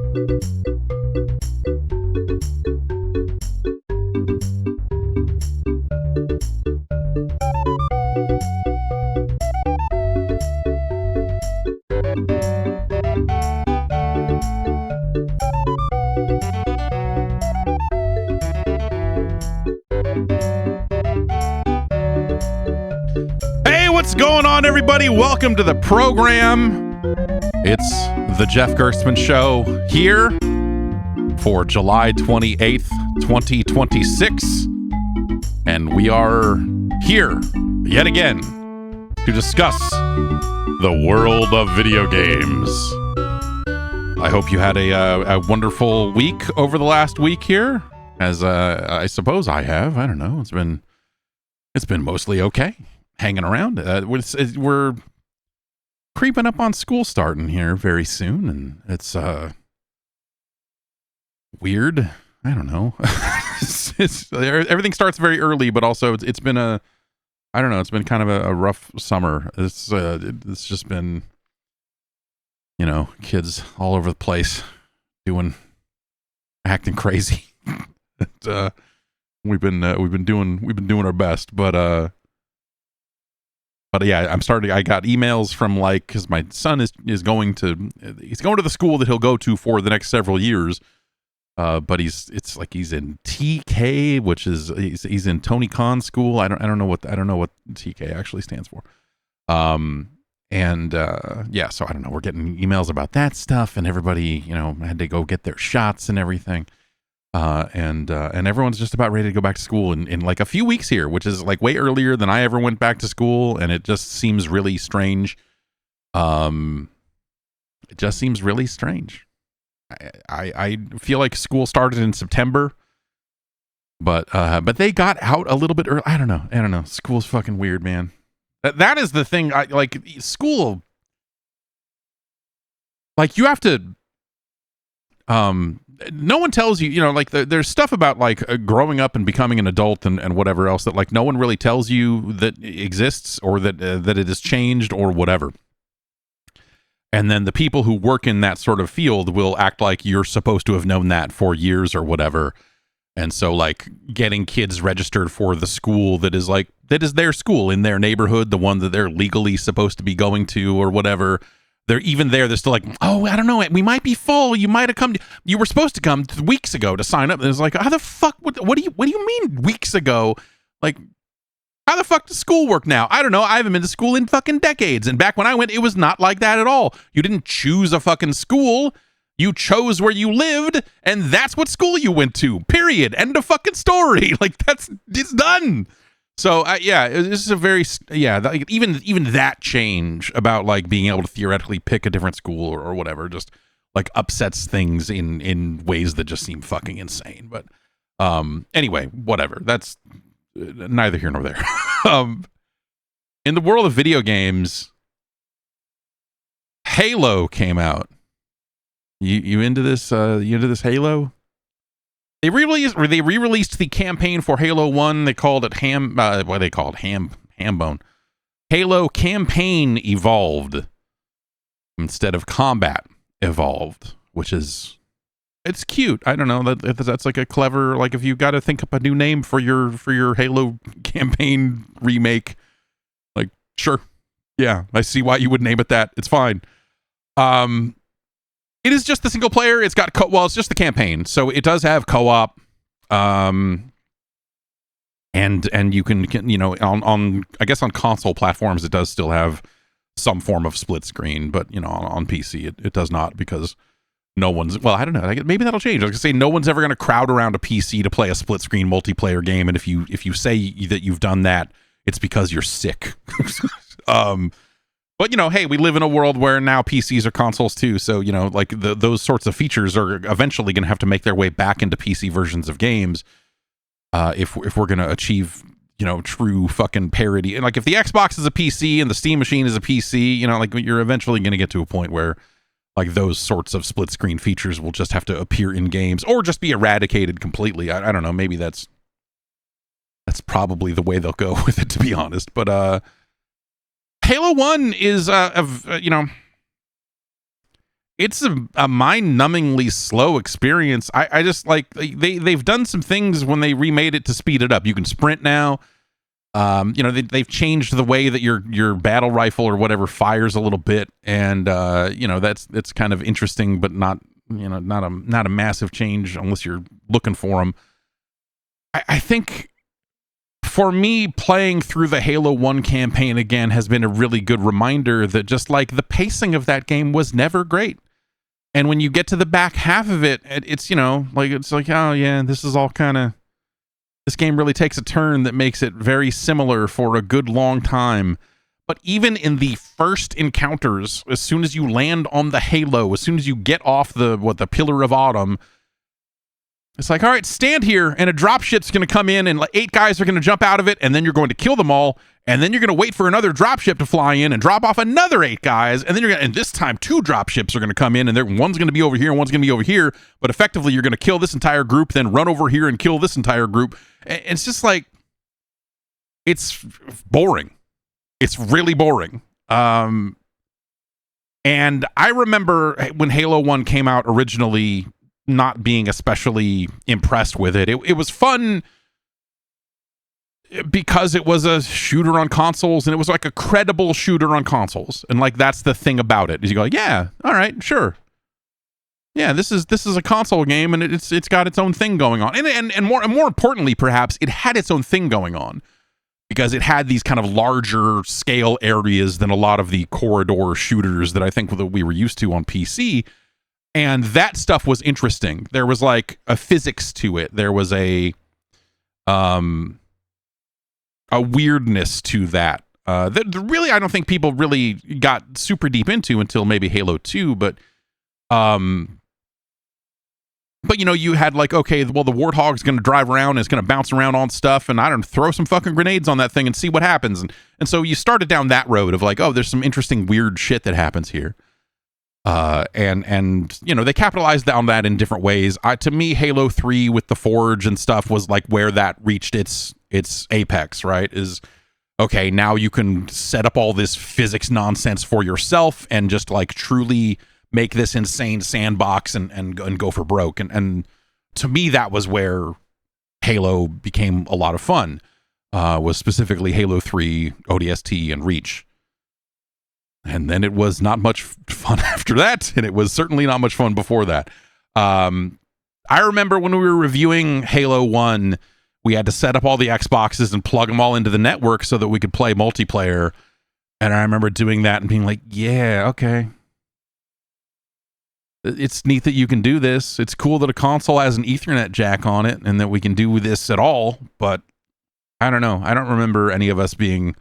What's going on, everybody? Welcome to the program. It's the Jeff Gerstmann Show here for July 28th, 2026. And we are here yet again to discuss the world of video games. I hope you had a wonderful week over the last week here, as I suppose I have. I don't know. It's been mostly okay. Hanging around. We're creeping up on school starting here very soon, and it's weird. I don't know. Everything starts very early, but also it's been it's been kind of a rough summer. It's just been, kids all over the place acting crazy. We've been doing our best, but yeah, I got emails from because my son is going to the school that he'll go to for the next several years. But he's in TK, which is he's in Tony Khan's school. I don't know what TK actually stands for. Yeah, so I don't know. We're getting emails about that stuff, and everybody, had to go get their shots and everything. And everyone's just about ready to go back to school in like a few weeks here, which is like way earlier than I ever went back to school, and it just seems really strange. It just seems really strange. I feel like school started in September, but they got out a little bit early. I don't know. School's fucking weird, man. That is the thing. I like school. Like you have to. No one tells you, there's stuff about growing up and becoming an adult and whatever else that no one really tells you that exists or that it has changed or whatever. And then the people who work in that sort of field will act like you're supposed to have known that for years or whatever. And so getting kids registered for the school that is their school in their neighborhood, the one that they're legally supposed to be going to or whatever. They're still oh, I don't know. We might be full. You might have come. You were supposed to come weeks ago to sign up. And it's how the fuck? What do you mean weeks ago? How the fuck does school work now? I don't know. I haven't been to school in fucking decades. And back when I went, it was not like that at all. You didn't choose a fucking school. You chose where you lived, and that's what school you went to. Period. End of fucking story. It's done. So this is a very even that change about being able to theoretically pick a different school or whatever just upsets things in ways that just seem fucking insane. But anyway, whatever. That's neither here nor there. In the world of video games, Halo came out. You into this? You into this Halo? They re-released the campaign for Halo 1. They called it Hambone. Halo Campaign Evolved instead of Combat Evolved, which is it's cute. I don't know. That's a clever if you got to think up a new name for your Halo campaign remake. Sure. Yeah, I see why you would name it that. It's fine. It is just the single player. It's got it's just the campaign, so it does have co-op. And you can on I guess on console platforms it does still have some form of split screen, but on PC it does not because no one's. Well, I don't know. Maybe that'll change. I was gonna say no one's ever gonna crowd around a PC to play a split screen multiplayer game, and if you say that you've done that, it's because you're sick. But hey, we live in a world where now PCs are consoles too, so those sorts of features are eventually going to have to make their way back into PC versions of games, if we're going to achieve true fucking parity. And if the Xbox is a PC and the Steam machine is a PC, you're eventually going to get to a point where those sorts of split screen features will just have to appear in games or just be eradicated completely. I don't know. Maybe that's probably the way they'll go with it, to be honest. But Halo 1 is it's a mind-numbingly slow experience. I just like they've done some things when they remade it to speed it up. You can sprint now. They've changed the way that your battle rifle or whatever fires a little bit, and that's kind of interesting, but not a massive change unless you're looking for them. I think for me, playing through the Halo 1 campaign again has been a really good reminder that just like the pacing of that game was never great. And when you get to the back half of it, it's like, oh yeah, this is all kind of, this game really takes a turn that makes it very similar for a good long time. But even in the first encounters, as soon as you land on the Halo, as soon as you get off the Pillar of Autumn, it's like, all right, stand here, and a dropship's going to come in, and 8 guys are going to jump out of it, and then you're going to kill them all, and then you're going to wait for another dropship to fly in and drop off another 8 guys, and then and this time 2 dropships are going to come in, and one's going to be over here and one's going to be over here, but effectively you're going to kill this entire group, then run over here and kill this entire group. It's just like, it's boring. It's really boring. And I remember when Halo 1 came out originally, not being especially impressed with it. It was fun because it was a shooter on consoles, and it was like a credible shooter on consoles. And like, that's the thing about it, is you go, yeah, all right, sure. Yeah, this is a console game, and it's got its own thing going on. And more importantly, perhaps, it had its own thing going on because it had these kind of larger scale areas than a lot of the corridor shooters that I think that we were used to on PC. And that stuff was interesting. There was like a physics to it. There was a weirdness to that. That really, I don't think people really got super deep into until maybe Halo 2. But you had like, okay, well, the Warthog's going to drive around and it's going to bounce around on stuff, and I don't throw some fucking grenades on that thing and see what happens. And so you started down that road of like, oh, there's some interesting weird shit that happens here. They capitalized on that in different ways. To me, Halo 3 with the Forge and stuff was like where that reached its apex, right? Is, okay, now you can set up all this physics nonsense for yourself and just like truly make this insane sandbox and go for broke. And to me, that was where Halo became a lot of fun, was specifically Halo 3, ODST, and Reach. And then it was not much fun after that, and it was certainly not much fun before that. I remember when we were reviewing Halo 1, we had to set up all the Xboxes and plug them all into the network so that we could play multiplayer. And I remember doing that and being like, yeah, okay. It's neat that you can do this. It's cool that a console has an Ethernet jack on it and that we can do this at all. But I don't know. I don't remember any of us being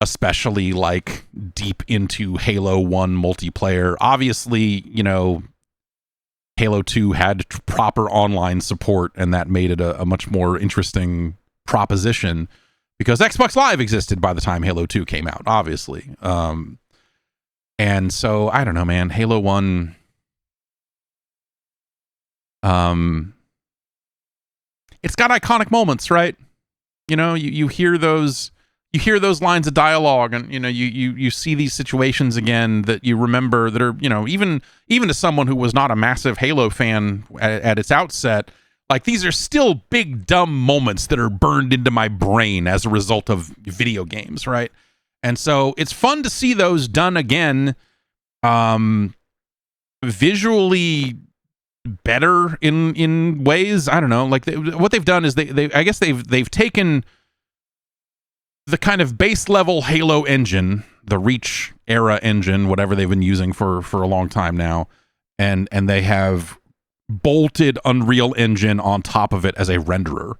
especially like deep into Halo 1 multiplayer. Obviously, Halo 2 had proper online support, and that made it a much more interesting proposition because Xbox Live existed by the time Halo 2 came out, obviously. And so, I don't know, man. Halo 1... it's got iconic moments, right? You hear those lines of dialogue, and you see these situations again that you remember that are, even to someone who was not a massive Halo fan at its outset, like, these are still big dumb moments that are burned into my brain as a result of video games, right? And so it's fun to see those done again, visually better in ways. I don't know, like what they've done is they've taken the kind of base level Halo engine, the Reach era engine, whatever they've been using for a long time now, and they have bolted Unreal Engine on top of it as a renderer.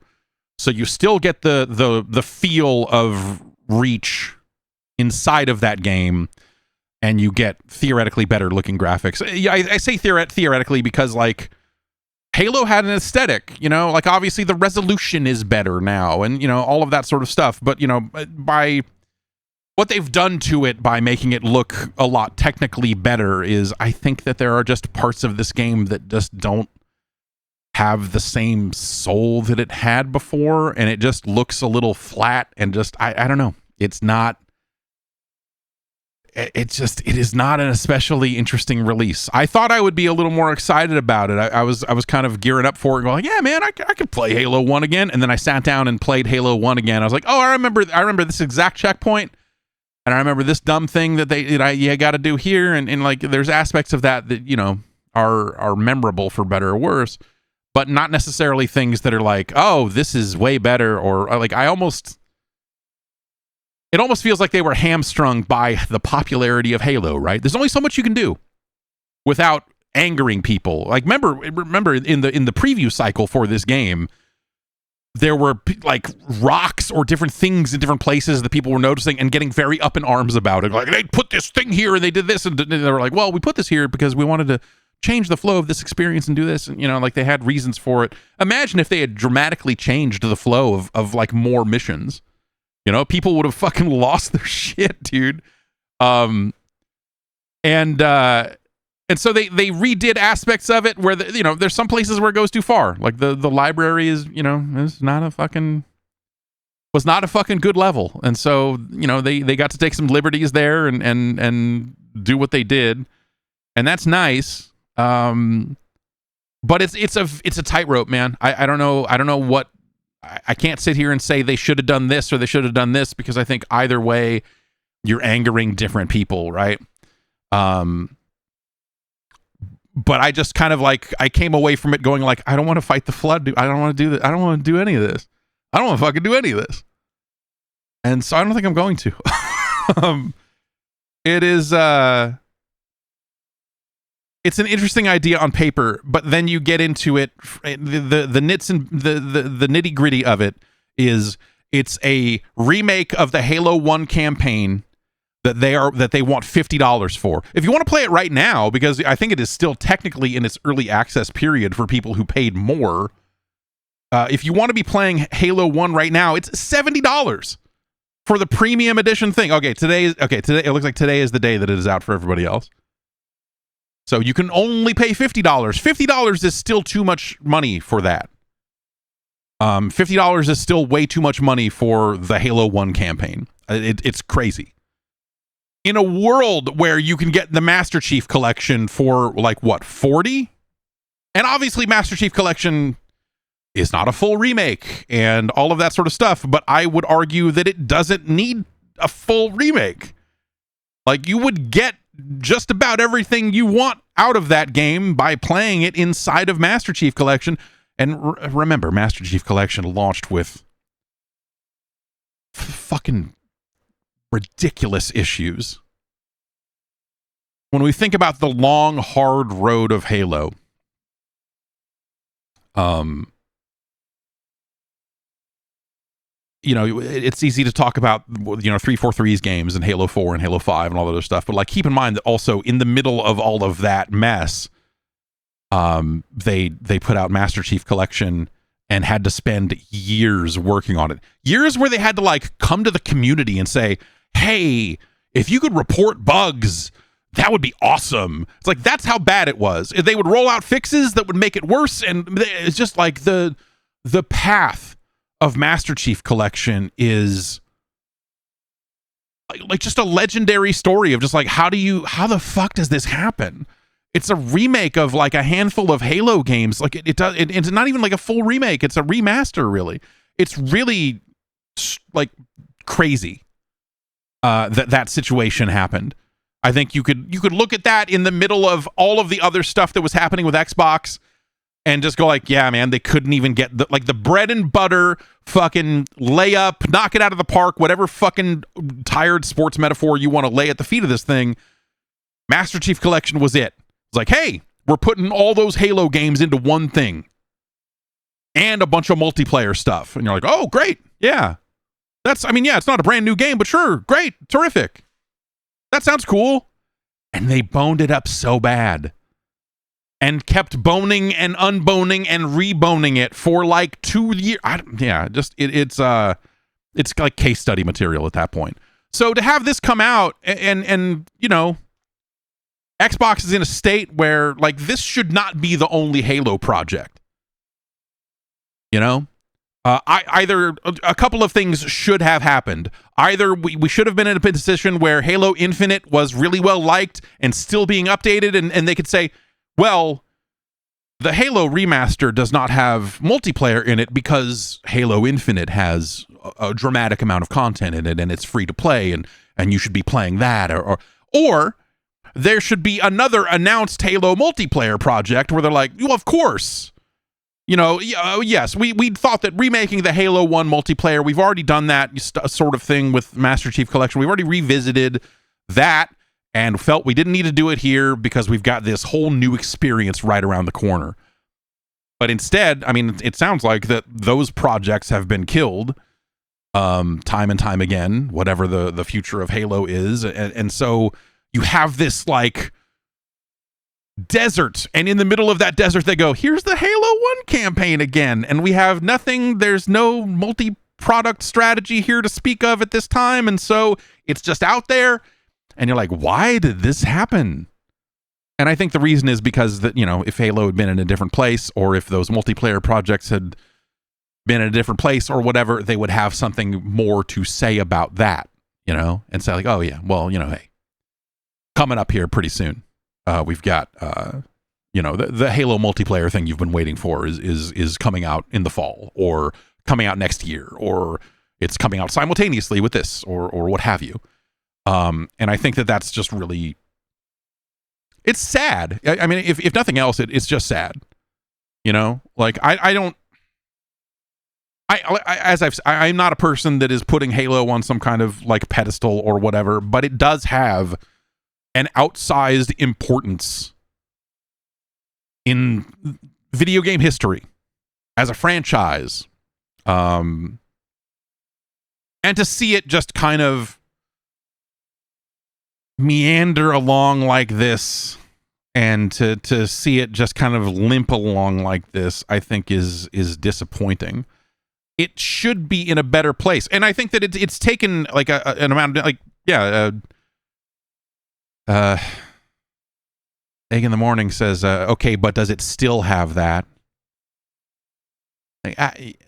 So you still get the feel of Reach inside of that game, and you get theoretically better looking graphics. I say theoretically because, like, Halo had an aesthetic, like, obviously the resolution is better now and, all of that sort of stuff. But, by what they've done to it by making it look a lot technically better is, I think that there are just parts of this game that just don't have the same soul that it had before. And it just looks a little flat and just, I don't know. It's not it is not an especially interesting release. I thought I would be a little more excited about it. I was kind of gearing up for it, going, yeah, man, I could play Halo 1 again. And then I sat down and played Halo 1 again. I was like, oh, I remember this exact checkpoint, and I remember this dumb thing that you got to do here, and like there's aspects of that are memorable for better or worse, but not necessarily things that are like, oh, this is way better, or like it almost feels like they were hamstrung by the popularity of Halo, right? There's only so much you can do without angering people. Like remember in the preview cycle for this game, there were like rocks or different things in different places that people were noticing and getting very up in arms about it. Like, they put this thing here and they did this, and they were like, well, we put this here because we wanted to change the flow of this experience and do this, and like they had reasons for it. Imagine if they had dramatically changed the flow of like more missions. People would have fucking lost their shit, dude. And so they redid aspects of it where there's some places where it goes too far. Like the library was not a fucking good level. And so, they got to take some liberties there and do what they did. And that's nice. But it's a tightrope, man. I don't know what. I can't sit here and say they should have done this or they should have done this, because I think either way you're angering different people, right? But I just kind of I came away from it going like, I don't want to fight the flood, dude. I don't want to do that. I don't want to do any of this. I don't want to fucking do any of this. And so I don't think I'm going to. It is it's an interesting idea on paper, but then you get into it. The nits and the nitty gritty of it is it's a remake of the Halo 1 campaign that they want $50 for. If you want to play it right now, because I think it is still technically in its early access period for people who paid more. If you want to be playing Halo 1 right now, it's $70 for the premium edition thing. Today it looks like today is the day that it is out for everybody else. So you can only pay $50. $50 is still too much money for that. $50 is still way too much money for the Halo 1 campaign. It's crazy. In a world where you can get the Master Chief Collection for like what, $40? And obviously Master Chief Collection is not a full remake and all of that sort of stuff, but I would argue that it doesn't need a full remake. Like, you would get just about everything you want out of that game by playing it inside of Master Chief Collection. And remember, Master Chief Collection launched with fucking ridiculous issues. When we think about the long, hard road of Halo, it's easy to talk about 343's games and Halo 4 and Halo 5 and all that other stuff, but like, keep in mind that also in the middle of all of that mess, they put out Master Chief Collection and had to spend years working on it. Years where they had to like come to the community and say, hey, if you could report bugs, that would be awesome. It's like, that's how bad it was. They would roll out fixes that would make it worse, and it's just like the path of Master Chief Collection is like just a legendary story of just like, how the fuck does this happen? It's a remake of like a handful of Halo games. Like it's not even like a full remake. It's a remaster, really. It's really like crazy that situation happened. I think you could look at that in the middle of all of the other stuff that was happening with Xbox and just go like, yeah, man, they couldn't even get the bread and butter fucking layup, knock it out of the park, whatever fucking tired sports metaphor you want to lay at the feet of this thing. Master Chief Collection was it. It's like, hey, we're putting all those Halo games into one thing and a bunch of multiplayer stuff. And you're like, oh, great. Yeah. It's not a brand new game, but sure. Great. Terrific. That sounds cool. And they boned it up so bad and kept boning and unboning and reboning it for like 2 years. It's like case study material at that point. So to have this come out and Xbox is in a state where like this should not be the only Halo project. Either a couple of things should have happened. Either we should have been in a position where Halo Infinite was really well liked and still being updated, and they could say, well, the Halo remaster does not have multiplayer in it because Halo Infinite has a dramatic amount of content in it and it's free to play, and you should be playing that, or there should be another announced Halo multiplayer project where they're like, well, of course. Yes, we thought that remaking the Halo 1 multiplayer, we've already done that sort of thing with Master Chief Collection. We've already revisited that and felt we didn't need to do it here because we've got this whole new experience right around the corner. But instead, I mean, it sounds like that those projects have been killed time and time again, whatever the future of Halo is. And so you have this, like, desert, and in the middle of that desert they go, here's the Halo 1 campaign again, and we have nothing, there's no multi-product strategy here to speak of at this time, and so it's just out there, and you're like, why did this happen? And I think the reason is because that, if Halo had been in a different place, or if those multiplayer projects had been in a different place or whatever, they would have something more to say about that, and say like, oh yeah, well, hey, coming up here pretty soon, we've got, the Halo multiplayer thing you've been waiting for is coming out in the fall, or coming out next year, or it's coming out simultaneously with this, or what have you. And I think that that's just really, it's sad. I mean, if nothing else, it's just sad. Like I'm not a person that is putting Halo on some kind of like pedestal or whatever, but it does have an outsized importance in video game history as a franchise. And to see it just kind of meander along like this, and to see it just kind of limp along like this, I think is disappointing. It should be in a better place. And I think that it's taken like an amount of, like, Egg in the Morning says, okay, but does it still have that?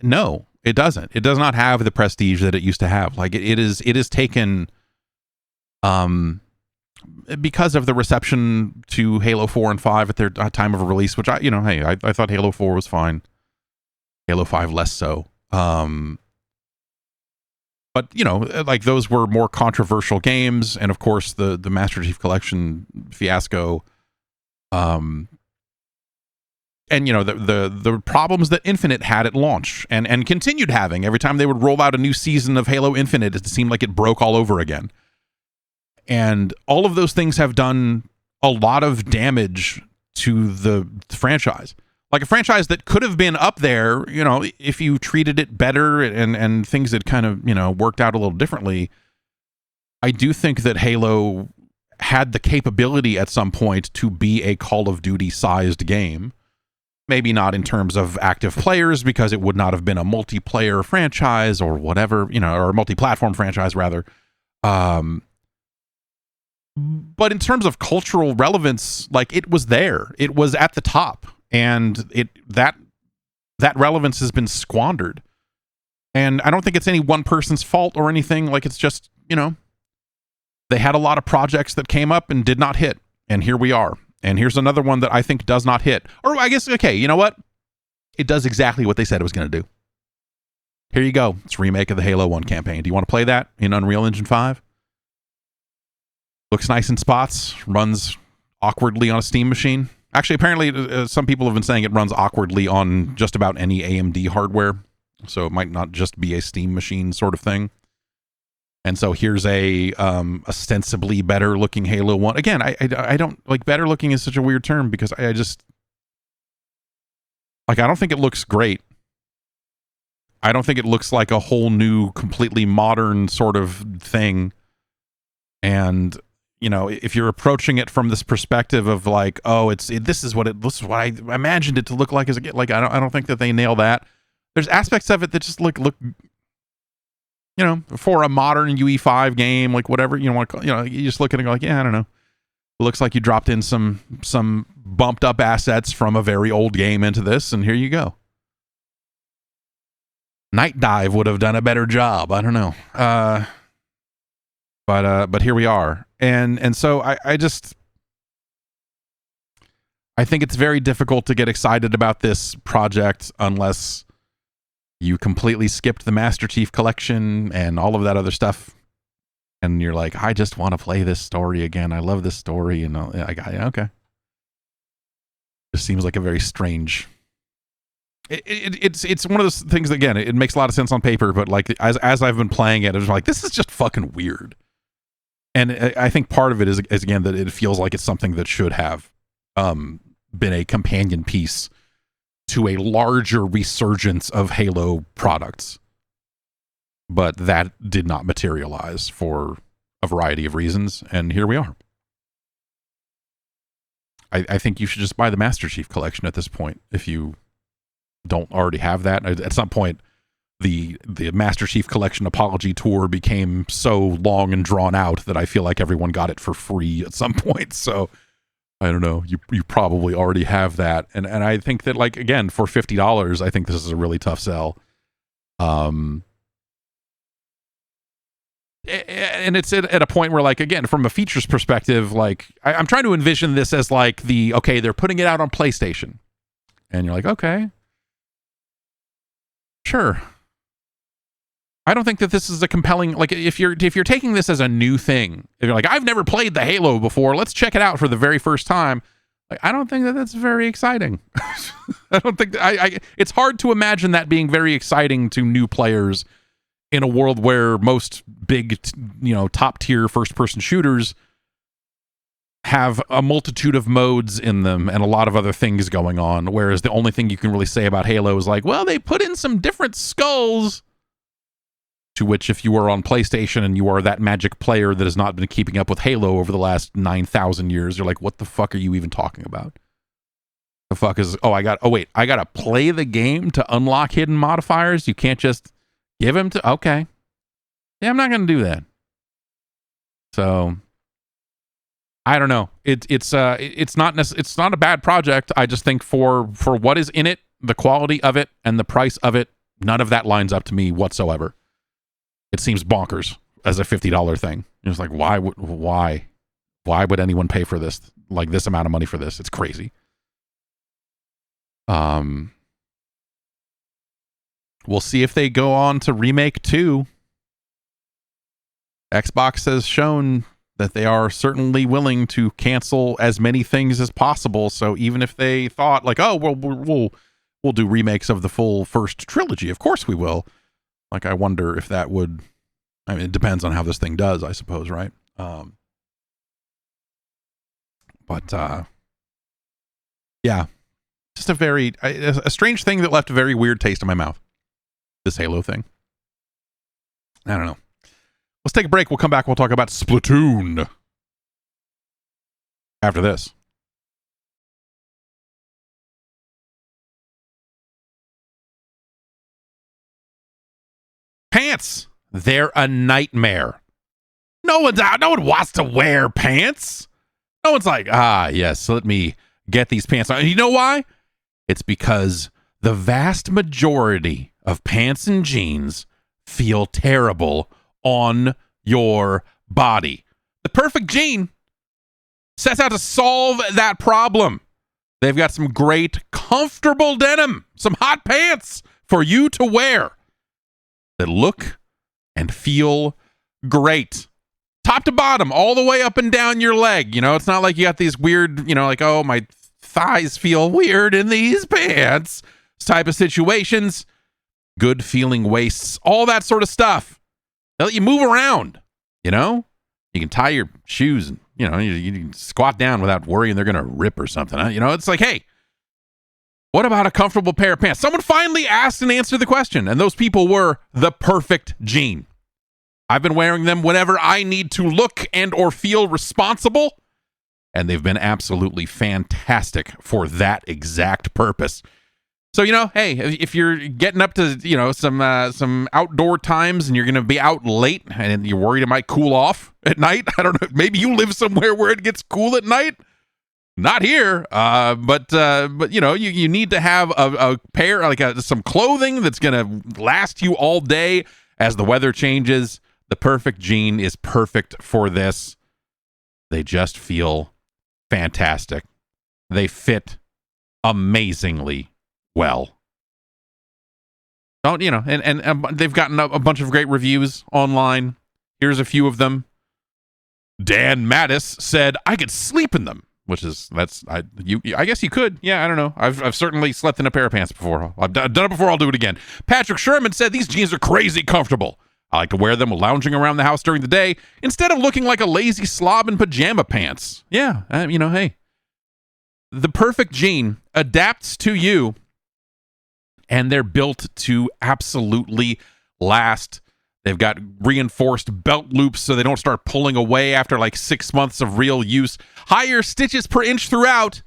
No, it doesn't. It does not have the prestige that it used to have. Like, it is taken, because of the reception to Halo 4 and 5 at their time of release, which I thought Halo 4 was fine. Halo 5 less so. But, like, those were more controversial games, and of course the Master Chief Collection fiasco, and the problems that Infinite had at launch and continued having. Every time they would roll out a new season of Halo Infinite, it seemed like it broke all over again. And all of those things have done a lot of damage to the franchise. Like, a franchise that could have been up there, if you treated it better and things had kind of, worked out a little differently. I do think that Halo had the capability at some point to be a Call of Duty sized game. Maybe not in terms of active players, because it would not have been a multiplayer franchise or whatever, or a multi-platform franchise rather. But in terms of cultural relevance, like, it was there. It was at the top. And that relevance has been squandered. And I don't think it's any one person's fault or anything. Like, it's just, they had a lot of projects that came up and did not hit. And here we are. And here's another one that I think does not hit. Or I guess, okay, you know what? It does exactly what they said it was going to do. Here you go. It's a remake of the Halo 1 campaign. Do you want to play that in Unreal Engine 5? Looks nice in spots. Runs awkwardly on a Steam machine. Actually, apparently, some people have been saying it runs awkwardly on just about any AMD hardware, so it might not just be a Steam machine sort of thing. And so here's a ostensibly better looking Halo 1. Again, I don't like, better looking is such a weird term, because I just, like, I don't think it looks great. I don't think it looks like a whole new, completely modern sort of thing. And if you're approaching it from this perspective of like, oh, this is what I imagined it to look like as a game, like, I don't think that they nail that. There's aspects of it that just look, for a modern UE5 game, like whatever you want to, you just look at it and go like, yeah, I don't know. It looks like you dropped in some bumped up assets from a very old game into this, and here you go. Night Dive would have done a better job. I don't know. But here we are. And so I think it's very difficult to get excited about this project unless you completely skipped the Master Chief Collection and all of that other stuff. And you're like, I just want to play this story again. I love this story. And okay. It seems like a very strange. It's one of those things that, again, it makes a lot of sense on paper, but like as I've been playing it, I was like, this is just fucking weird. And I think part of it is again that it feels like it's something that should have been a companion piece to a larger resurgence of Halo products. But that did not materialize for a variety of reasons, and here we are. I think you should just buy the Master Chief Collection at this point if you don't already have that. At some point, the Master Chief Collection apology tour became so long and drawn out that I feel like everyone got it for free at some point. So I don't know. You probably already have that, and I think that, like, again, for $50, I think this is a really tough sell. And it's at a point where, like, again, from a features perspective, like I'm trying to envision this as like okay, they're putting it out on PlayStation, and you're like, okay, sure. I don't think that this is a compelling, like, if you're taking this as a new thing, if you're like, I've never played the Halo before, let's check it out for the very first time. Like, I don't think that that's very exciting. I don't think that it's hard to imagine that being very exciting to new players in a world where most big, top tier first person shooters have a multitude of modes in them and a lot of other things going on. Whereas the only thing you can really say about Halo is like, well, they put in some different skulls. To which, if you are on PlayStation and you are that magic player that has not been keeping up with Halo over the last 9,000 years, you're like, what the fuck are you even talking about? The fuck is, I gotta play the game to unlock hidden modifiers? You can't just give them to, okay. Yeah, I'm not gonna do that. So, I don't know. It's not a bad project. I just think for what is in it, the quality of it, and the price of it, none of that lines up to me whatsoever. It seems bonkers as a $50 thing. It's like, why would anyone pay for this, like this amount of money for this? It's crazy. We'll see if they go on to remake 2. Xbox has shown that they are certainly willing to cancel as many things as possible. So even if they thought like, oh, well, we'll do remakes of the full first trilogy, of course we will. Like, I wonder if that would, I mean, it depends on how this thing does, I suppose, right? Yeah, just a strange thing that left a very weird taste in my mouth. This Halo thing. I don't know. Let's take a break. We'll come back. We'll talk about Splatoon after this. Pants. They're a nightmare. No one wants to wear pants. No one's like, yes, let me get these pants on. And you know why? It's because the vast majority of pants and jeans feel terrible on your body. The perfect jean sets out to solve that problem. They've got some great, comfortable denim, some hot pants for you to wear that look and feel great. Top to bottom, all the way up and down your leg. It's not like you got these weird, like, oh, my thighs feel weird in these pants type of situations. Good feeling waists, all that sort of stuff. They let you move around, You can tie your shoes and, you can squat down without worrying they're going to rip or something. It's like, hey, what about a comfortable pair of pants? Someone finally asked and answered the question, and those people were the perfect jean. I've been wearing them whenever I need to look and or feel responsible, and they've been absolutely fantastic for that exact purpose. So, hey, if you're getting up to, some outdoor times and you're going to be out late and you're worried it might cool off at night, I don't know, maybe you live somewhere where it gets cool at night. Not here, but you know, you need to have a pair, like some clothing that's gonna last you all day as the weather changes. The perfect jean is perfect for this. They just feel fantastic. They fit amazingly well. Don't you know? And they've gotten a bunch of great reviews online. Here's a few of them. Dan Mattis said, "I could sleep in them." Which is, I guess you could. Yeah, I don't know. I've certainly slept in a pair of pants before. I've done it before. I'll do it again. Patrick Sherman said, "These jeans are crazy comfortable. I like to wear them lounging around the house during the day instead of looking like a lazy slob in pajama pants." Yeah, you know, hey. The perfect jean adapts to you, and they're built to absolutely last. They've got reinforced belt loops so they don't start pulling away after like 6 months of real use. Higher stitches per inch throughout.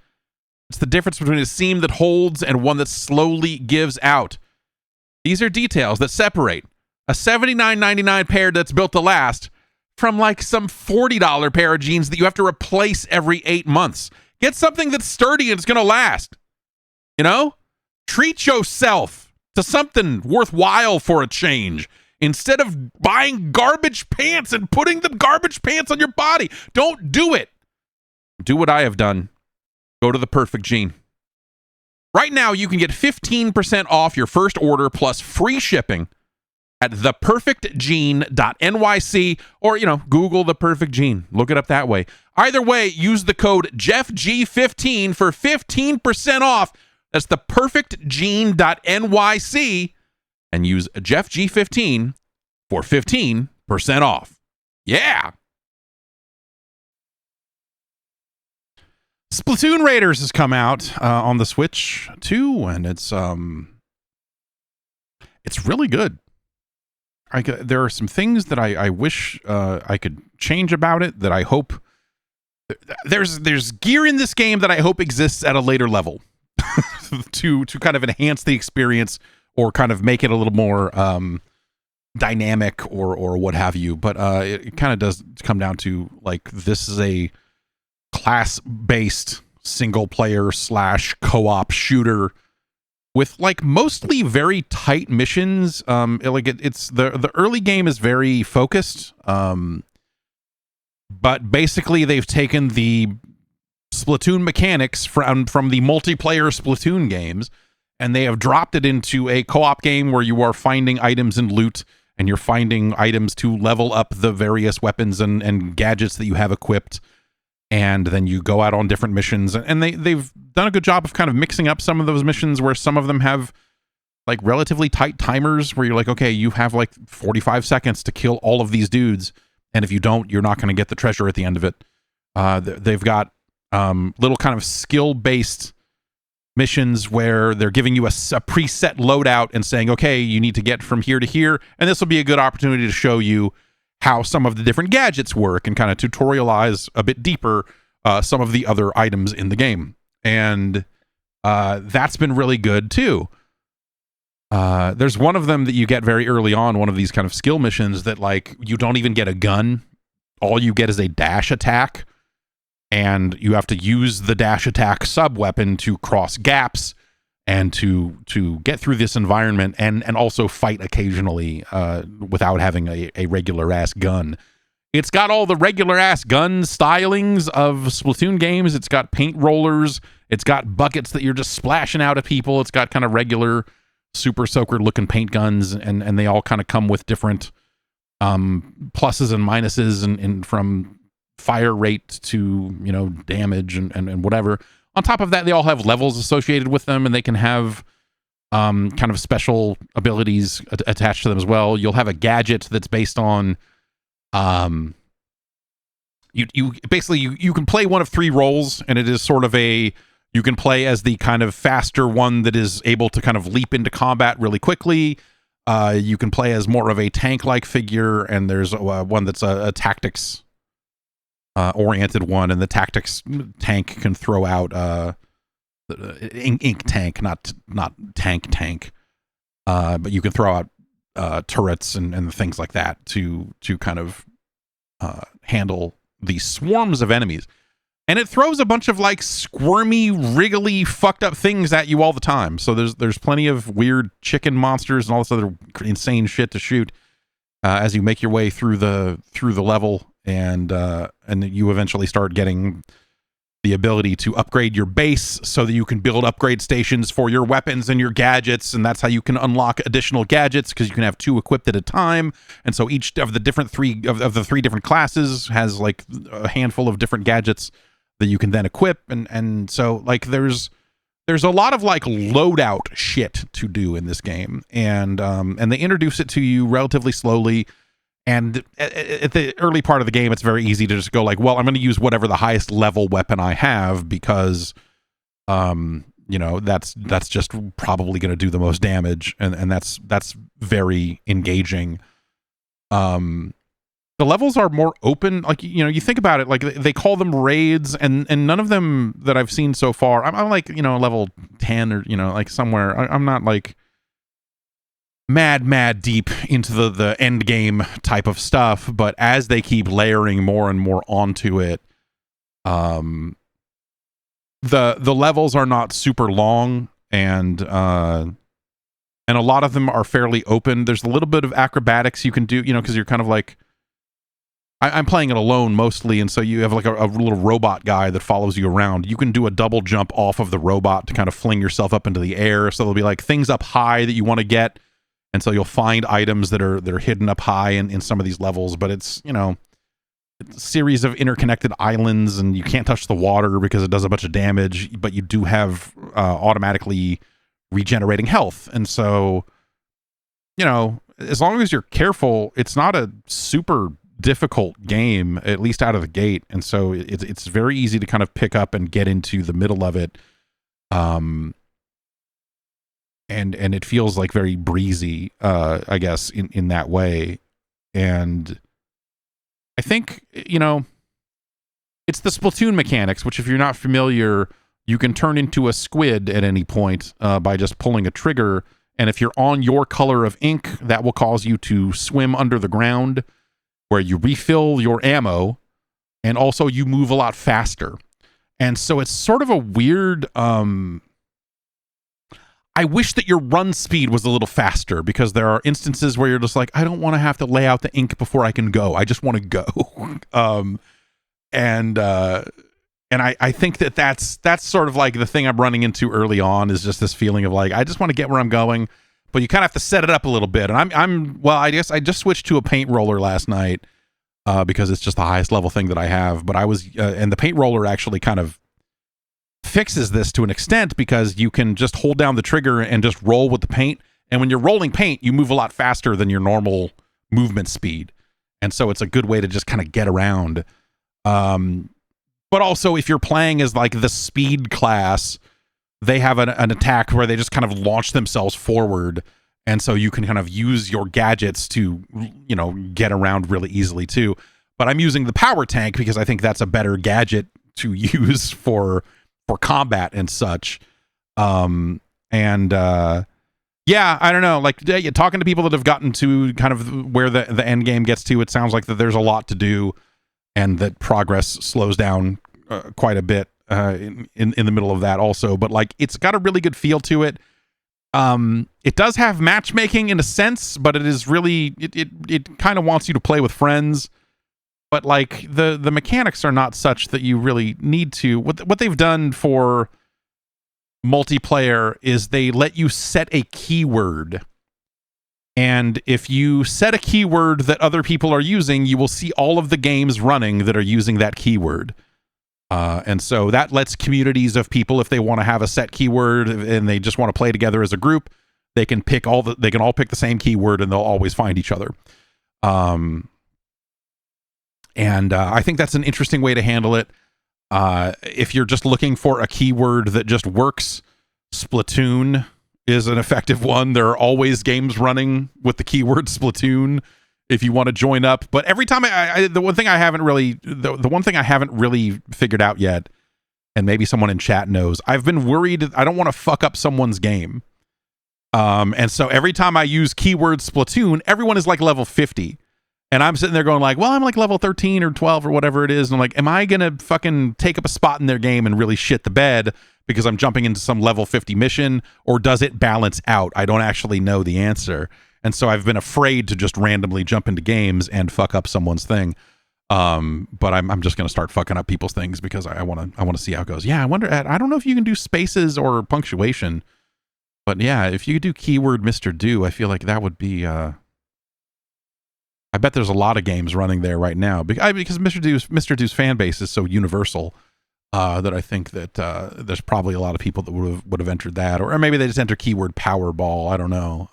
It's the difference between a seam that holds and one that slowly gives out. These are details that separate a $79.99 pair that's built to last from like some $40 pair of jeans that you have to replace every 8 months. Get something that's sturdy and it's going to last. You know? Treat yourself to something worthwhile for a change. Instead of buying garbage pants and putting the garbage pants on your body. Don't do it. Do what I have done. Go to the perfect jean. Right now, you can get 15% off your first order plus free shipping at theperfectjean.nyc, or, you know, Google the perfect jean. Look it up that way. Either way, use the code JeffG15 for 15% off. That's theperfectjean.nyc. And use JeffG15 for 15% off. Yeah! Splatoon Raiders has come out on the Switch too, and it's really good. There are some things that I wish I could change about it. That I hope there's gear in this game that I hope exists at a later level to kind of enhance the experience, or kind of make it a little more dynamic, or what have you. But it kind of does come down to, like, this is a class-based single-player / co-op shooter with, like, mostly very tight missions. It's the early game is very focused, but basically they've taken the Splatoon mechanics from the multiplayer Splatoon games, and they have dropped it into a co-op game where you are finding items and loot, and you're finding items to level up the various weapons and gadgets that you have equipped. And then you go out on different missions. And they've done a good job of kind of mixing up some of those missions, where some of them have like relatively tight timers where you're like, okay, you have like 45 seconds to kill all of these dudes. And if you don't, you're not going to get the treasure at the end of it. They've got little kind of skill-based missions where they're giving you a preset loadout and saying, okay, you need to get from here to here, and this will be a good opportunity to show you how some of the different gadgets work and kind of tutorialize a bit deeper some of the other items in the game. And that's been really good too. There's one of them that you get very early on, one of these kind of skill missions that, like, you don't even get a gun. All you get is a dash attack. And you have to use the dash attack sub-weapon to cross gaps and to get through this environment, and also fight occasionally without having a regular-ass gun. It's got all the regular-ass gun stylings of Splatoon games. It's got paint rollers. It's got buckets that you're just splashing out at people. It's got kind of regular Super Soaker-looking paint guns, and they all kind of come with different pluses and minuses, and from fire rate to, you know, damage and whatever. On top of that, they all have levels associated with them, and they can have kind of special abilities attached to them as well. You'll have a gadget that's based on you basically can play one of 3 roles, and it is sort of you can play as the kind of faster one that is able to kind of leap into combat really quickly. You can play as more of a tank-like figure, and there's one that's a tactics oriented one, and the tactics tank can throw out ink tank, not tank, but you can throw out turrets and things like that to kind of handle the swarms of enemies. And it throws a bunch of like squirmy, wriggly, fucked up things at you all the time. So there's plenty of weird chicken monsters and all this other insane shit to shoot as you make your way through the level, and you eventually start getting the ability to upgrade your base so that you can build upgrade stations for your weapons and your gadgets, and that's how you can unlock additional gadgets, because you can have 2 equipped at a time. And so each of the different three different classes has like a handful of different gadgets that you can then equip, and so like there's a lot of like loadout shit to do in this game, and they introduce it to you relatively slowly. And at the early part of the game, it's very easy to just go like, well, I'm going to use whatever the highest level weapon I have, because, that's just probably going to do the most damage. And that's very engaging. The levels are more open. Like, you think about it, like they call them raids, and none of them that I've seen so far, I'm like, level 10 or, like somewhere. I'm not like mad deep into the end game type of stuff, but as they keep layering more and more onto it, the levels are not super long, and a lot of them are fairly open. There's a little bit of acrobatics you can do, because you're kind of like, I'm playing it alone mostly, and so you have like a little robot guy that follows you around. You can do a double jump off of the robot to kind of fling yourself up into the air, so there'll be like things up high that you want to get. And so you'll find items that are hidden up high in some of these levels, but it's, it's a series of interconnected islands, and you can't touch the water because it does a bunch of damage, but you do have automatically regenerating health. And so, as long as you're careful, it's not a super difficult game, at least out of the gate. And so it's very easy to kind of pick up and get into the middle of it. And it feels like very breezy, I guess, in that way. And I think, it's the Splatoon mechanics, which if you're not familiar, you can turn into a squid at any point by just pulling a trigger. And if you're on your color of ink, that will cause you to swim under the ground, where you refill your ammo, and also you move a lot faster. And so it's sort of a weird... I wish that your run speed was a little faster, because there are instances where you're just like, I don't want to have to lay out the ink before I can go. I just want to go. And I think that's sort of like the thing I'm running into early on, is just this feeling of like, I just want to get where I'm going, but you kind of have to set it up a little bit. And I guess I just switched to a paint roller last night because it's just the highest level thing that I have. But I was, and the paint roller actually kind of fixes this to an extent, because you can just hold down the trigger and just roll with the paint, and when you're rolling paint, you move a lot faster than your normal movement speed, and so it's a good way to just kind of get around. But also, if you're playing as like the speed class, they have an attack where they just kind of launch themselves forward, and so you can kind of use your gadgets to get around really easily too. But I'm using the power tank because I think that's a better gadget to use for combat and such. Yeah, I don't know, like talking to people that have gotten to kind of where the end game gets to, it sounds like that there's a lot to do, and that progress slows down quite a bit in the middle of that also. But like, it's got a really good feel to it. It does have matchmaking in a sense, but it is really, it kind of wants you to play with friends. But like the mechanics are not such that you really need to. What they've done for multiplayer is they let you set a keyword, and if you set a keyword that other people are using, you will see all of the games running that are using that keyword. And so that lets communities of people, if they want to have a set keyword and they just want to play together as a group, they can all pick the same keyword, and they'll always find each other. And I think that's an interesting way to handle it. If you're just looking for a keyword that just works, Splatoon is an effective one. There are always games running with the keyword Splatoon if you want to join up. But every time the one thing I haven't really figured out yet, and maybe someone in chat knows, I've been worried I don't want to fuck up someone's game. And so every time I use keyword Splatoon, everyone is like level 50. And I'm sitting there going like, well, I'm like level 13 or 12 or whatever it is. And I'm like, am I going to fucking take up a spot in their game and really shit the bed because I'm jumping into some level 50 mission, or does it balance out? I don't actually know the answer. And so I've been afraid to just randomly jump into games and fuck up someone's thing. But I'm just going to start fucking up people's things because I want to see how it goes. Yeah, I don't know if you can do spaces or punctuation, but yeah, if you could do keyword Mr. Do, I feel like that would be, I bet there's a lot of games running there right now because Mr. Do's fan base is so universal that I think that there's probably a lot of people that would have entered that, or maybe they just enter keyword Powerball. I don't know.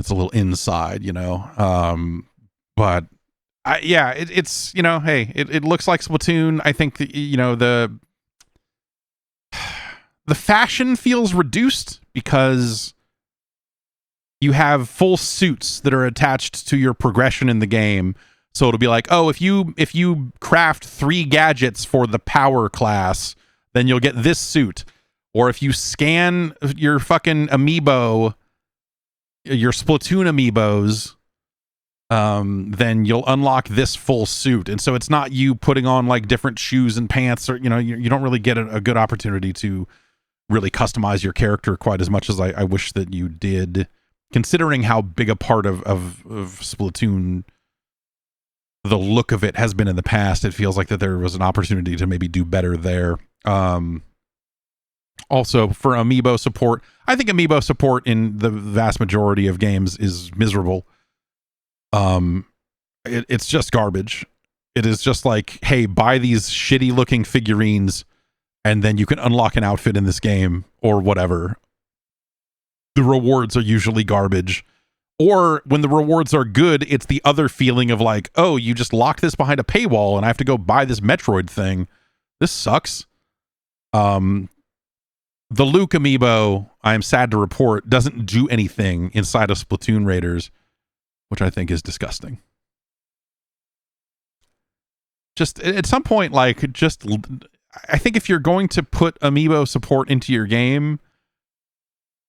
It's a little inside, but it's hey, it looks like Splatoon. I think the fashion feels reduced because you have full suits that are attached to your progression in the game. So it'll be like, oh, if you craft 3 gadgets for the power class, then you'll get this suit. Or if you scan your fucking amiibo, your Splatoon amiibos, then you'll unlock this full suit. And so it's not you putting on like different shoes and pants, or you don't really get a good opportunity to really customize your character quite as much as I wish that you did. Considering how big a part of Splatoon the look of it has been in the past, it feels like that there was an opportunity to maybe do better there. Also, for amiibo support, I think amiibo support in the vast majority of games is miserable. It's just garbage. It is just like, hey, buy these shitty looking figurines and then you can unlock an outfit in this game or whatever. The rewards are usually garbage. Or when the rewards are good, it's the other feeling of like, oh, you just locked this behind a paywall and I have to go buy this Metroid thing. This sucks. The Luke amiibo, I am sad to report, doesn't do anything inside of Splatoon Raiders, which I think is disgusting. Just at some point, I think if you're going to put amiibo support into your game,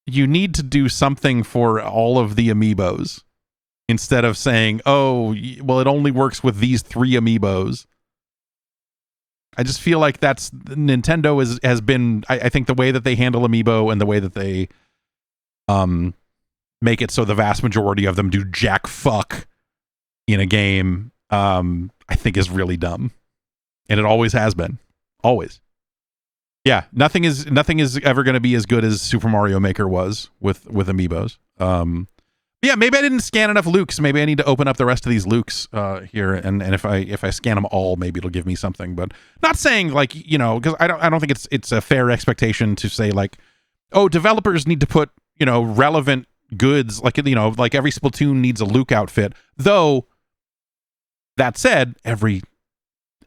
you need to do something for all of the amiibos instead of saying, oh, well, it only works with these 3 amiibos. I just feel like that's Nintendo has been, I think the way that they handle amiibo and the way that they make it so the vast majority of them do jack fuck in a game, I think is really dumb. And it always has been. Always. Yeah, nothing is ever going to be as good as Super Mario Maker was with amiibos. Yeah, maybe I didn't scan enough Lukes. Maybe I need to open up the rest of these Lukes here, and if I scan them all, maybe it'll give me something. But not saying like because I don't think it's a fair expectation to say like, oh, developers need to put relevant goods like like every Splatoon needs a Luke outfit. Though that said, every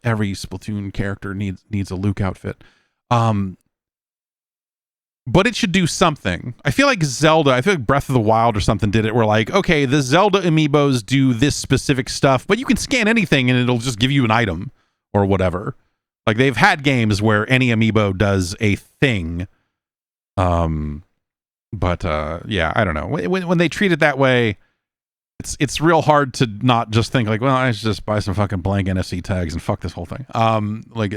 Splatoon character needs a Luke outfit. But it should do something. I feel like Breath of the Wild or something did it where like, okay, the Zelda amiibos do this specific stuff, but you can scan anything and it'll just give you an item or whatever. Like they've had games where any amiibo does a thing. But yeah, I don't know. When they treat it that way, it's real hard to not just think like, well, I should just buy some fucking blank NFC tags and fuck this whole thing. Like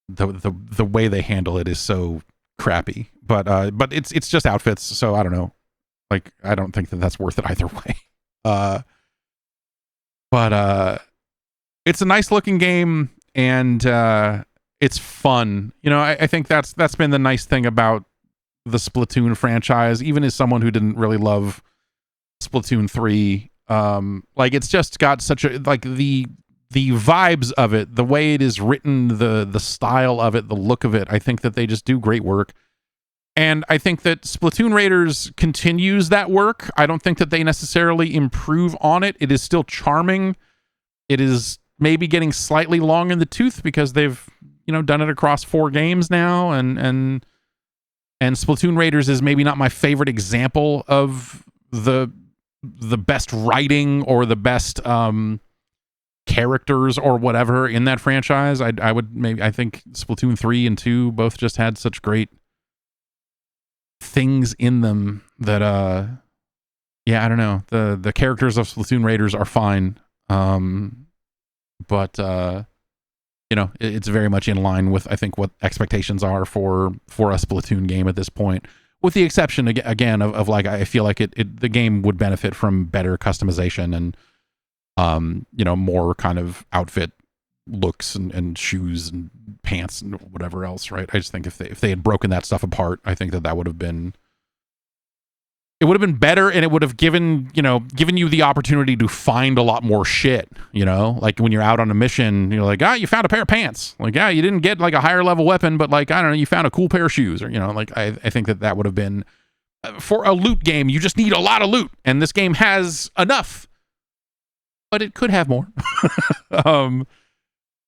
the way they handle it is so crappy, but it's just outfits, so I don't know. Like I don't think that's worth it either way. But it's a nice looking game and it's fun. I think that's been the nice thing about the Splatoon franchise, even as someone who didn't really love Splatoon 3. Like it's just got such a like the vibes of it, the way it is written, the style of it, the look of it, I think that they just do great work. And I think that Splatoon Raiders continues that work. I don't think that they necessarily improve on it. It is still charming. It is maybe getting slightly long in the tooth because they've, done it across 4 games now. And Splatoon Raiders is maybe not my favorite example of the best writing or the best characters or whatever in that franchise. I think Splatoon 3 and 2 both just had such great things in them that yeah, I don't know. The characters of Splatoon Raiders are fine, but it's very much in line with I think what expectations are for a Splatoon game at this point, with the exception again of like I feel like the game would benefit from better customization and more kind of outfit looks and shoes and pants and whatever else, right? I just think if they had broken that stuff apart, I think that would have been better, and it would have given you the opportunity to find a lot more shit, like when you're out on a mission, you're like, you found a pair of pants, like, you didn't get like a higher level weapon, but like, I don't know, you found a cool pair of shoes, or like I think that would have been for a loot game. You just need a lot of loot, and this game has enough, but it could have more.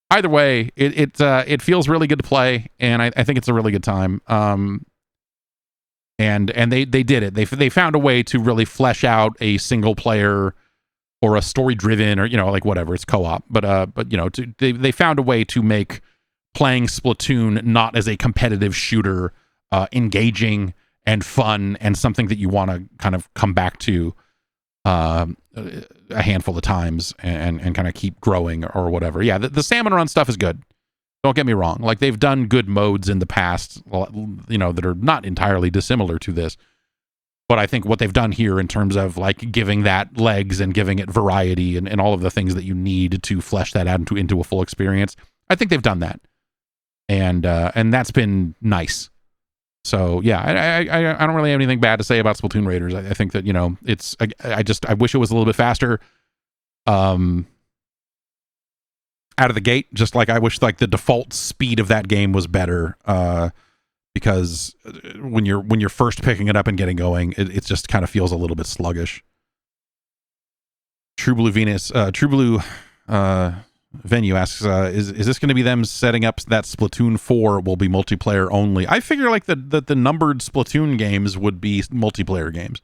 Either way, it feels really good to play, and I think it's a really good time. And they did it. They found a way to really flesh out a single player or a story driven, or like whatever, it's co-op, but they found a way to make playing Splatoon not as a competitive shooter engaging and fun and something that you want to kind of come back to a handful of times and kind of keep growing or whatever. Yeah, the salmon run stuff is good. Don't get me wrong. Like, they've done good modes in the past, that are not entirely dissimilar to this. But I think what they've done here in terms of like giving that legs and giving it variety and all of the things that you need to flesh that out into a full experience, I think they've done that. And that's been nice. So yeah, I don't really have anything bad to say about Splatoon Raiders. I think that, I wish it was a little bit faster. Out of the gate, just like I wish like the default speed of that game was better, because when you're first picking it up and getting going, it just kind of feels a little bit sluggish. True Blue Venue asks, is this going to be them setting up that Splatoon 4 will be multiplayer only? I figure like the numbered Splatoon games would be multiplayer games.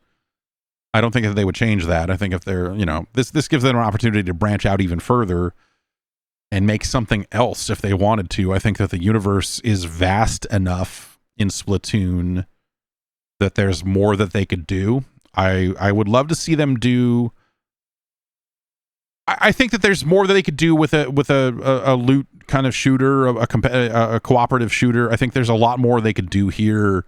I don't think that they would change that. I think if they're, this gives them an opportunity to branch out even further and make something else if they wanted to. I think that the universe is vast enough in Splatoon that there's more that they could do. I would love to see them do. I think that there's more that they could do with a loot kind of shooter, a cooperative shooter. I think there's a lot more they could do here,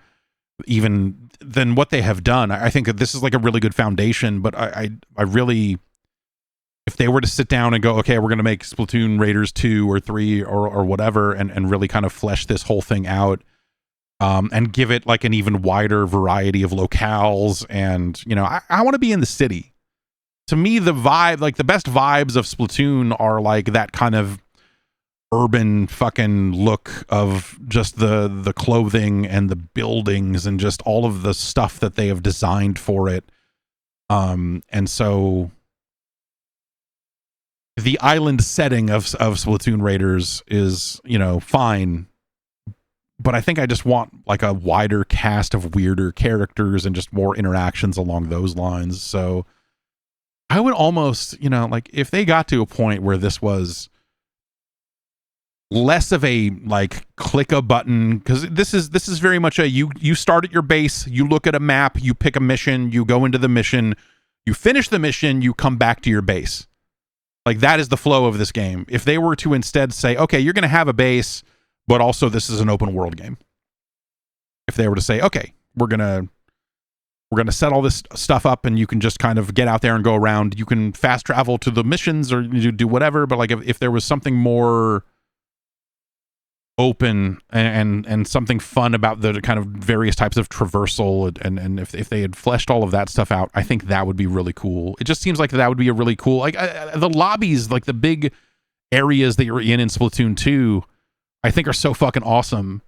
even than what they have done. I think that this is like a really good foundation, but I really, if they were to sit down and go, okay, we're going to make Splatoon Raiders 2 or 3 or whatever, and really kind of flesh this whole thing out, and give it like an even wider variety of locales. And, I want to be in the city. To me, the vibe, like the best vibes of Splatoon are like that kind of urban fucking look of just the clothing and the buildings and just all of the stuff that they have designed for it. And so the island setting of Splatoon Raiders is, fine. But I think I just want like a wider cast of weirder characters and just more interactions along those lines. So I would almost, like if they got to a point where this was less of a like click a button, because this is very much a you start at your base, you look at a map, you pick a mission, you go into the mission, you finish the mission, you come back to your base. Like that is the flow of this game. If they were to instead say, okay, you're going to have a base, but also this is an open world game. If they were to say, okay, we're going to set all this stuff up and you can just kind of get out there and go around. You can fast travel to the missions or you do whatever. But like if there was something more open and something fun about the kind of various types of traversal, and if they had fleshed all of that stuff out, I think that would be really cool. It just seems like that would be a really cool, like the lobbies, like the big areas that you're in Splatoon 2, I think are so fucking awesome.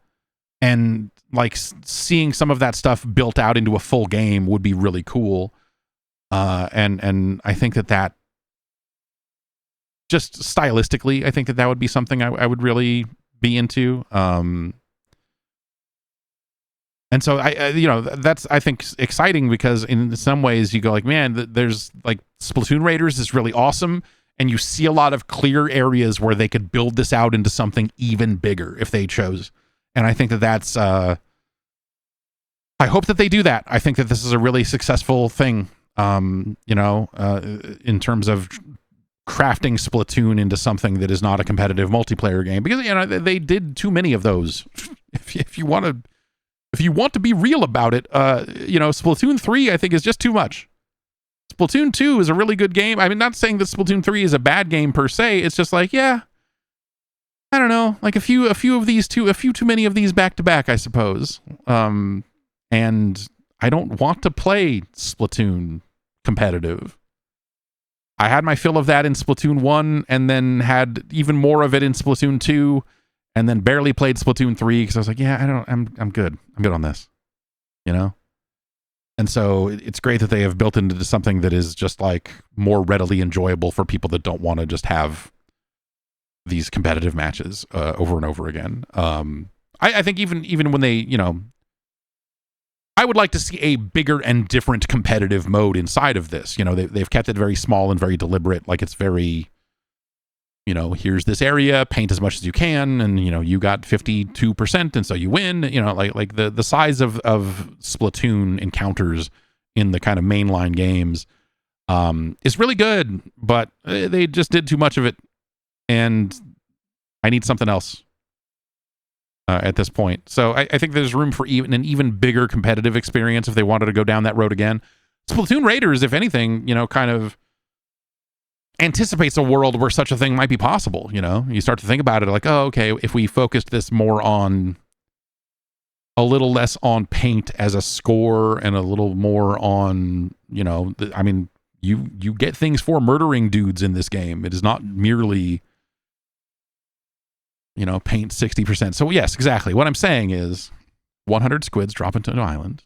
And like seeing some of that stuff built out into a full game would be really cool. And I think that just stylistically, I think that would be something I would really be into. And so that's, I think, exciting, because in some ways you go like, man, there's like Splatoon Raiders is really awesome. And you see a lot of clear areas where they could build this out into something even bigger if they chose. And I think that's, I hope that they do that. I think that this is a really successful thing. In terms of crafting Splatoon into something that is not a competitive multiplayer game, because they did too many of those. If you want to be real about it, Splatoon 3 I think is just too much. Splatoon 2 is a really good game. I mean, not saying that Splatoon 3 is a bad game per se. It's just like, yeah, I don't know, like a few too many of these back to back, I suppose. And I don't want to play Splatoon competitive. I had my fill of that in Splatoon 1 and then had even more of it in Splatoon 2 and then barely played Splatoon 3 because I was like, yeah, I'm good. I'm good on this, And so it's great that they have built into something that is just like more readily enjoyable for people that don't want to just have these competitive matches over and over again. I think even when they, I would like to see a bigger and different competitive mode inside of this. They've kept it very small and very deliberate. Like it's very, here's this area, paint as much as you can, and you got 52%, and so you win. Like the size of Splatoon encounters in the kind of mainline games is really good, but they just did too much of it, and I need something else. At this point. So I think there's room for an even bigger competitive experience if they wanted to go down that road again. Splatoon Raiders, if anything, kind of anticipates a world where such a thing might be possible. You start to think about it like, oh, okay, if we focused this more on a little less on paint as a score and a little more on, you get things for murdering dudes in this game. It is not merely paint 60%. So yes, exactly. What I'm saying is 100 squids drop into an island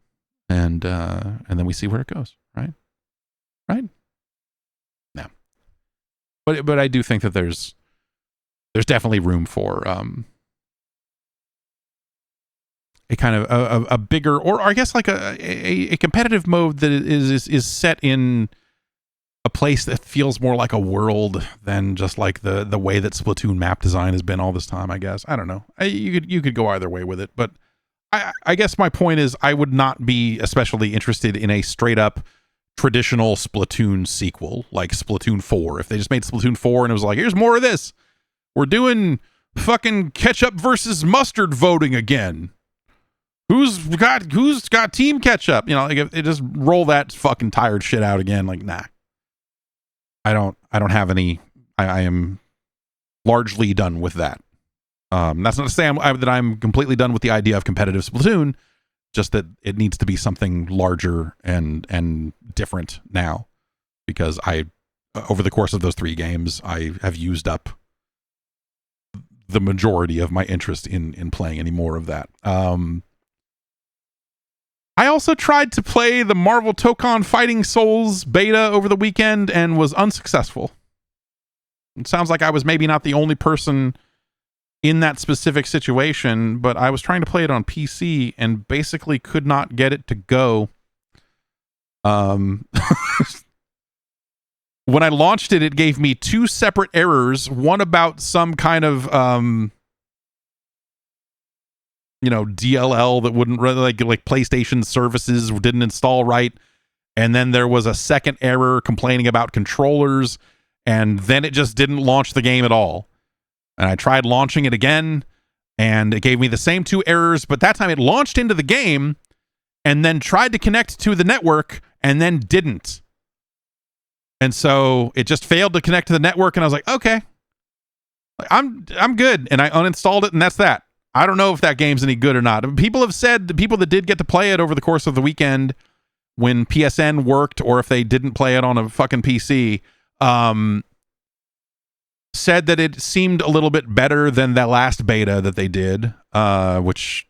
and then we see where it goes. Right. No. But I do think that there's definitely room for a kind of a bigger, or I guess like a competitive mode that is set in a place that feels more like a world than just like the way that Splatoon map design has been all this time, I guess. I don't know. You could go either way with it, but I guess my point is I would not be especially interested in a straight up traditional Splatoon sequel like Splatoon 4. If they just made Splatoon 4 and it was like, here's more of this. We're doing fucking ketchup versus mustard voting again. Who's got team ketchup? Like if they just roll that fucking tired shit out again, like, nah. I don't have any. I am largely done with that. That's not to say that I'm completely done with the idea of competitive Splatoon. Just that it needs to be something larger and different now, because over the course of those 3 games, I have used up the majority of my interest in playing any more of that. I also tried to play the Marvel Tokon Fighting Souls beta over the weekend and was unsuccessful. It sounds like I was maybe not the only person in that specific situation, but I was trying to play it on PC and basically could not get it to go. When I launched it, it gave me 2 separate errors. One about some kind of DLL that wouldn't really like PlayStation services didn't install right. And then there was a second error complaining about controllers, and then it just didn't launch the game at all. And I tried launching it again, and it gave me the same 2 errors, but that time it launched into the game and then tried to connect to the network and then didn't. And so it just failed to connect to the network, and I was like, okay, I'm good. And I uninstalled it, and that's that. I don't know if that game's any good or not. People have said, the people that did get to play it over the course of the weekend when PSN worked, or if they didn't play it on a fucking PC, said that it seemed a little bit better than that last beta that they did, which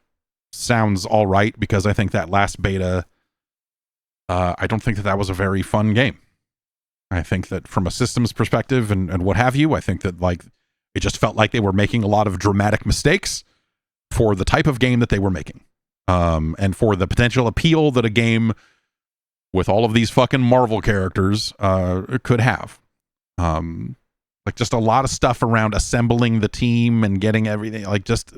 sounds all right, because I think that last beta, I don't think that was a very fun game. I think that from a systems perspective and what have you, I think that like it just felt like they were making a lot of dramatic mistakes for the type of game that they were making, and for the potential appeal that a game with all of these fucking Marvel characters could have. Like just a lot of stuff around assembling the team and getting everything, like just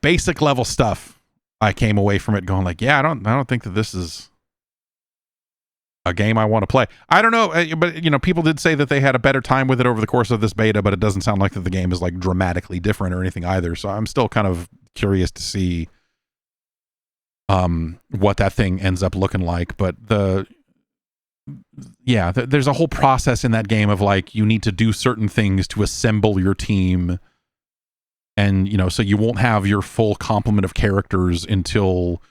basic level stuff. I came away from it going like, yeah, I don't think that this is a game I want to play. I don't know, but people did say that they had a better time with it over the course of this beta, but it doesn't sound like that the game is like dramatically different or anything either. So I'm still kind of curious to see what that thing ends up looking like. But there's a whole process in that game of like you need to do certain things to assemble your team, and so you won't have your full complement of characters until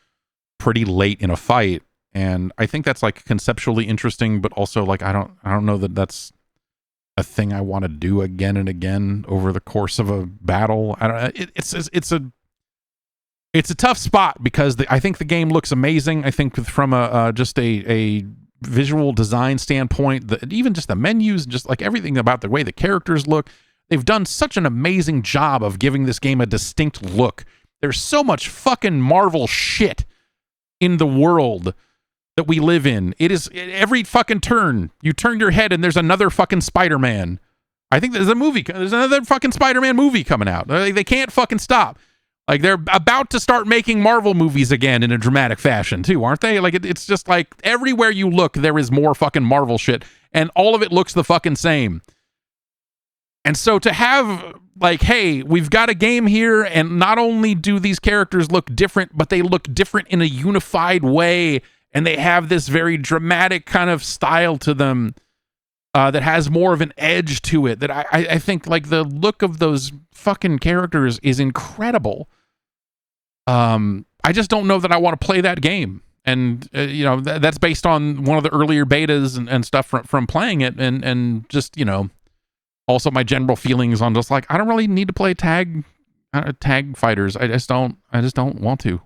pretty late in a fight. And I think that's like conceptually interesting, but also like I don't know that that's a thing I want to do again and again over the course of a battle. I don't. It's a tough spot because I think the game looks amazing. I think from just a visual design standpoint, even just the menus, just like everything about the way the characters look, they've done such an amazing job of giving this game a distinct look. There's so much fucking Marvel shit in the world that we live in. It is every fucking turn. You turn your head and there's another fucking Spider-Man. I think there's another fucking Spider-Man movie coming out. They can't fucking stop. Like they're about to start making Marvel movies again in a dramatic fashion too, aren't they? Like it's just like everywhere you look, there is more fucking Marvel shit, and all of it looks the fucking same. And so to have like, hey, we've got a game here, and not only do these characters look different, but they look different in a unified way, and they have this very dramatic kind of style to them that has more of an edge to it. That I think like the look of those fucking characters is incredible. I just don't know that I want to play that game. And that's based on one of the earlier betas and stuff from playing it, and just also my general feelings on just like I don't really need to play tag fighters. I just don't want to.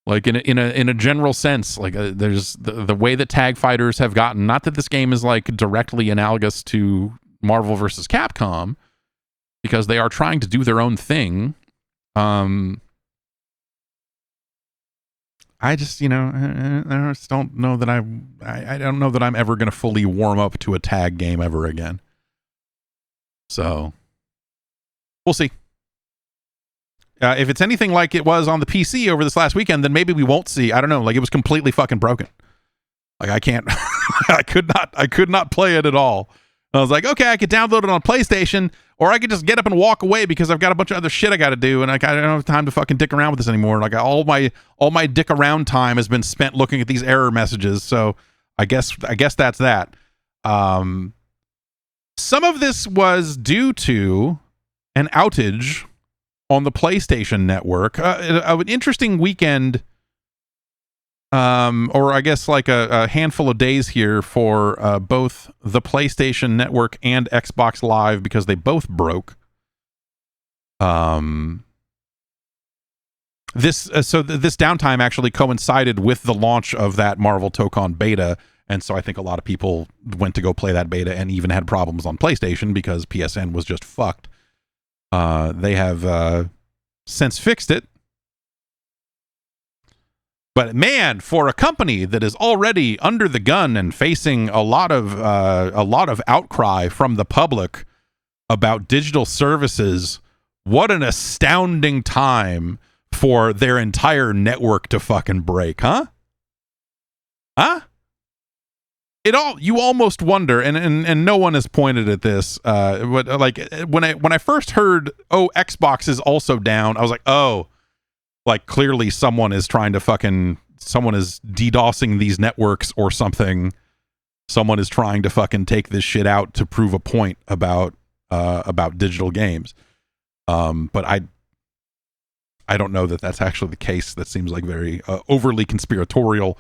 Like in a general sense, like there's the way that tag fighters have gotten. Not that this game is like directly analogous to Marvel versus Capcom, because they are trying to do their own thing. I just I just don't know that I don't know that I'm ever going to fully warm up to a tag game ever again. So we'll see. If it's anything like it was on the PC over this last weekend, then maybe we won't see. I don't know. Like it was completely fucking broken. Like I can't. I could not play it at all. I was like, okay, I could download it on PlayStation, or I could just get up and walk away because I've got a bunch of other shit I got to do, and I don't have time to fucking dick around with this anymore. Like all my dick around time has been spent looking at these error messages. So I guess that's that. Some of this was due to an outage on the PlayStation Network. An interesting weekend, or I guess like a handful of days here for both the PlayStation Network and Xbox Live, because they both broke. This downtime actually coincided with the launch of that Marvel Tokon beta, and so I think a lot of people went to go play that beta and even had problems on PlayStation because PSN was just fucked. They have since fixed it. But man, for a company that is already under the gun and facing a lot of outcry from the public about digital services, what an astounding time for their entire network to fucking break, huh? Huh? You almost wonder, and no one has pointed at this, but like when I first heard, oh, Xbox is also down, I was like, oh, like clearly someone is DDoSing these networks or something. Someone is trying to fucking take this shit out to prove a point about digital games. But I don't know that that's actually the case. That seems like very overly conspiratorial.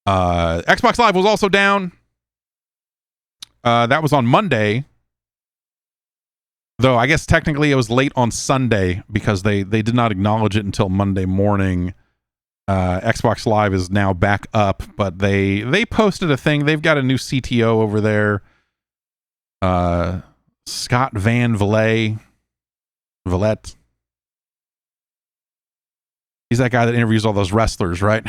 Xbox Live was also down. That was on Monday. Though I guess technically it was late on Sunday because they did not acknowledge it until Monday morning. Xbox Live is now back up, but they posted a thing. They've got a new CTO over there. Scott Van Villette. He's that guy that interviews all those wrestlers, right?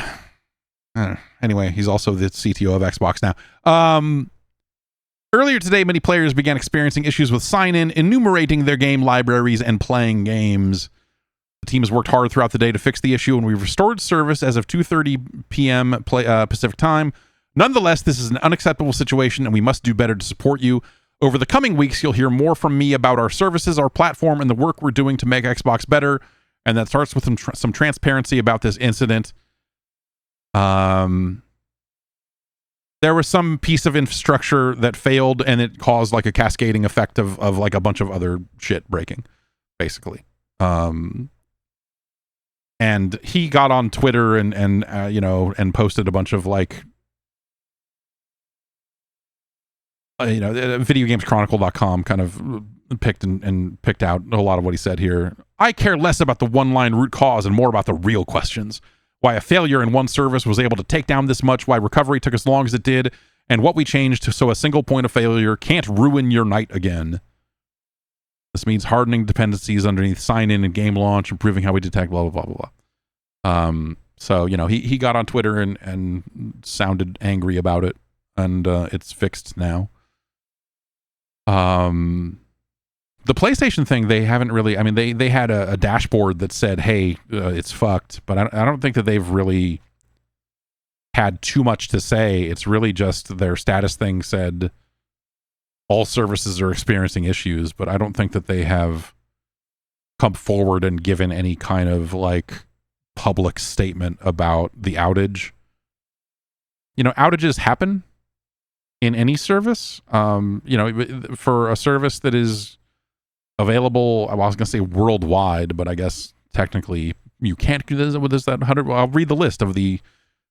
Anyway, he's also the CTO of Xbox now. Earlier today, many players began experiencing issues with sign-in, enumerating their game libraries, and playing games. The team has worked hard throughout the day to fix the issue, and we've restored service as of 2:30 p.m. Pacific time. Nonetheless, this is an unacceptable situation, and we must do better to support you. Over the coming weeks, you'll hear more from me about our services, our platform, and the work we're doing to make Xbox better. And that starts with some transparency about this incident. There was some piece of infrastructure that failed, and it caused like a cascading effect of like a bunch of other shit breaking, basically. And he got on Twitter and posted a bunch of like, videogameschronicle.com kind of picked out a lot of what he said here. I care less about the one-line root cause and more about the real questions. Why a failure in one service was able to take down this much, why recovery took as long as it did, and what we changed so a single point of failure can't ruin your night again. This means hardening dependencies underneath sign-in and game launch, improving how we detect blah, blah, blah, blah, blah. So, he got on Twitter and sounded angry about it, and it's fixed now. The PlayStation thing, they haven't really, I mean, they had a dashboard that said, hey, it's fucked, but I don't think that they've really had too much to say. It's really just their status thing said all services are experiencing issues, but I don't think that they have come forward and given any kind of like public statement about the outage. Outages happen in any service. For a service that is available, I was going to say worldwide, but I guess technically you can't. What is that? 100? I'll read the list of the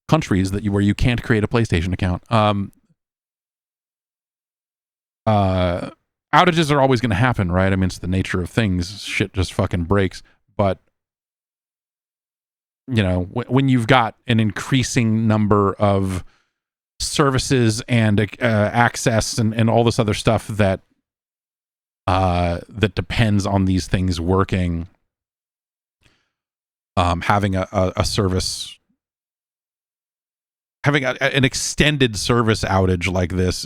countries where you can't create a PlayStation account. Outages are always going to happen, right? I mean, it's the nature of things. Shit just fucking breaks. But when you've got an increasing number of services and access and all this other stuff that depends on these things working, having a service, having an extended service outage like this,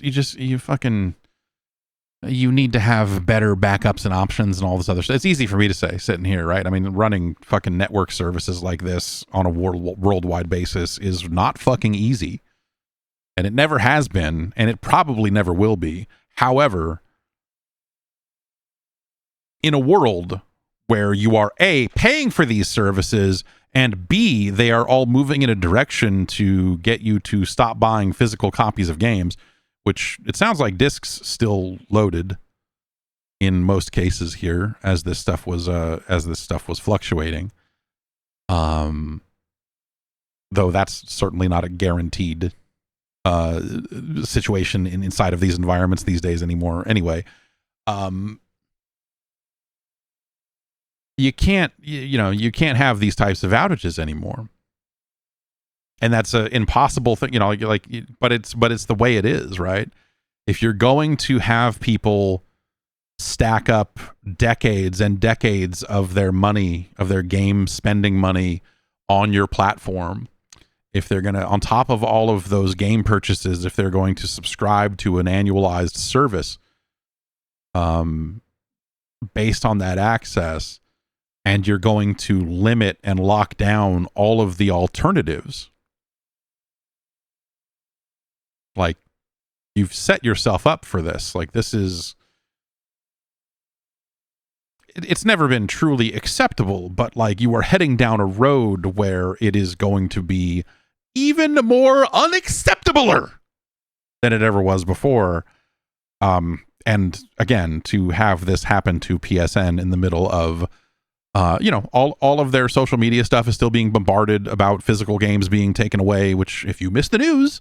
you need to have better backups and options and all this other stuff. It's easy for me to say sitting here, right? I mean, running fucking network services like this on a worldwide basis is not fucking easy. And it never has been, and it probably never will be. However, in a world where you are A, paying for these services, and B, they are all moving in a direction to get you to stop buying physical copies of games, which it sounds like discs still loaded in most cases here as this stuff was fluctuating. Though that's certainly not a guaranteed situation inside of these environments these days anymore. Anyway, you can't have these types of outages anymore. And that's an impossible thing, but it's the way it is, right? If you're going to have people stack up decades and decades of their money, of their game spending money on your platform, if they're going to, on top of all of those game purchases, if they're going to subscribe to an annualized service based on that access, and you're going to limit and lock down all of the alternatives, like, you've set yourself up for this. Like, this is, it's never been truly acceptable, but like, you are heading down a road where it is going to be even more unacceptabler than it ever was before. And again, to have this happen to PSN in the middle of, all of their social media stuff is still being bombarded about physical games being taken away, which, if you missed the news,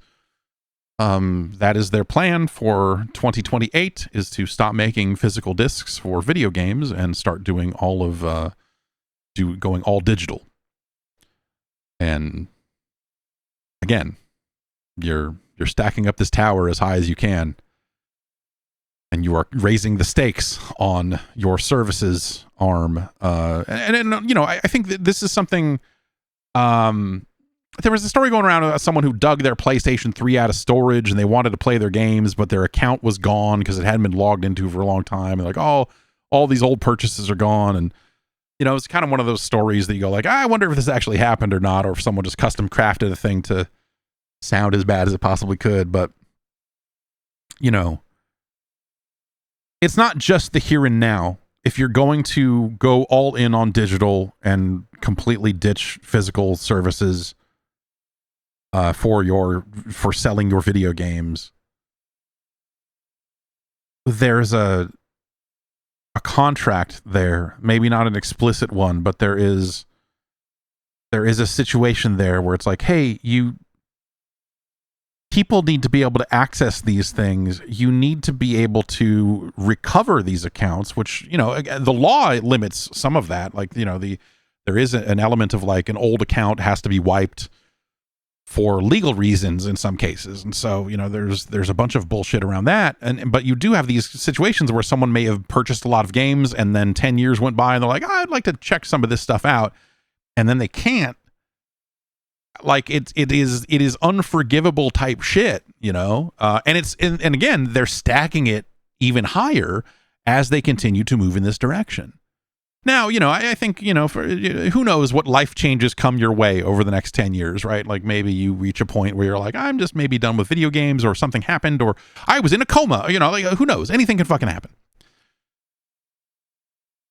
that is their plan for 2028, is to stop making physical discs for video games and start doing going all digital. And again, you're stacking up this tower as high as you can, and you are raising the stakes on your services arm. I think that this is something. There was a story going around about someone who dug their PlayStation 3 out of storage and they wanted to play their games, but their account was gone because it hadn't been logged into for a long time. And like, oh, all these old purchases are gone. And You know, it's kind of one of those stories that you go like, I wonder if this actually happened or not, or if someone just custom crafted a thing to sound as bad as it possibly could. But, you know, it's not just the here and now. If you're going to go all in on digital and completely ditch physical services for selling your video games, there's a contract there, maybe not an explicit one, but there is a situation there where it's like, hey, people need to be able to access these things. You need to be able to recover these accounts, which, you know, the law limits some of that. Like, you know, there is an element of like an old account has to be wiped for legal reasons in some cases. And so, you know, there's a bunch of bullshit around that. But you do have these situations where someone may have purchased a lot of games and then 10 years went by and they're like, I'd like to check some of this stuff out. And then they can't. Like it is unforgivable type shit, you know? And again, they're stacking it even higher as they continue to move in this direction. Now, you know, I think, you know, who knows what life changes come your way over the next 10 years, right? Like maybe you reach a point where you're like, I'm just maybe done with video games, or something happened, or I was in a coma, you know, like who knows? Anything can fucking happen.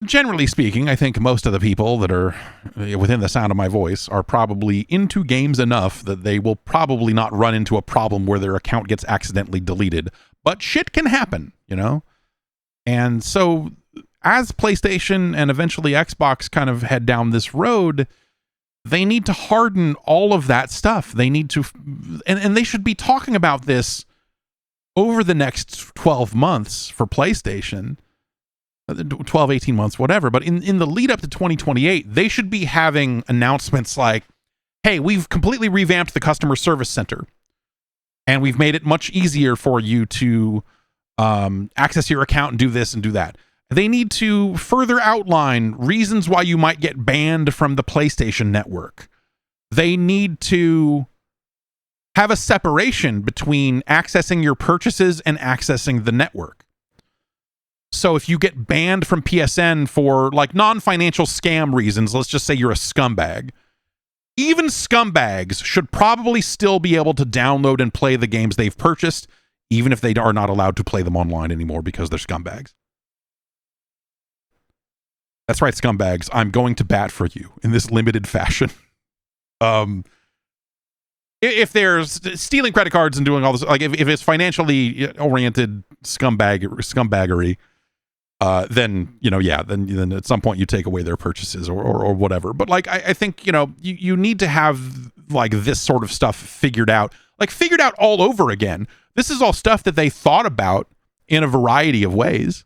Generally speaking, I think most of the people that are within the sound of my voice are probably into games enough that they will probably not run into a problem where their account gets accidentally deleted. But shit can happen, you know? And so as PlayStation and eventually Xbox kind of head down this road, they need to harden all of that stuff. They need to, and they should be talking about this over the next 12 months for PlayStation, 12, 18 months, whatever. But in the lead up to 2028, they should be having announcements like, hey, we've completely revamped the customer service center, and we've made it much easier for you to access your account and do this and do that. They need to further outline reasons why you might get banned from the PlayStation Network. They need to have a separation between accessing your purchases and accessing the network. So if you get banned from PSN for like non-financial scam reasons, let's just say you're a scumbag, even scumbags should probably still be able to download and play the games they've purchased, even if they are not allowed to play them online anymore because they're scumbags. That's right, scumbags. I'm going to bat for you in this limited fashion. If there's stealing credit cards and doing all this, like if it's financially oriented scumbaggery, then, you know, yeah, then at some point you take away their purchases or whatever. But like, I think, you know, you need to have like this sort of stuff figured out all over again. This is all stuff that they thought about in a variety of ways.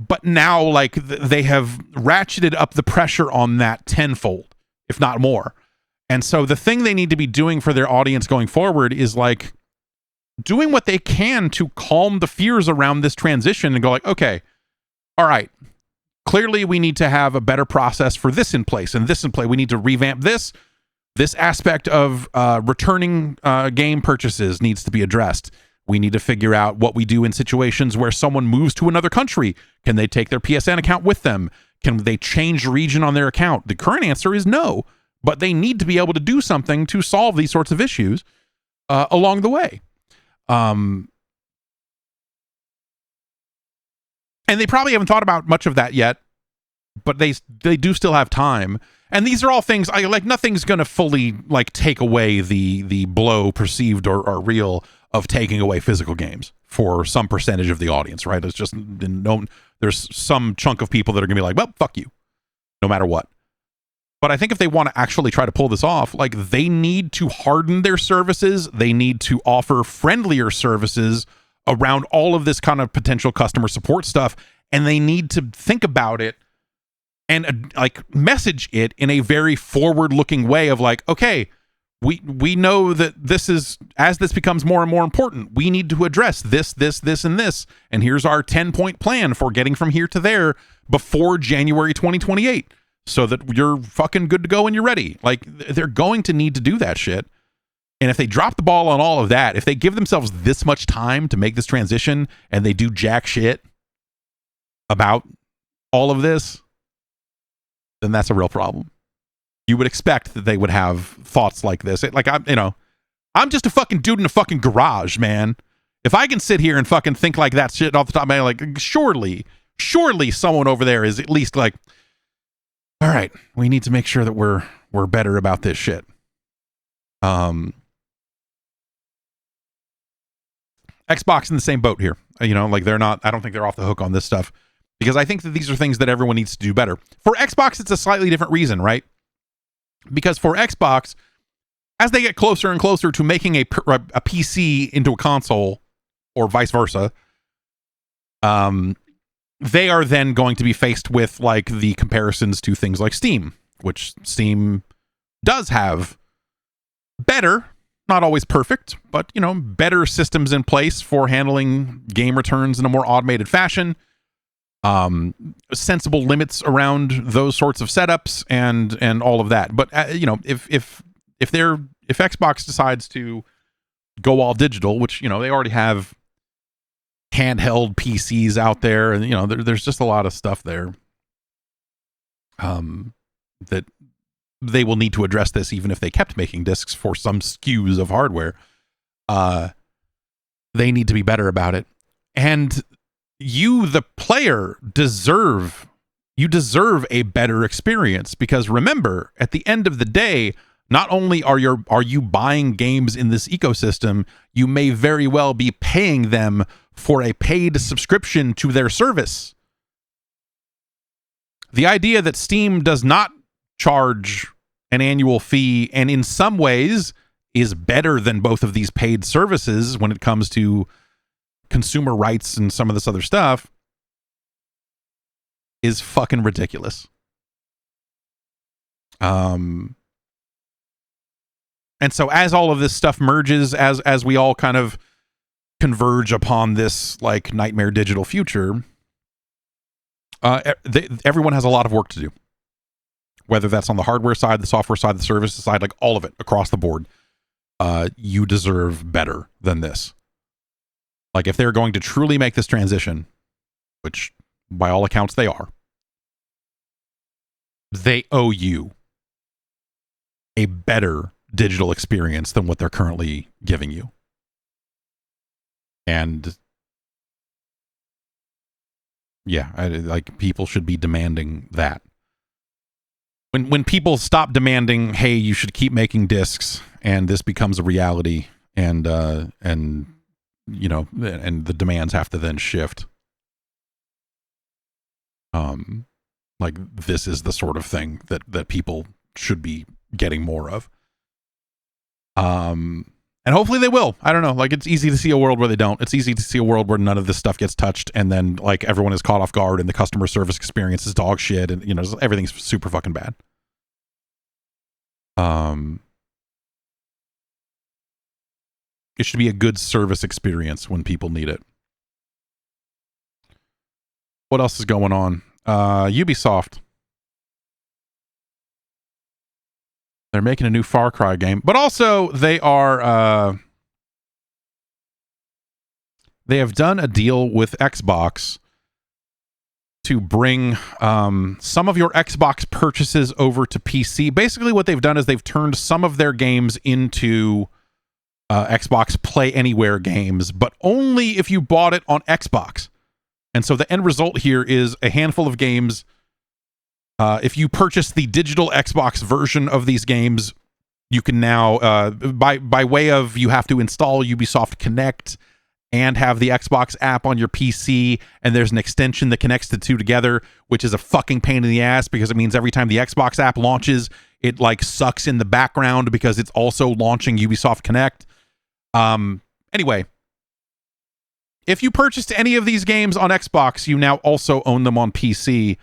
But now, like, they have ratcheted up the pressure on that tenfold, if not more. And so the thing they need to be doing for their audience going forward is, like, doing what they can to calm the fears around this transition and go like, okay, all right, clearly we need to have a better process for this in place and this in place. We need to revamp this. This aspect of returning game purchases needs to be addressed. We need to figure out what we do in situations where someone moves to another country. Can they take their PSN account with them? Can they change region on their account? The current answer is no, but they need to be able to do something to solve these sorts of issues along the way. And they probably haven't thought about much of that yet, but they do still have time. And these are all things nothing's going to fully like take away the blow perceived or real of taking away physical games for some percentage of the audience, right? It's just there's some chunk of people that are going to be like, well, fuck you, no matter what. But I think if they want to actually try to pull this off, like, they need to harden their services. They need to offer friendlier services around all of this kind of potential customer support stuff. And they need to think about it and like message it in a very forward-looking way of like, okay, we know that this is, as this becomes more and more important, we need to address this, and this. And here's our 10-point plan for getting from here to there before January 2028 so that you're fucking good to go and you're ready. Like, they're going to need to do that shit. And if they drop the ball on all of that, if they give themselves this much time to make this transition and they do jack shit about all of this, then that's a real problem. You would expect that they would have thoughts like this. I'm just a fucking dude in a fucking garage, man. If I can sit here and fucking think like that shit off the top of my head, like, surely someone over there is at least like, all right, we need to make sure that we're better about this shit. Xbox in the same boat here. They're not, I don't think they're off the hook on this stuff, because I think that these are things that everyone needs to do better. For Xbox, it's a slightly different reason, right? Because for Xbox, as they get closer and closer to making a PC into a console, or vice versa, they are then going to be faced with like the comparisons to things like Steam, which Steam does have better, not always perfect, but better systems in place for handling game returns in a more automated fashion, sensible limits around those sorts of setups and all of that. But if Xbox decides to go all digital, which they already have handheld PCs out there, and there's just a lot of stuff there that they will need to address this, even if they kept making discs for some SKUs of hardware. They need to be better about it. And you, the player, deserve a better experience, because remember, at the end of the day, not only are you buying games in this ecosystem, you may very well be paying them for a paid subscription to their service. The idea that Steam does not charge an annual fee, and in some ways is better than both of these paid services when it comes to consumer rights and some of this other stuff, is fucking ridiculous. And so as all of this stuff merges, as we all kind of converge upon this like nightmare digital future, everyone has a lot of work to do. Whether that's on the hardware side, the software side, the services side, like all of it across the board. You deserve better than this. Like, if they're going to truly make this transition, which by all accounts they are, they owe you a better digital experience than what they're currently giving you. And yeah, people should be demanding that. When people stop demanding, hey, you should keep making discs, and this becomes a reality, and the demands have to then shift. Like, this is the sort of thing that people should be getting more of. And hopefully they will. I don't know. Like, it's easy to see a world where they don't. It's easy to see a world where none of this stuff gets touched, and then like everyone is caught off guard, and the customer service experience is dog shit, and everything's super fucking bad. It should be a good service experience when people need it. What else is going on? Ubisoft. They're making a new Far Cry game, but also they have done a deal with Xbox to bring some of your Xbox purchases over to PC. Basically what they've done is they've turned some of their games into Xbox Play Anywhere games, but only if you bought it on Xbox. And so the end result here is a handful of games. If you purchase the digital Xbox version of these games, you can now, by way of, you have to install Ubisoft Connect and have the Xbox app on your PC, and there's an extension that connects the two together, which is a fucking pain in the ass, because it means every time the Xbox app launches, it like sucks in the background because it's also launching Ubisoft Connect. Anyway, if you purchased any of these games on Xbox, you now also own them on PC.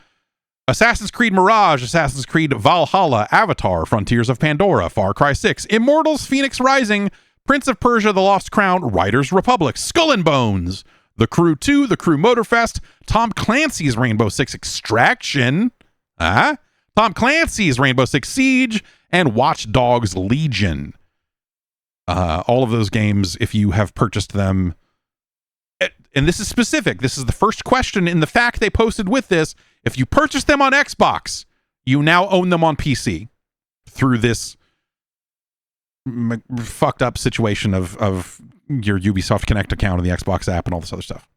Assassin's Creed Mirage, Assassin's Creed Valhalla, Avatar, Frontiers of Pandora, Far Cry 6, Immortals, Phoenix Rising, Prince of Persia, The Lost Crown, Riders Republic, Skull and Bones, The Crew 2, The Crew Motorfest, Tom Clancy's Rainbow Six Extraction, Tom Clancy's Rainbow Six Siege, and Watch Dogs Legion. All of those games, if you have purchased them, and this is specific, this is the first question in the fact they posted with this, if you purchase them on Xbox, You now own them on PC through this fucked up situation of your Ubisoft Connect account and the Xbox app and all this other stuff.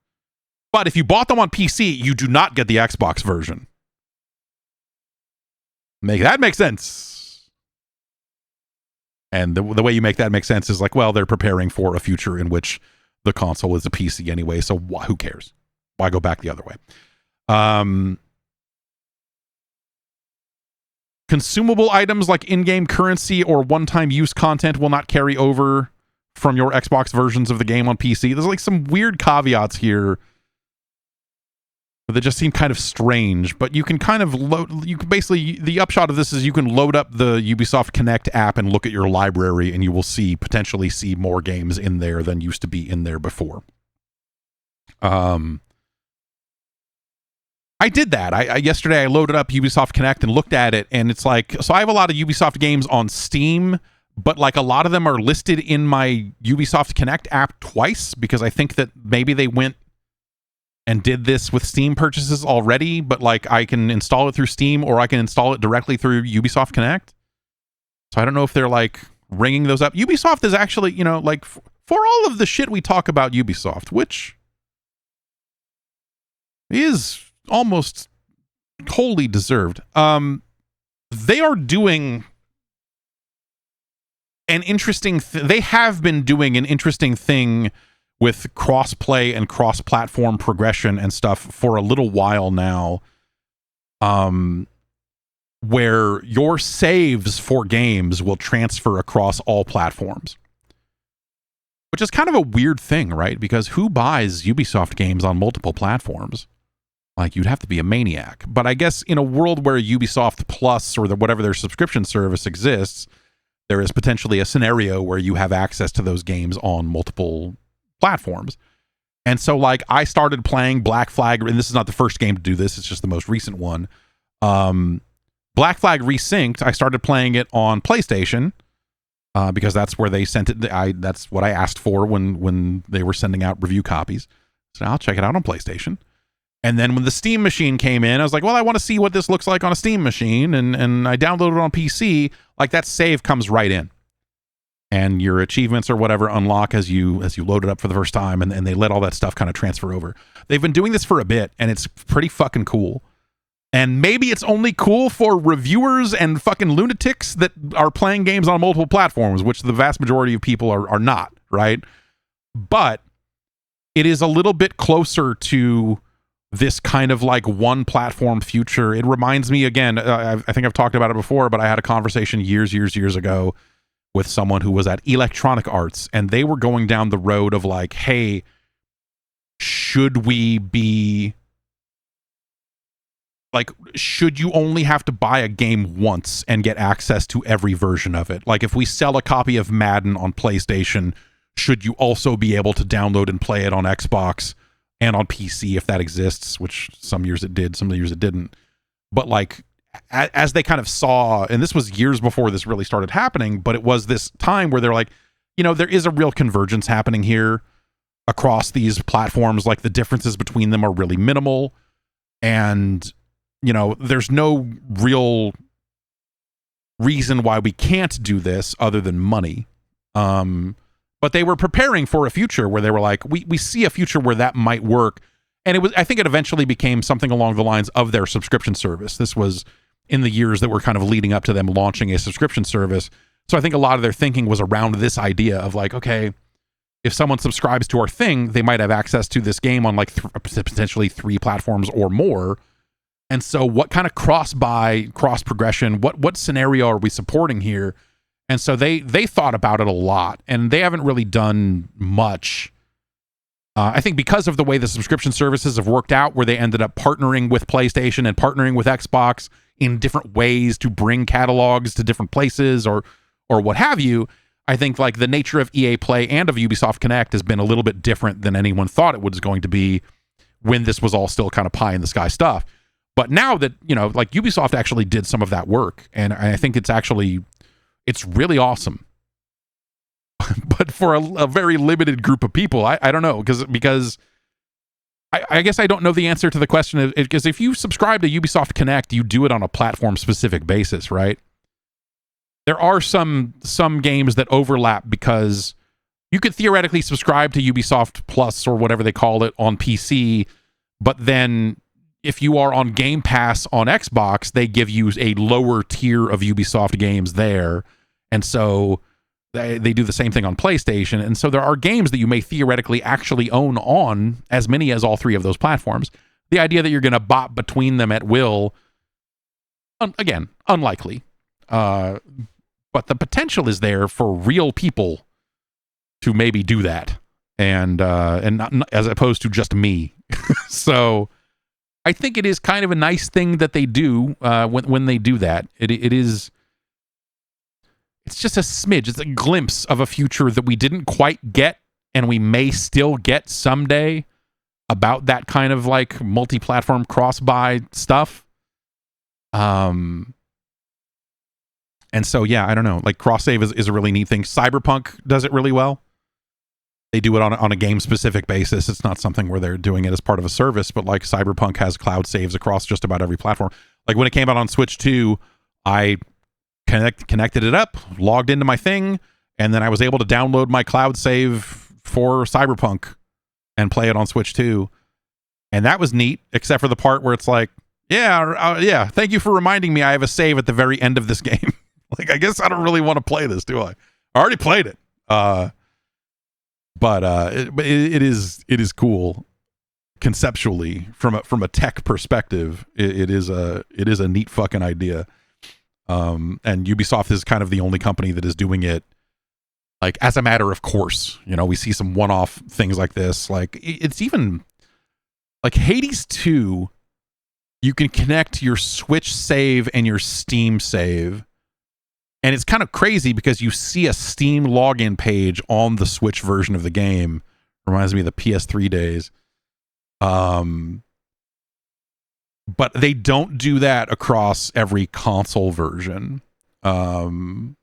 But if you bought them on PC, you do not get the Xbox version. Make that make sense. And the way you make that make sense is like, well, they're preparing for a future in which the console is a PC anyway, so who cares? Why go back the other way? Consumable items like in-game currency or one-time use content will not carry over from your Xbox versions of the game on PC. There's like some weird caveats here that just seem kind of strange, but you can kind of you can basically, the upshot of this is you can load up the Ubisoft Connect app and look at your library, and you will potentially see more games in there than used to be in there before. I did that. Yesterday I loaded up Ubisoft Connect and looked at it, and it's like, so I have a lot of Ubisoft games on Steam, but like a lot of them are listed in my Ubisoft Connect app twice, because I think that maybe they went and did this with Steam purchases already, but like I can install it through Steam or I can install it directly through Ubisoft Connect. So I don't know if they're like ringing those up. Ubisoft is actually, you know, like for all of the shit we talk about Ubisoft, which is almost wholly deserved, they are doing an interesting they have been doing an interesting thing with cross-play and cross-platform progression and stuff for a little while now, where your saves for games will transfer across all platforms. Which is kind of a weird thing, right? Because who buys Ubisoft games on multiple platforms? Like, you'd have to be a maniac. But I guess in a world where Ubisoft Plus or whatever their subscription service exists, there is potentially a scenario where you have access to those games on multiple platforms. And so like I started playing Black Flag, and this is not the first game to do this, it's just the most recent one. Black Flag Resynced, I started playing it on PlayStation because that's where they sent it. That's what I asked for when they were sending out review copies. So I'll check it out on PlayStation. And then when the Steam machine came in, I was like, well, I want to see what this looks like on a Steam machine, and I downloaded it on PC. Like that save comes right in. And your achievements or whatever unlock as you load it up for the first time, and they let all that stuff kind of transfer over. They've been doing this for a bit, and it's pretty fucking cool. And maybe it's only cool for reviewers and fucking lunatics that are playing games on multiple platforms, which the vast majority of people are not, right? But it is a little bit closer to this kind of like one platform future. It reminds me, again, I think I've talked about it before, but I had a conversation years ago with someone who was at Electronic Arts, and they were going down the road of like, hey, should we be like, should you only have to buy a game once and get access to every version of it? Like if we sell a copy of Madden on PlayStation, should you also be able to download and play it on Xbox and on PC if that exists, which some years it did, some years it didn't. But like, as they kind of saw, and this was years before this really started happening, but it was this time where they're like, you know, there is a real convergence happening here across these platforms. Like the differences between them are really minimal, and you know, there's no real reason why we can't do this other than money. But they were preparing for a future where they were like, we see a future where that might work. And it was, I think it eventually became something along the lines of their subscription service. This was in the years that were kind of leading up to them launching a subscription service. So I think a lot of their thinking was around this idea of like, okay, if someone subscribes to our thing, they might have access to this game on like potentially 3 platforms or more. And so what kind of cross-buy, cross-progression, what scenario are we supporting here? And so they thought about it a lot, and they haven't really done much. I think because of the way the subscription services have worked out, where they ended up partnering with PlayStation and partnering with Xbox in different ways to bring catalogs to different places or what have you, I think like the nature of EA Play and of Ubisoft Connect has been a little bit different than anyone thought it was going to be when this was all still kind of pie in the sky stuff. But now that, you know, like Ubisoft actually did some of that work, and I think it's really awesome. But for a very limited group of people, I don't know, because I guess I don't know the answer to the question, because if you subscribe to Ubisoft Connect, you do it on a platform-specific basis, right? There are some games that overlap, because you could theoretically subscribe to Ubisoft Plus or whatever they call it on PC, but then if you are on Game Pass on Xbox, they give you a lower tier of Ubisoft games there. And so they do the same thing on PlayStation. And so there are games that you may theoretically actually own on as many as all three of those platforms. The idea that you're going to bop between them at will, again, unlikely. But the potential is there for real people to maybe do that, and not, as opposed to just me. So I think it is kind of a nice thing that they do when they do that. It's just a smidge. It's a glimpse of a future that we didn't quite get, and we may still get someday, about that kind of like multi-platform cross-buy stuff. And so, yeah, I don't know. Like, cross-save is a really neat thing. Cyberpunk does it really well. They do it on a game-specific basis. It's not something where they're doing it as part of a service, but like Cyberpunk has cloud saves across just about every platform. Like when it came out on Switch 2, I connected it up, logged into my thing, and then I was able to download my cloud save for Cyberpunk and play it on Switch 2. And that was neat, except for the part where it's like, yeah, thank you for reminding me I have a save at the very end of this game. Like, I guess I don't really want to play this, do I? I already played it. But it is cool conceptually from a tech perspective. It is a neat fucking idea. And Ubisoft is kind of the only company that is doing it like as a matter of course. You know, we see some one-off things like this. Like it's even like Hades 2, you can connect your Switch save and your Steam save. And it's kind of crazy because you see a Steam login page on the Switch version of the game. Reminds me of the PS3 days. But they don't do that across every console version. And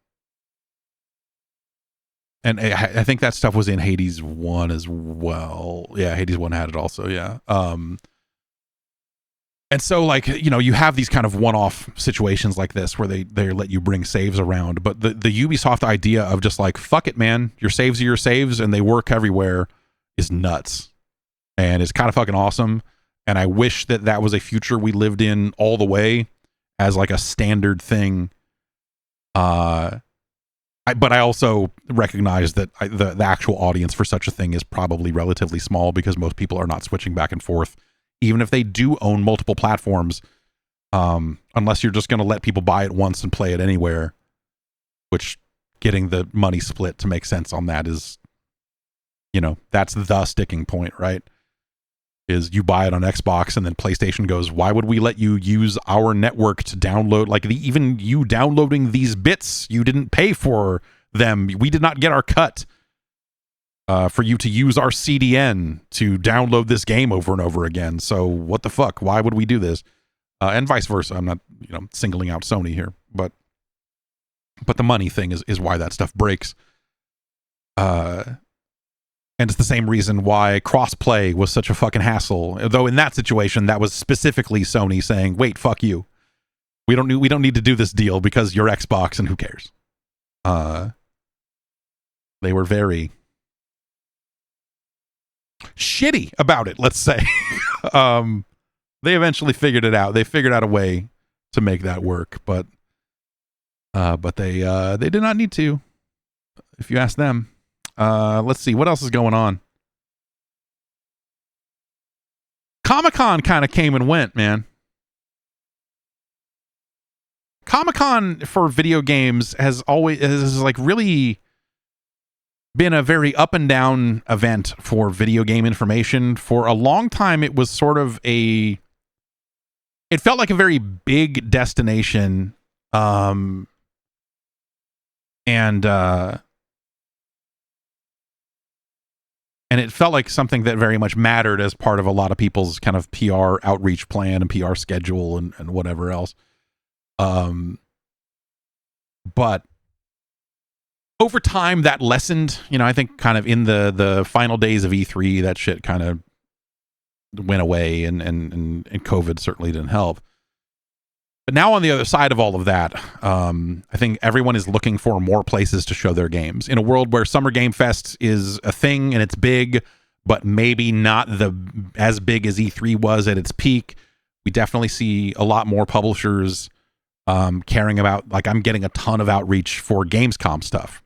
I think that stuff was in Hades 1 as well. Yeah, Hades 1 had it also, yeah. And so, like, you know, you have these kind of one-off situations like this where they let you bring saves around. But the Ubisoft idea of just like, fuck it, man, your saves are your saves and they work everywhere is nuts. And it's kind of fucking awesome. And I wish that was a future we lived in all the way as like a standard thing. But I also recognize that the actual audience for such a thing is probably relatively small because most people are not switching back and forth. Even if they do own multiple platforms, unless you're just going to let people buy it once and play it anywhere, which getting the money split to make sense on that is, you know, that's the sticking point, right? Is you buy it on Xbox and then PlayStation goes, why would we let you use our network to download, like even you downloading these bits, you didn't pay for them. We did not get our cut. For you to use our CDN to download this game over and over again. So what the fuck? Why would we do this? And vice versa. I'm not, you know, singling out Sony here, but the money thing is why that stuff breaks. And it's the same reason why crossplay was such a fucking hassle. Though in that situation, that was specifically Sony saying, "Wait, fuck you. We don't need to do this deal because you're Xbox and who cares." They were very shitty about it, let's say. They eventually figured it out. They figured out a way to make that work, but they did not need to, if you ask them. Let's see what else is going on. Comic-Con kind of came and went, man. Comic-Con for video games has like really been a very up and down event for video game information. For a long time, it was sort of it felt like a very big destination. And it felt like something that very much mattered as part of a lot of people's kind of PR outreach plan and PR schedule and whatever else. But over time, that lessened. You know, I think kind of in the final days of E3, that shit kind of went away, and COVID certainly didn't help. But now on the other side of all of that, I think everyone is looking for more places to show their games. In a world where Summer Game Fest is a thing and it's big, but maybe not as big as E3 was at its peak, we definitely see a lot more publishers caring about, like, I'm getting a ton of outreach for Gamescom stuff.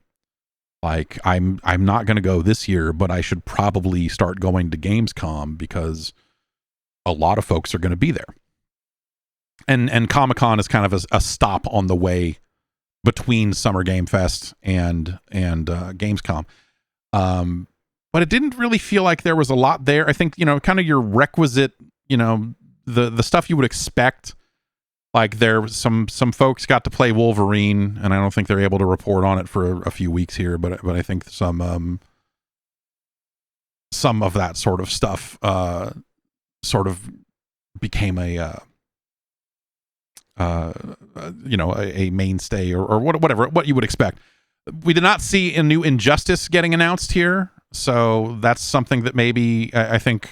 Like, I'm not going to go this year, but I should probably start going to Gamescom because a lot of folks are going to be there. And Comic-Con is kind of a stop on the way between Summer Game Fest and Gamescom. But it didn't really feel like there was a lot there. I think, kind of your requisite, the stuff you would expect. Like, there some folks got to play Wolverine, and I don't think they're able to report on it for a few weeks here, but I think some of that sort of stuff sort of became a mainstay or whatever, what you would expect. We did not see a new Injustice getting announced here, so that's something that maybe I think,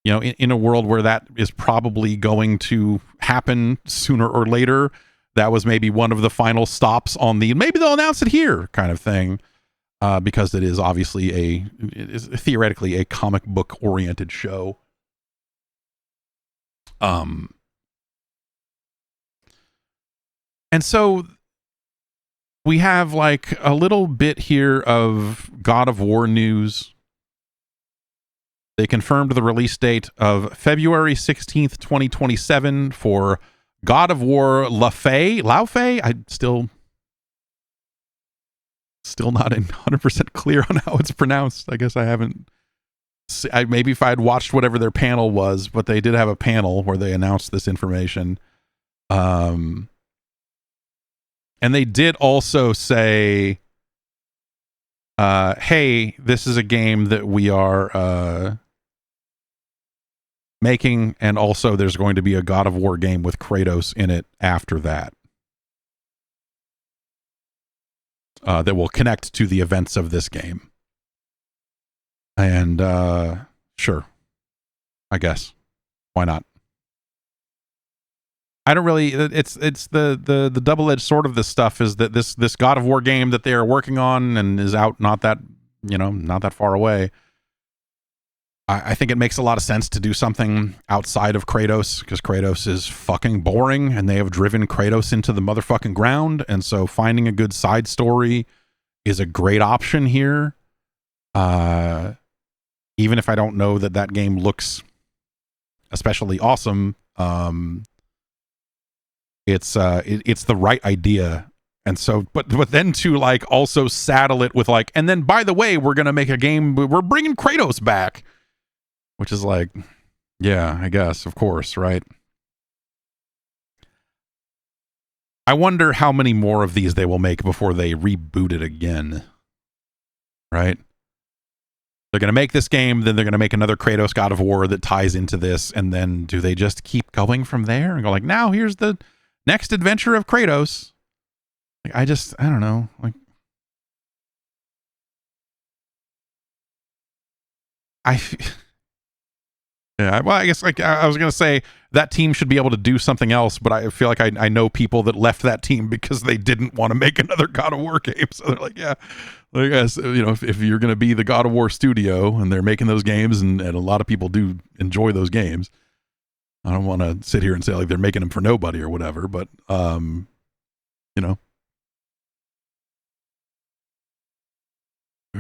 in a world where that is probably going to happen sooner or later, that was maybe one of the final stops on the maybe they'll announce it here kind of thing, because it is obviously it is theoretically a comic book oriented show. And so we have like a little bit here of God of War news. They confirmed the release date of February 16th, 2027 for God of War Laufey. I'm still not 100% clear on how it's pronounced. I guess I haven't. Maybe if I had watched whatever their panel was, but they did have a panel where they announced this information. And they did also say, hey, this is a game that we are making, and also there's going to be a God of War game with Kratos in it after that. That will connect to the events of this game. And sure, I guess. Why not? I don't really. It's the double-edged sword of this stuff is that this God of War game that they are working on and is out not that far away. I think it makes a lot of sense to do something outside of Kratos, because Kratos is fucking boring and they have driven Kratos into the motherfucking ground, and so finding a good side story is a great option here. Even if I don't know that game looks especially awesome, it's the right idea. And so, but then to like also saddle it with like, and then by the way, we're gonna make a game. We're bringing Kratos back, which is like, yeah, I guess, of course, right? I wonder how many more of these they will make before they reboot it again, right? They're going to make this game, then they're going to make another Kratos God of War that ties into this, and then do they just keep going from there and go like, now here's the next adventure of Kratos? Like, I don't know. Like, yeah, well, I guess like I was gonna say that team should be able to do something else, but I feel like I know people that left that team because they didn't want to make another God of War game. So they're like, yeah, I guess, if you're gonna be the God of War studio and they're making those games, and a lot of people do enjoy those games, I don't want to sit here and say like they're making them for nobody or whatever, but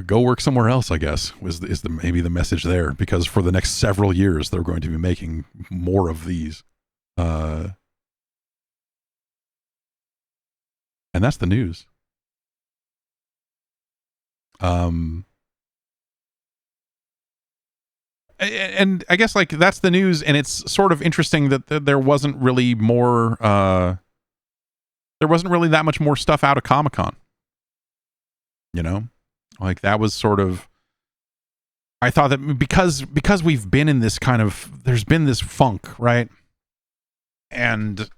go work somewhere else, I guess, is maybe the message there, because for the next several years they're going to be making more of these, and that's the news. And I guess like that's the news, and it's sort of interesting that there wasn't really more there wasn't really that much more stuff out of Comic-Con, like that was sort of, I thought that because we've been in this kind of, there's been this funk, right? And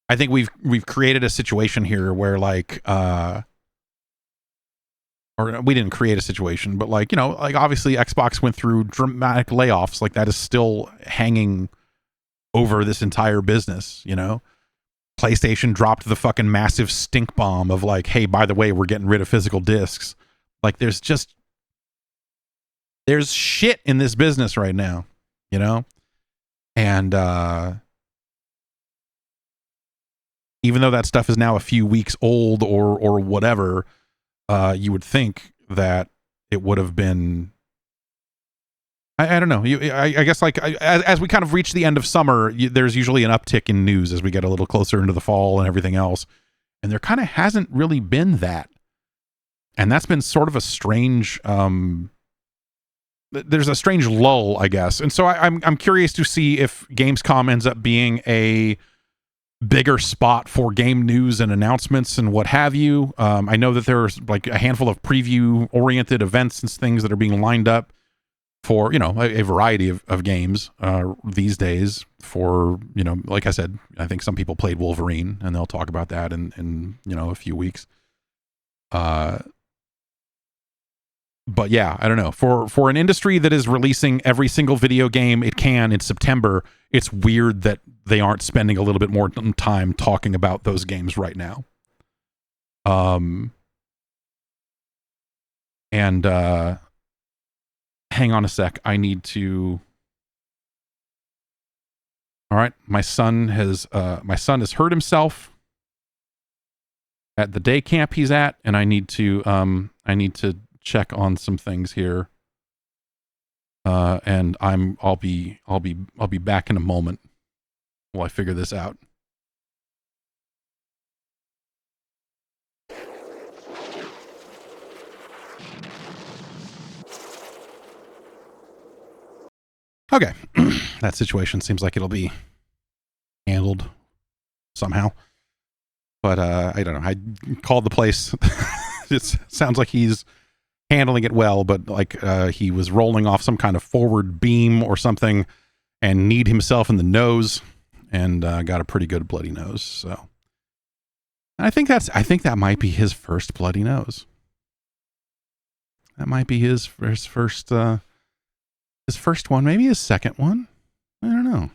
I think we've created a situation here where like or we didn't create a situation, but like, you know, like obviously Xbox went through dramatic layoffs. Like that is still hanging over this entire business, you know? PlayStation dropped the fucking massive stink bomb of like, hey, by the way, we're getting rid of physical discs. Like there's shit in this business right now, you know? And even though that stuff is now a few weeks old or whatever, you would think that it would have been, I don't know. I guess like as we kind of reach the end of summer, there's usually an uptick in news as we get a little closer into the fall and everything else. And there kind of hasn't really been that. And that's been sort of a strange, there's a strange lull, I guess. And so I'm curious to see if Gamescom ends up being a bigger spot for game news and announcements and what have you. I know that there's like a handful of preview-oriented events and things that are being lined up for, you know, a variety of games these days for, you know, like I said, I think some people played Wolverine and they'll talk about that in you know, a few weeks. But yeah, I don't know. For an industry that is releasing every single video game it can in September, it's weird that they aren't spending a little bit more time talking about those games right now. And hang on a sec. I need to. All right, my son has hurt himself at the day camp he's at, and I need to check on some things here. And I'll be back in a moment while I figure this out. Okay. That situation seems like it'll be handled somehow. But I don't know. I called the place. It sounds like he's handling it well, but like he was rolling off some kind of forward beam or something and kneed himself in the nose and got a pretty good bloody nose. So I think that might be his first bloody nose. That might be his first one, maybe his second one. I don't know.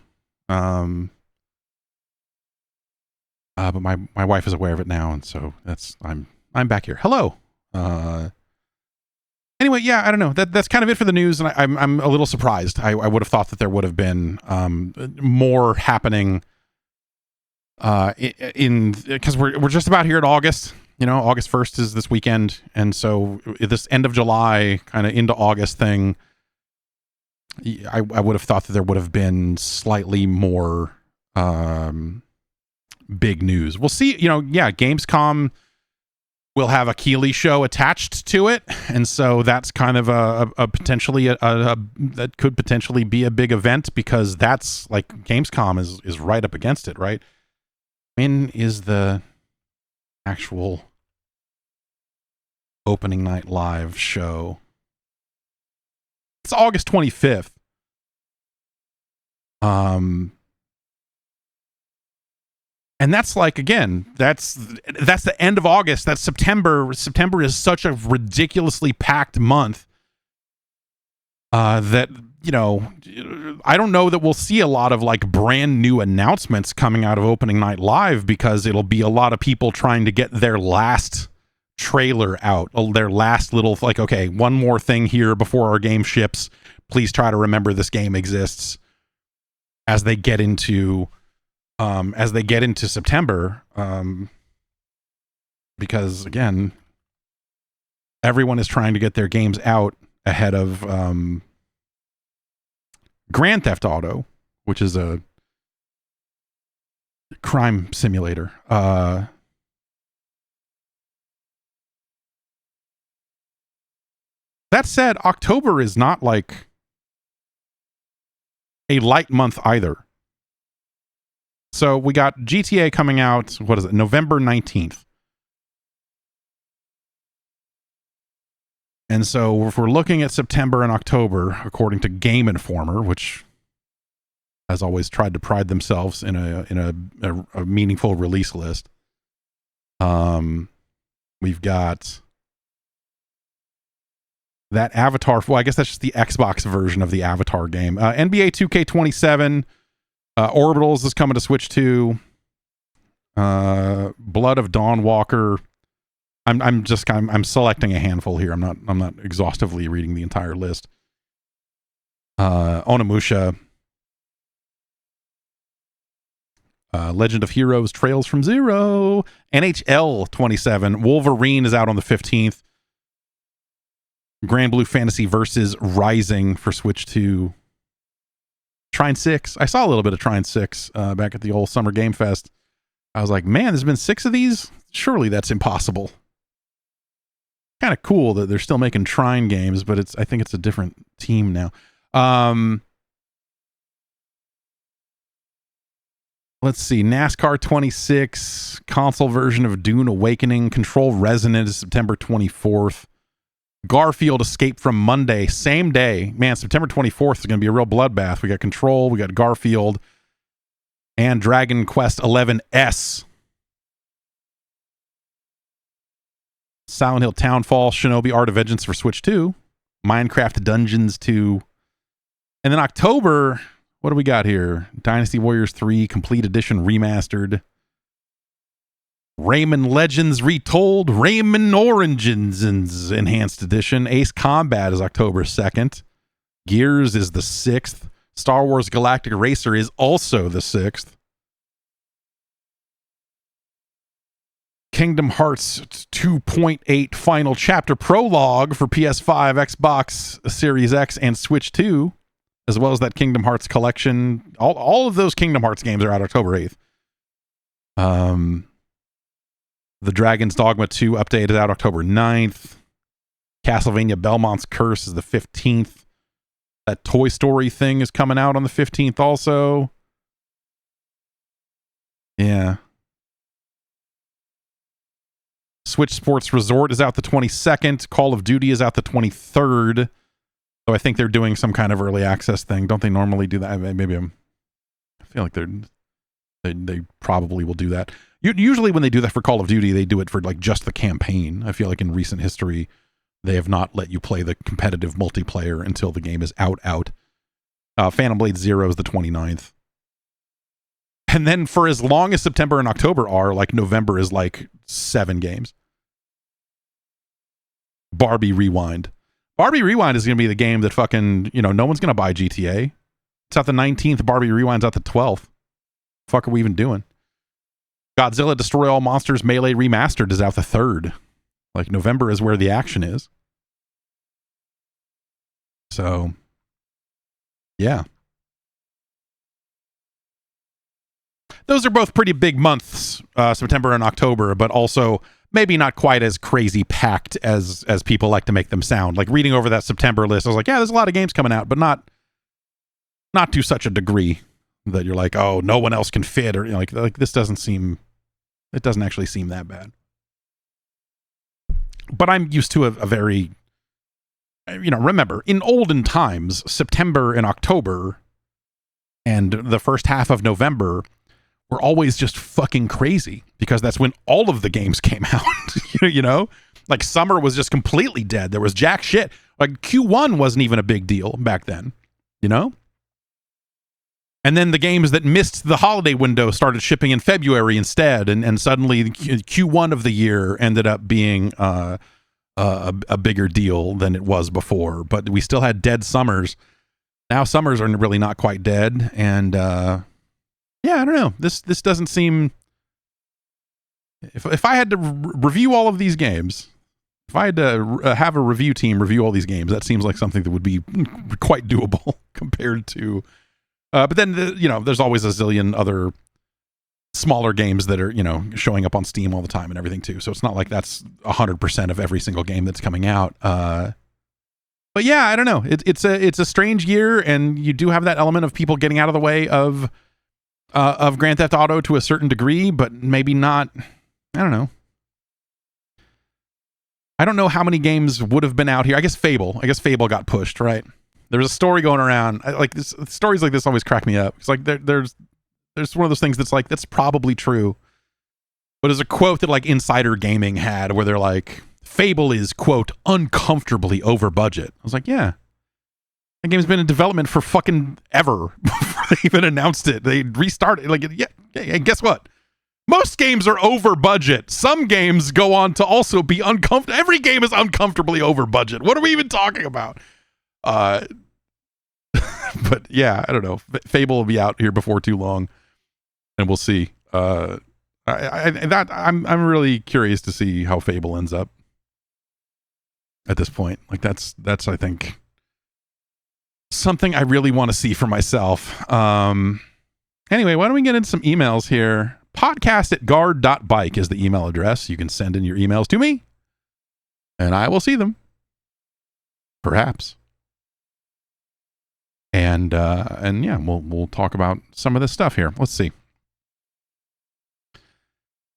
But my wife is aware of it now, and so I'm back here. Hello. Anyway, yeah, I don't know. That's kind of it for the news, and I'm a little surprised. I would have thought that there would have been more happening in because we're just about here in August. You know, August 1st is this weekend, and so this end of July, kind of into August thing, I would have thought that there would have been slightly more big news. We'll see. You know, yeah, Gamescom will have a Keighley show attached to it, and so that's kind of a potentially that could potentially be a big event because that's like Gamescom is right up against it, right? When is the actual opening night live show? It's August 25th. And that's like, again, that's the end of August. That's September. September is such a ridiculously packed month that, you know, I don't know that we'll see a lot of like brand new announcements coming out of opening night live because it'll be a lot of people trying to get their last trailer out, their last little like, okay, one more thing here before our game ships. Please try to remember this game exists as they get into September, because again, everyone is trying to get their games out ahead of Grand Theft Auto, which is a crime simulator. That said, October is not like a light month either. So we got GTA coming out, what is it, November 19th. And so if we're looking at September and October, according to Game Informer, which has always tried to pride themselves in a meaningful release list, we've got That Avatar, well, I guess that's just the Xbox version of the Avatar game. NBA 2K27, Orbitals is coming to Switch 2. Blood of Dawnwalker. I'm selecting a handful here. I'm not exhaustively reading the entire list. Onimusha. Legend of Heroes, Trails from Zero. NHL 27. Wolverine is out on the 15th. Grand Blue Fantasy Versus Rising for Switch 2. Trine 6. I saw a little bit of Trine 6 back at the old Summer Game Fest. I was like, man, there's been 6 of these? Surely that's impossible. Kind of cool that they're still making Trine games, but I think it's a different team now. Let's see. NASCAR 26. Console version of Dune Awakening. Control Resonant is September 24th. Garfield Escape from Monday, same day. Man, September 24th is going to be a real bloodbath. We got Control, we got Garfield, and Dragon Quest 11S. Silent Hill Townfall, Shinobi Art of Vengeance for Switch 2, Minecraft Dungeons 2. And then October, what do we got here? Dynasty Warriors 3 Complete Edition Remastered. Rayman Legends Retold, Rayman Origins Enhanced Edition. Ace Combat is October 2nd. Gears is the 6th. Star Wars Galactic Racer is also the 6th. Kingdom Hearts 2.8 Final Chapter Prologue for PS5, Xbox Series X, and Switch 2, as well as that Kingdom Hearts collection. All of those Kingdom Hearts games are out October 8th. The Dragon's Dogma 2 update is out October 9th. Castlevania Belmont's Curse is the 15th. That Toy Story thing is coming out on the 15th also. Yeah. Switch Sports Resort is out the 22nd. Call of Duty is out the 23rd. So I think they're doing some kind of early access thing. Don't they normally do that? Maybe I feel like they probably will do that. Usually when they do that for Call of Duty, they do it for like just the campaign. I feel like in recent history, they have not let you play the competitive multiplayer until the game is out. Phantom Blade Zero is the 29th. And then for as long as September and October are, like November is like 7 games. Barbie Rewind. Barbie Rewind is going to be the game that fucking, no one's going to buy GTA. It's out the 19th. Barbie Rewind's out the 12th. Fuck are we even doing? Godzilla Destroy All Monsters Melee Remastered is out the 3rd. Like November is where the action is. So, yeah. Those are both pretty big months, September and October, but also maybe not quite as crazy packed as people like to make them sound. Like reading over that September list, I was like, yeah, there's a lot of games coming out, but not to such a degree that you're like, oh, no one else can fit, or like this doesn't actually seem that bad. But I'm used to a very, remember, in olden times, September and October and the first half of November were always just fucking crazy because that's when all of the games came out. Like summer was just completely dead. There was jack shit. Like Q1 wasn't even a big deal back then, And then the games that missed the holiday window started shipping in February instead, and suddenly Q1 of the year ended up being a bigger deal than it was before. But we still had dead summers. Now summers are really not quite dead, and yeah, I don't know. This doesn't seem. If I had to review all of these games, if I had to have a review team review all these games, that seems like something that would be quite doable compared to. But then there's always a zillion other smaller games that are showing up on Steam all the time and everything too. So it's not like that's 100% of every single game that's coming out. But yeah, I don't know. It's a strange year, and you do have that element of people getting out of the way of Grand Theft Auto to a certain degree, but maybe not. I don't know. I don't know how many games would have been out here. I guess Fable got pushed, right? There was a story going around. Stories like this always crack me up. It's like there's one of those things that's like, that's probably true. But there's a quote that like Insider Gaming had where they're like, Fable is, quote, uncomfortably over budget. I was like, yeah. That game's been in development for fucking ever before they even announced it. They restarted. Like, yeah, and guess what? Most games are over budget. Some games go on to also be uncomfortable. Every game is uncomfortably over budget. What are we even talking about? But yeah, I don't know. Fable will be out here before too long, and we'll see. I'm really curious to see how Fable ends up at this point. Like that's I think something I really want to see for myself. Anyway, why don't we get into some emails here? Podcast@guard.bike is the email address. You can send in your emails to me, and I will see them. Perhaps. And yeah, we'll talk about some of this stuff here. Let's see.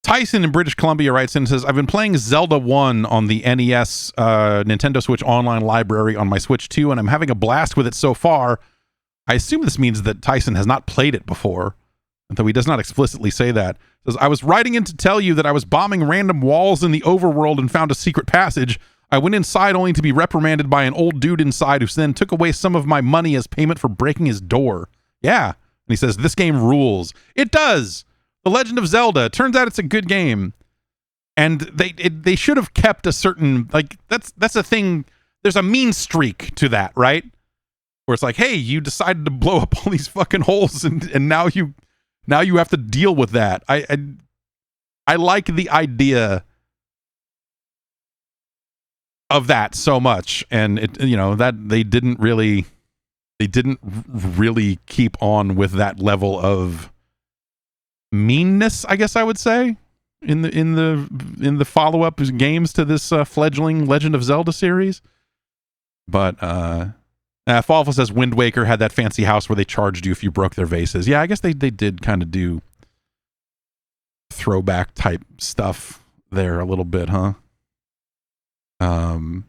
Tyson in British Columbia writes in and says, I've been playing Zelda 1 on the NES Nintendo Switch Online Library on my Switch 2, and I'm having a blast with it so far. I assume this means that Tyson has not played it before, though he does not explicitly say that. Says, I was writing in to tell you that I was bombing random walls in the overworld and found a secret passage. I went inside only to be reprimanded by an old dude inside who then took away some of my money as payment for breaking his door. Yeah. And he says, this game rules. It does. The Legend of Zelda. It turns out it's a good game. And they should have kept a certain, like, that's a thing. There's a mean streak to that, right? Where it's like, hey, you decided to blow up all these fucking holes and now you have to deal with that. I like the idea of that so much, and it, you know, that they didn't really keep on with that level of meanness, I guess I would say, in the follow-up games to this fledgling Legend of Zelda series. But Falfa says Wind Waker had that fancy house where they charged you if you broke their vases. Yeah, I guess they did kind of do throwback type stuff there a little bit, huh? That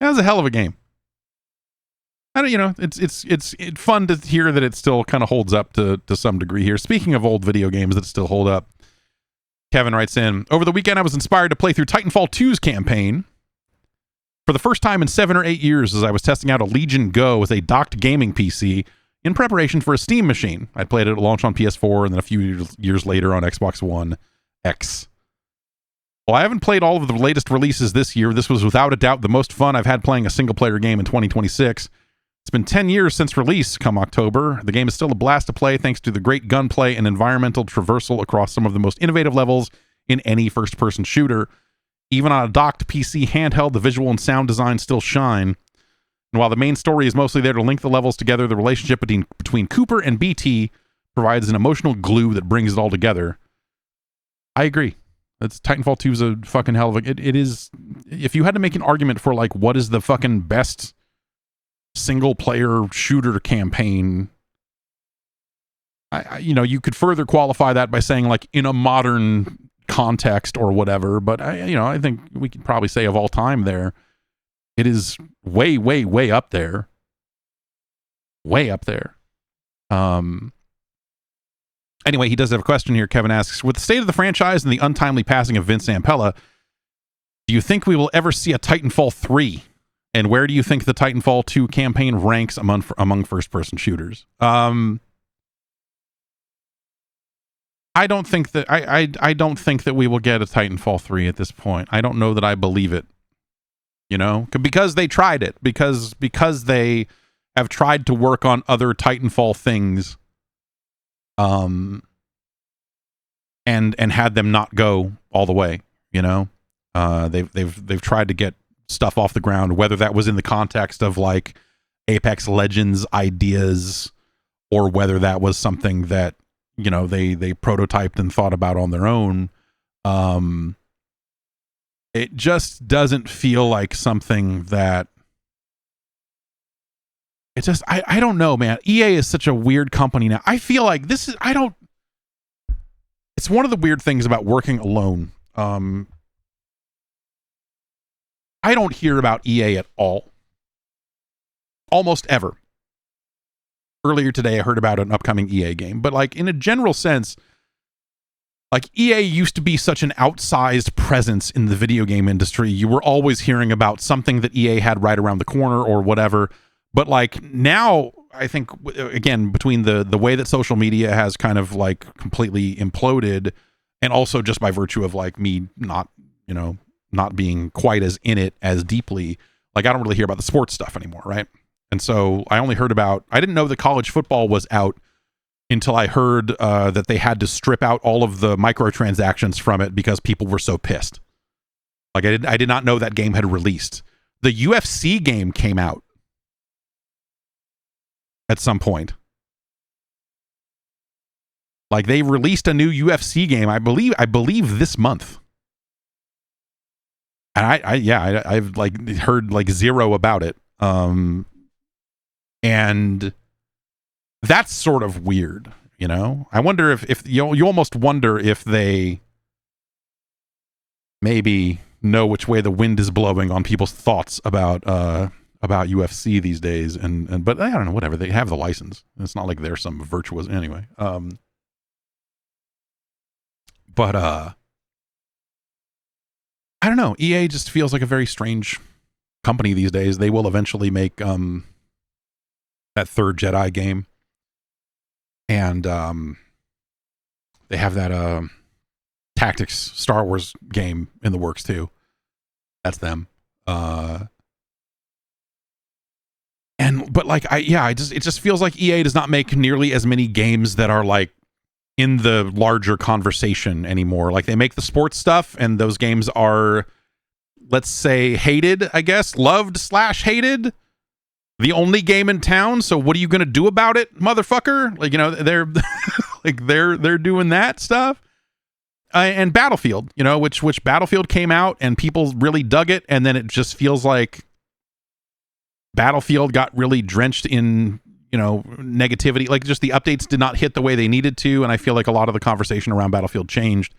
was a hell of a game. I don't, you know, it's fun to hear that it still kind of holds up to some degree here. Speaking of old video games that still hold up, Kevin writes in, over the weekend I was inspired to play through Titanfall 2's campaign for the first time in 7 or 8 years as I was testing out a Legion Go with a docked gaming PC in preparation for a Steam machine. I played it at launch on PS4 and then a few years later on Xbox One X. Well, I haven't played all of the latest releases this year. This was without a doubt the most fun I've had playing a single-player game in 2026. It's been 10 years since release come October. The game is still a blast to play thanks to the great gunplay and environmental traversal across some of the most innovative levels in any first-person shooter. Even on a docked PC handheld, the visual and sound design still shine. And while the main story is mostly there to link the levels together, the relationship between Cooper and BT provides an emotional glue that brings it all together. I agree. That's Titanfall 2 is a fucking hell of a... It is... If you had to make an argument for, like, what is the fucking best single-player shooter campaign, you know, you could further qualify that by saying, like, in a modern context or whatever, but, I think we could probably say of all time there, it is way, way, way up there. Way up there. Anyway, he does have a question here. Kevin asks, with the state of the franchise and the untimely passing of Vince Zampella, do you think we will ever see a Titanfall 3? And where do you think the Titanfall 2 campaign ranks among first-person shooters? I don't think that I don't think that we will get a Titanfall 3 at this point. I don't know that I believe it. You know, because they tried it, because they have tried to work on other Titanfall things. And had them not go all the way, you know. They've tried to get stuff off the ground, whether that was in the context of like Apex Legends ideas, or whether that was something that, you know, they prototyped and thought about on their own. It just doesn't feel like something that it's just, I don't know, man. EA is such a weird company now. I feel like it's one of the weird things about working alone. I don't hear about EA at all. Almost ever. Earlier today, I heard about an upcoming EA game, but like in a general sense, Like, EA used to be such an outsized presence in the video game industry. You were always hearing about something that EA had right around the corner or whatever. But like now, I think, again, between the way that social media has kind of like completely imploded, and also just by virtue of like me not being quite as in it as deeply, like I don't really hear about the sports stuff anymore, right? And so I didn't know that college football was out until I heard that they had to strip out all of the microtransactions from it because people were so pissed. Like I did not know that game had released. The UFC game came out at some point. Like they released a new UFC game, I believe this month. And I've like heard like zero about it. And that's sort of weird, you know? I wonder if you almost wonder if they maybe know which way the wind is blowing on people's thoughts about UFC these days. But I don't know, whatever. They have the license. It's not like they're some virtuous anyway. But I don't know. EA just feels like a very strange company these days. They will eventually make that third Jedi game. And they have that Tactics Star Wars game in the works too. That's them. But it just feels like EA does not make nearly as many games that are like in the larger conversation anymore. Like they make the sports stuff, and those games are, let's say, hated, I guess, loved/hated. The only game in town, so what are you going to do about it, motherfucker? Like, you know, they're like they're doing that stuff. And Battlefield, you know, which Battlefield came out and people really dug it, and then it just feels like Battlefield got really drenched in, you know, negativity. Like just the updates did not hit the way they needed to, and I feel like a lot of the conversation around Battlefield changed.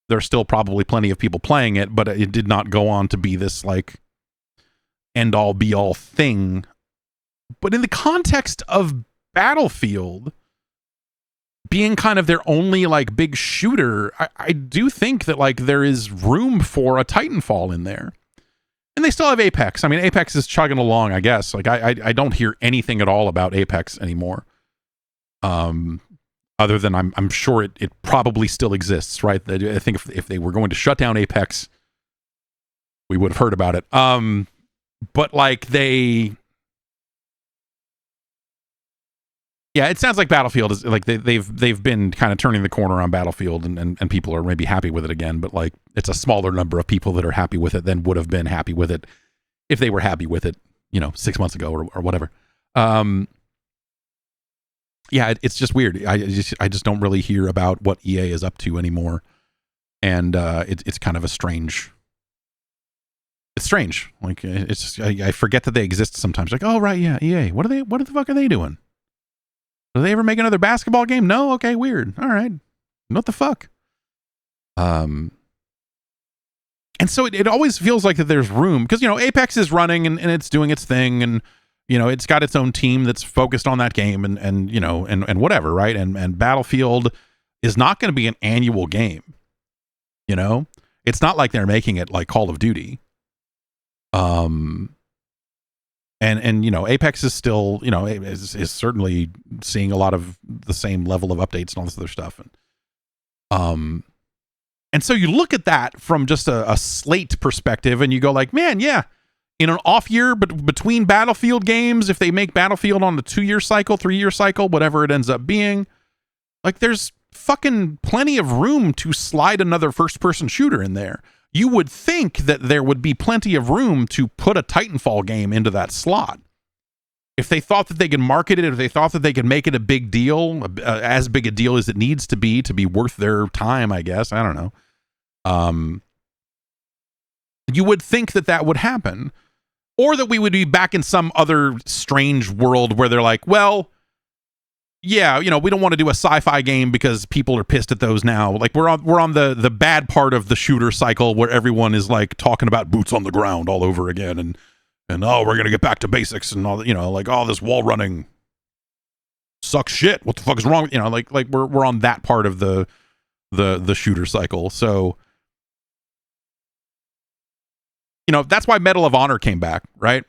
There's still probably plenty of people playing it, but it did not go on to be this like end all be all thing. But in the context of Battlefield being kind of their only like big shooter, I do think that like there is room for a Titanfall in there. And they still have Apex. I mean, Apex is chugging along, I guess. Like I don't hear anything at all about Apex anymore. Other than I'm sure it probably still exists, right? I think if they were going to shut down Apex, we would have heard about it. But like yeah, it sounds like Battlefield is like they've been kind of turning the corner on Battlefield, and people are maybe happy with it again, but like it's a smaller number of people that are happy with it than would have been happy with it if they were happy with it, you know, 6 months ago or whatever. Yeah, it's just weird. I just don't really hear about what EA is up to anymore, and it's kind of a strange. It's strange. Like it's just, I forget that they exist sometimes. Like, oh right, yeah, EA. What the fuck are they doing? Do they ever make another basketball game? No? Okay, weird. All right. What the fuck? And so it always feels like that there's room, because, you know, Apex is running and it's doing its thing, and, you know, it's got its own team that's focused on that game and you know, and whatever, right? And Battlefield is not going to be an annual game. You know? It's not like they're making it like Call of Duty. And you know, Apex is still, you know, is certainly seeing a lot of the same level of updates and all this other stuff. And so you look at that from just a slate perspective, and you go like, man, yeah, in an off year, but between Battlefield games, if they make Battlefield on the 2-year cycle, 3-year cycle, whatever it ends up being, like there's fucking plenty of room to slide another first-person shooter in there. You would think that there would be plenty of room to put a Titanfall game into that slot. If they thought that they could market it, if they thought that they could make it a big deal, as big a deal as it needs to be worth their time, I guess. I don't know. You would think that that would happen. Or that we would be back in some other strange world where they're like, well, yeah, you know, we don't want to do a sci-fi game because people are pissed at those now. Like we're on the bad part of the shooter cycle where everyone is like talking about boots on the ground all over again, and oh, we're gonna get back to basics and all, you know, like all this wall running sucks shit. What the fuck is wrong? You know, like we're on that part of the the shooter cycle. So, that's why Medal of Honor came back, right?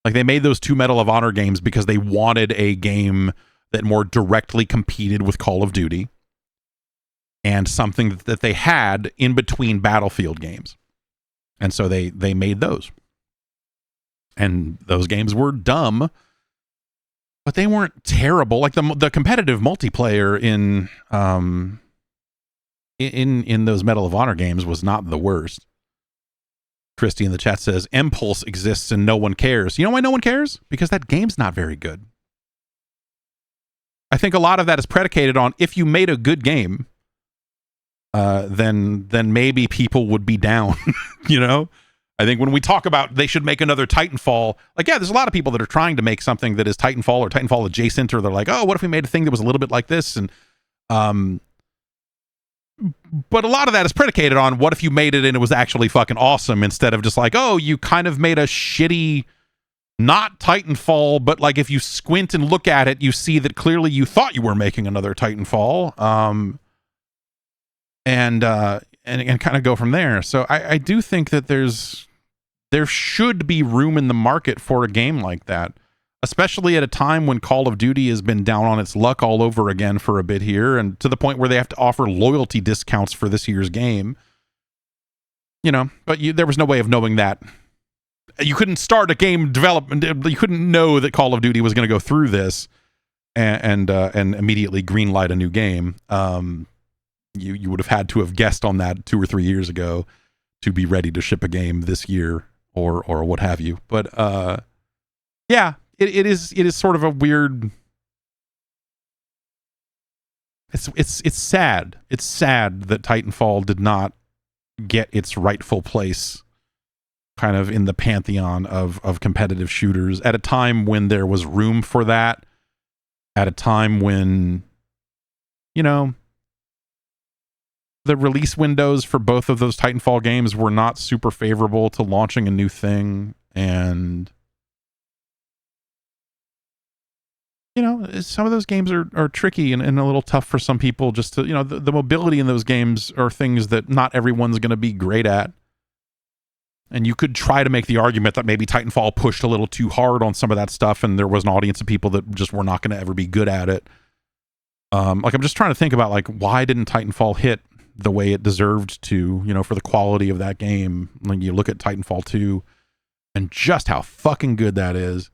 Like, they made those 2 Medal of Honor games because they wanted a game that more directly competed with Call of Duty and something that they had in between Battlefield games. And so they made those. And those games were dumb, but they weren't terrible. Like the competitive multiplayer in those Medal of Honor games was not the worst. Christy in the chat says, Impulse exists and no one cares. You know why no one cares? Because that game's not very good. I think a lot of that is predicated on if you made a good game, then maybe people would be down, I think when we talk about they should make another Titanfall, like, yeah, there's a lot of people that are trying to make something that is Titanfall or Titanfall adjacent, or they're like, oh, what if we made a thing that was a little bit like this? And but a lot of that is predicated on what if you made it and it was actually fucking awesome, instead of just like, oh, you kind of made a shitty, not Titanfall, but like if you squint and look at it, you see that clearly you thought you were making another Titanfall, and kind of go from there. So I do think that there should be room in the market for a game like that, especially at a time when Call of Duty has been down on its luck all over again for a bit here, and to the point where they have to offer loyalty discounts for this year's game. But there was no way of knowing that. You couldn't start a game development. You couldn't know that Call of Duty was going to go through this and immediately greenlight a new game. You would have had to have guessed on that 2 or 3 years ago to be ready to ship a game this year or what have you. But yeah, it is sort of a weird. It's sad. It's sad that Titanfall did not get its rightful place kind of in the pantheon of competitive shooters at a time when there was room for that, at a time when, the release windows for both of those Titanfall games were not super favorable to launching a new thing. And, some of those games are tricky and a little tough for some people just to, the mobility in those games are things that not everyone's going to be great at. And you could try to make the argument that maybe Titanfall pushed a little too hard on some of that stuff, and there was an audience of people that just were not going to ever be good at it. I'm just trying to think about, like, why didn't Titanfall hit the way it deserved to, for the quality of that game. When you look at Titanfall 2 and just how fucking good that is.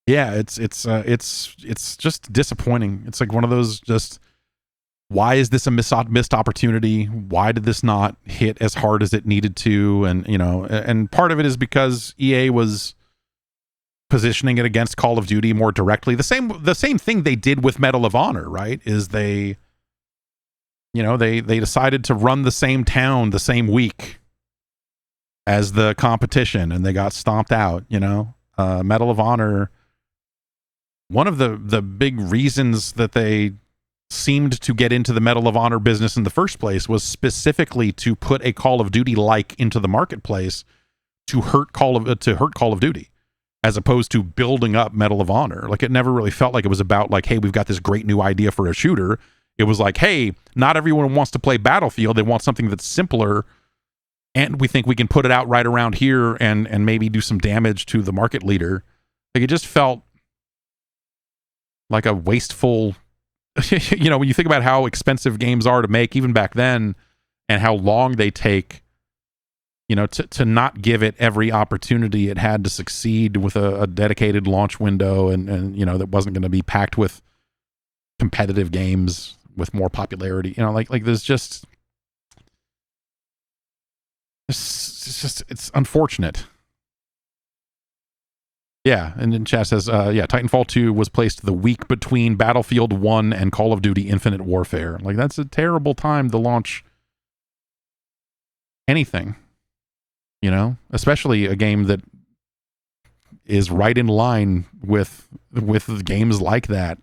Yeah, it's just disappointing. It's like one of those just, why is this a missed opportunity? Why did this not hit as hard as it needed to? And, and part of it is because EA was positioning it against Call of Duty more directly. The same thing they did with Medal of Honor, right? Is they decided to run the same town the same week as the competition, and they got stomped out. Medal of Honor, one of the big reasons that they seemed to get into the Medal of Honor business in the first place was specifically to put a Call of Duty like into the marketplace to hurt Call of Duty, as opposed to building up Medal of Honor. Like, it never really felt like it was about like, hey, we've got this great new idea for a shooter. It was like, hey, not everyone wants to play Battlefield. They want something that's simpler, and we think we can put it out right around here and maybe do some damage to the market leader. Like, it just felt like a wasteful, when you think about how expensive games are to make, even back then, and how long they take, to not give it every opportunity it had to succeed with a dedicated launch window and that wasn't going to be packed with competitive games with more popularity. Like there's just, it's unfortunate. Yeah, and then chat says, Titanfall 2 was placed the week between Battlefield 1 and Call of Duty Infinite Warfare. Like, that's a terrible time to launch anything, especially a game that is right in line with games like that,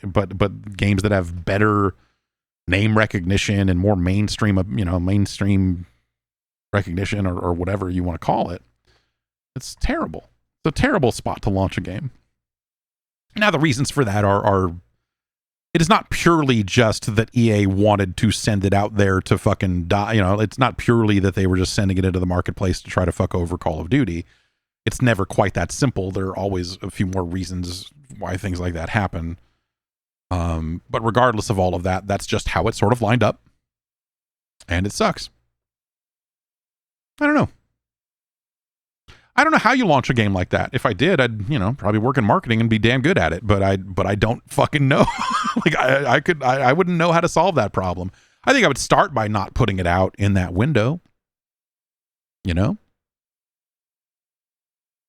but games that have better name recognition and more mainstream recognition or whatever you want to call it. It's terrible. It's a terrible spot to launch a game. Now, the reasons for that are it is not purely just that EA wanted to send it out there to fucking die. It's not purely that they were just sending it into the marketplace to try to fuck over Call of Duty. It's never quite that simple. There are always a few more reasons why things like that happen. But regardless of all of that, that's just how it sort of lined up. And it sucks. I don't know. I don't know how you launch a game like that. If I did, I'd, probably work in marketing and be damn good at it, but I don't fucking know. Like I wouldn't know how to solve that problem. I think I would start by not putting it out in that window.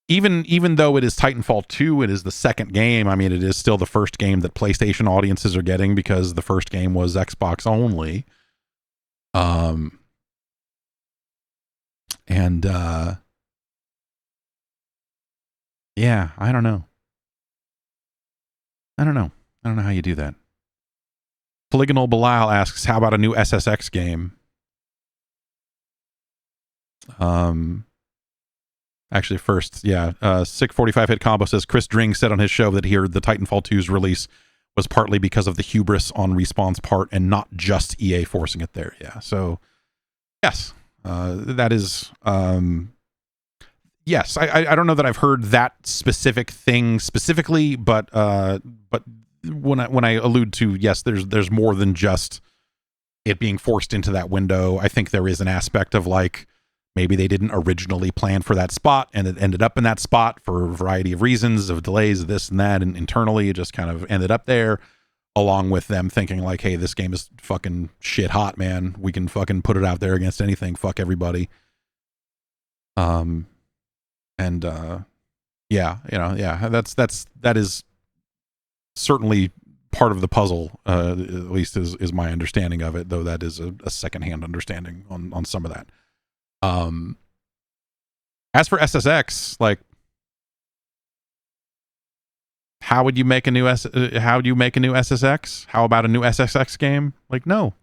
Even though it is Titanfall 2, it is the second game. I mean, it is still the first game that PlayStation audiences are getting because the first game was Xbox only. Yeah, I don't know. I don't know how you do that. Polygonal Belial asks, how about a new SSX game? Actually, first, Sick 45 Hit Combo says Chris Dring said on his show that he heard the Titanfall 2's release was partly because of the hubris on Respawn's part and not just EA forcing it there. Yeah, so yes, that is... Yes, I don't know that I've heard that specific thing specifically, but when I allude to, yes, there's more than just it being forced into that window. I think there is an aspect of like maybe they didn't originally plan for that spot and it ended up in that spot for a variety of reasons, of delays, this and that, and internally it just kind of ended up there, along with them thinking like, hey, this game is fucking shit hot, man. We can fucking put it out there against anything. Fuck everybody. That is certainly part of the puzzle, at least is my understanding of it, though that is a secondhand understanding on some of that. As for SSX, like, how would you make a new SSX? How about a new SSX game? Like, no.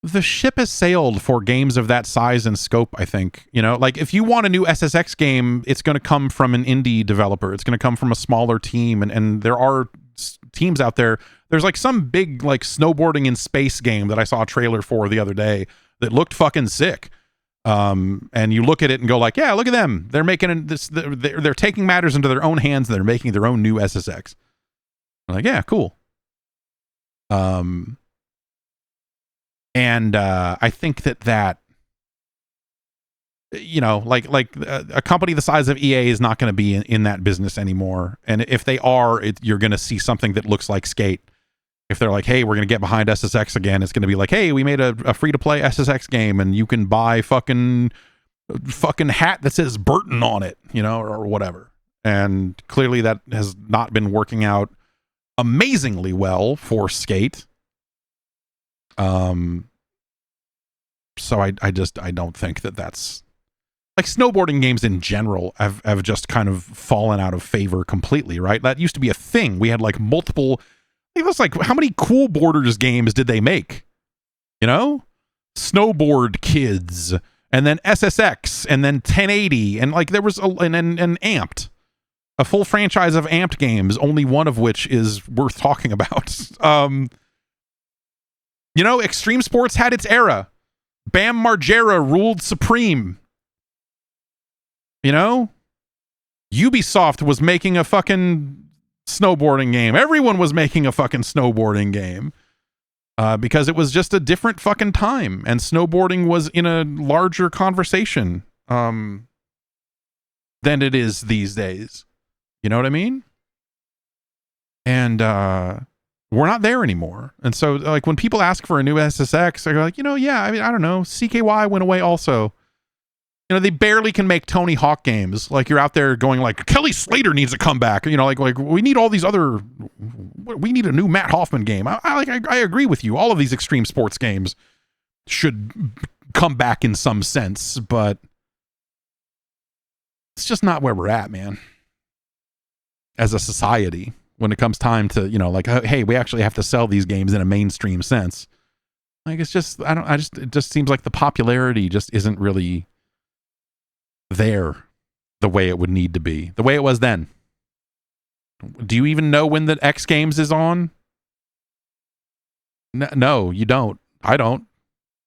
The ship has sailed for games of that size and scope, I think. Like, if you want a new SSX game, it's going to come from an indie developer. It's going to come from a smaller team, and there are teams out there. There's like some big like snowboarding in space game that I saw a trailer for the other day that looked fucking sick. And you look at it and go like, yeah, look at them. They're making this. They're taking matters into their own hands. And they're making their own new SSX. I'm like, yeah, cool. And I think that like a company the size of EA is not going to be in that business anymore. And if they are, you're going to see something that looks like Skate. If they're like, hey, we're going to get behind SSX again, it's going to be like, hey, we made a free-to-play SSX game and you can buy fucking hat that says Burton on it, or whatever. And clearly that has not been working out amazingly well for Skate. So I don't think that's like snowboarding games in general have just kind of fallen out of favor completely, right? That used to be a thing. We had like multiple, it was like, how many Cool Borders games did they make? Snowboard Kids, and then SSX, and then 1080, and like there was and Amped, a full franchise of Amped games, only one of which is worth talking about. Extreme Sports had its era. Bam Margera ruled supreme. Ubisoft was making a fucking snowboarding game. Everyone was making a fucking snowboarding game. Because it was just a different fucking time. And snowboarding was in a larger conversation than it is these days. You know what I mean? And we're not there anymore. And so, like, when people ask for a new SSX, they're like, yeah, I mean, I don't know. CKY went away also. They barely can make Tony Hawk games. Like, you're out there going like, Kelly Slater needs to come back. Like we need all these other, we need a new Matt Hoffman game. I agree with you. All of these extreme sports games should come back in some sense, but it's just not where we're at, man. As a society, when it comes time to, like, hey, we actually have to sell these games in a mainstream sense. Like, it's just, it just seems like the popularity just isn't really there the way it would need to be, the way it was then. Do you even know when the X Games is on? No, you don't. I don't.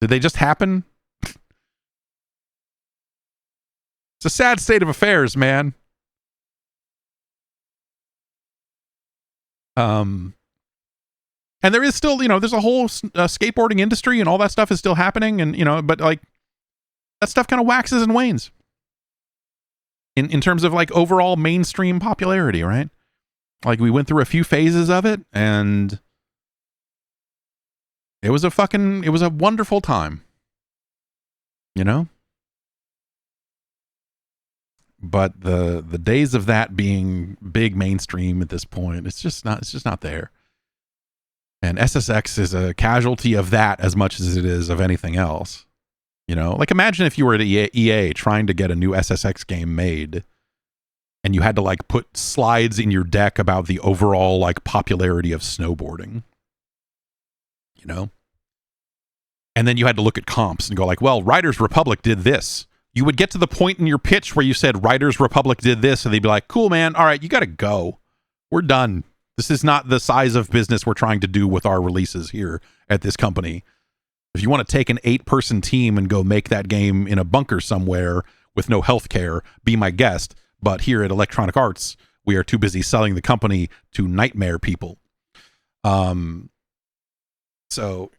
Did they just happen? It's a sad state of affairs, man. And there is still, there's a whole skateboarding industry and all that stuff is still happening. And, but like that stuff kind of waxes and wanes in terms of like overall mainstream popularity, right? Like we went through a few phases of it and it was a wonderful time, But the days of that being big mainstream at this point, it's just not there. And SSX is a casualty of that as much as it is of anything else. Like imagine if you were at EA trying to get a new SSX game made and you had to like put slides in your deck about the overall like popularity of snowboarding, And then you had to look at comps and go like, well, Riders Republic did this. You would get to the point in your pitch where you said Riders Republic did this and they'd be like, cool, man. All right, you got to go. We're done. This is not the size of business we're trying to do with our releases here at this company. If you want to take an 8-person team and go make that game in a bunker somewhere with no healthcare, be my guest. But here at Electronic Arts, we are too busy selling the company to nightmare people. So,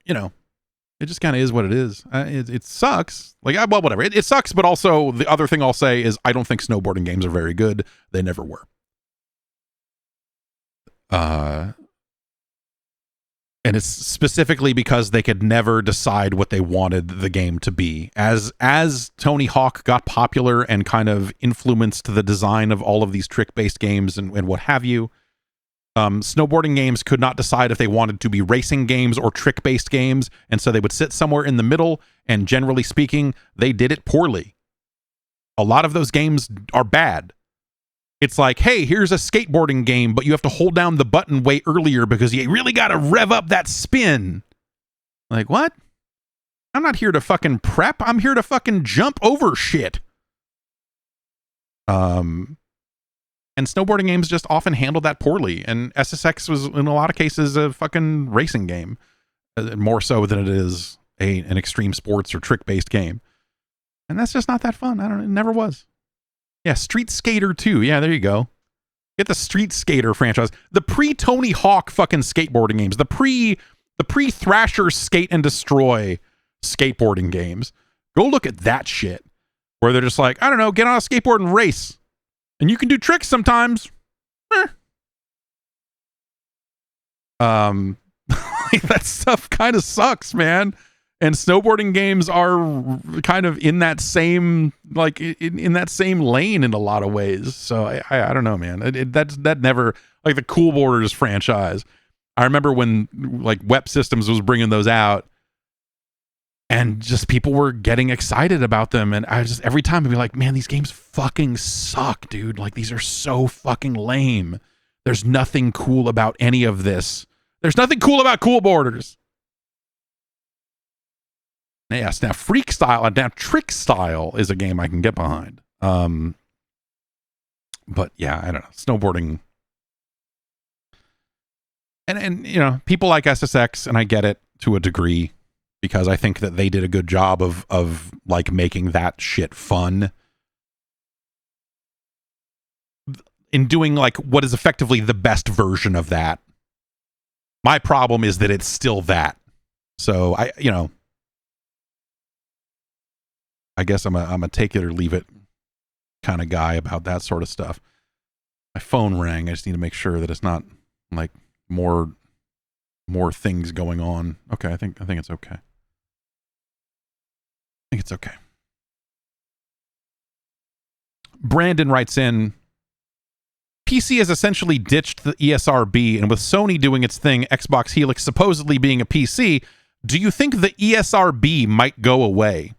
it just kind of is what it is. It sucks. Like, well, whatever. It sucks, but also the other thing I'll say is I don't think snowboarding games are very good. They never were. And it's specifically because they could never decide what they wanted the game to be. As Tony Hawk got popular and kind of influenced the design of all of these trick-based games and what have you, snowboarding games could not decide if they wanted to be racing games or trick-based games, and so they would sit somewhere in the middle, and generally speaking, they did it poorly. A lot of those games are bad. It's like, hey, here's a skateboarding game, but you have to hold down the button way earlier because you really got to rev up that spin. Like, what? I'm not here to fucking prep. I'm here to fucking jump over shit. And snowboarding games just often handle that poorly. And SSX was, in a lot of cases, a fucking racing game. More so than it is an extreme sports or trick-based game. And that's just not that fun. It never was. Yeah, Street Skater 2. Yeah, there you go. Get the Street Skater franchise. The pre-Tony Hawk fucking skateboarding games. The pre-Thrasher Skate and Destroy skateboarding games. Go look at that shit. Where they're just like, I don't know, get on a skateboard and race. And you can do tricks sometimes. That stuff kind of sucks, man. And snowboarding games are kind of in that same, like, in that same lane in a lot of ways. So I don't know, man. That never, like the Cool Borders franchise. I remember when like Web Systems was bringing those out, and just people were getting excited about them. And I just, every time I'd be like, man, these games fucking suck, dude. Like, these are so fucking lame. There's nothing cool about any of this. There's nothing cool about Cool Borders. Yes, now Freak Style and now Trick Style is a game I can get behind. But yeah, I don't know. Snowboarding. And people like SSX, and I get it to a degree, because I think that they did a good job of like making that shit fun. In doing like what is effectively the best version of that. My problem is that it's still that. So I guess I'm a take it or leave it kind of guy about that sort of stuff. My phone rang. I just need to make sure that it's not like more things going on. Okay, I think it's okay. I think it's okay. Brandon writes in, PC has essentially ditched the ESRB, and with Sony doing its thing, Xbox Helix supposedly being a PC, do you think the ESRB might go away?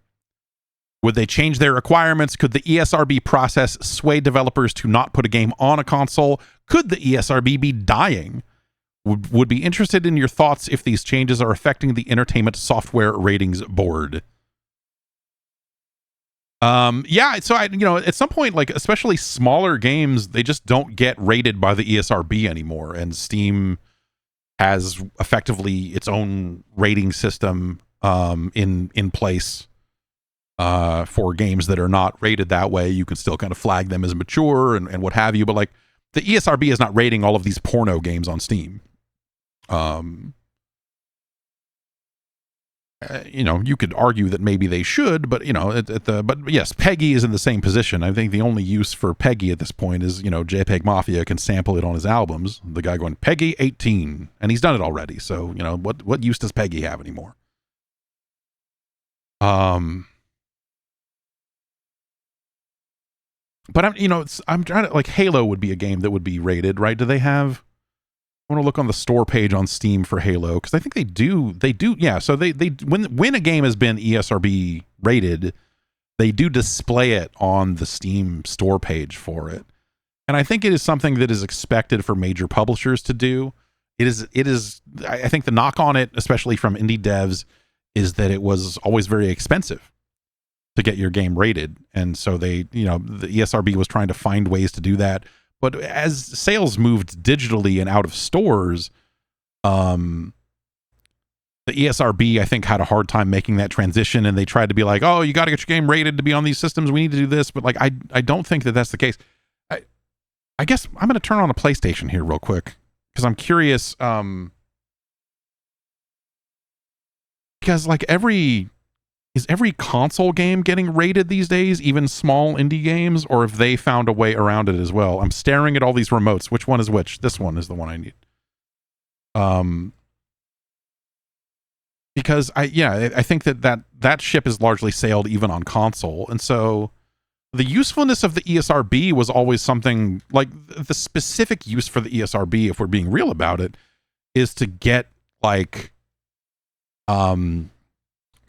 Would they change their requirements? Could the ESRB process sway developers to not put a game on a console? Could the ESRB be dying? Would be interested in your thoughts if these changes are affecting the Entertainment Software Ratings Board. Yeah, so at some point, like especially smaller games, they just don't get rated by the ESRB anymore, and Steam has effectively its own rating system in place for games that are not rated that way. You can still kind of flag them as mature and what have you, but like the ESRB is not rating all of these porno games on Steam. You could argue that maybe they should, but but yes, Peggy is in the same position. I think the only use for Peggy at this point is, JPEG Mafia can sample it on his albums. The guy going Peggy 18, and he's done it already. So, what use does Peggy have anymore? But I'm trying to, like, Halo would be a game that would be rated, right? Do they have? I want to look on the store page on Steam for Halo, because I think they do. Yeah. So they when a game has been ESRB rated, they do display it on the Steam store page for it, and I think it is something that is expected for major publishers to do. It is. I think the knock on it, especially from indie devs, is that it was always very expensive to get your game rated, and so the ESRB was trying to find ways to do that. But as sales moved digitally and out of stores, the ESRB, I think, had a hard time making that transition, and they tried to be like, oh, you got to get your game rated to be on these systems. We need to do this. But like, I don't think that that's the case. I guess I'm going to turn on a PlayStation here real quick, because I'm curious. Because like is every console game getting rated these days, even small indie games, or have they found a way around it as well? I'm staring at all these remotes. Which one is which? This one is the one I need. Because I think that ship is largely sailed even on console. And so the usefulness of the ESRB was always something like the specific use for the ESRB, if we're being real about it, is to get like,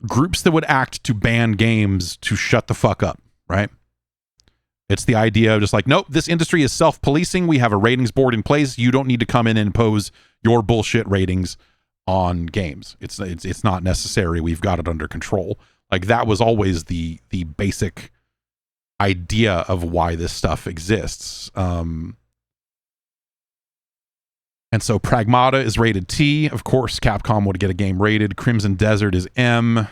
groups that would act to ban games to shut the fuck up, right? It's the idea of just like, nope, this industry is self-policing. We have a ratings board in place. You don't need to come in and impose your bullshit ratings on games. It's not necessary. We've got it under control. Like, that was always the basic idea of why this stuff exists. And so Pragmata is rated T. Of course, Capcom would get a game rated. Crimson Desert is M.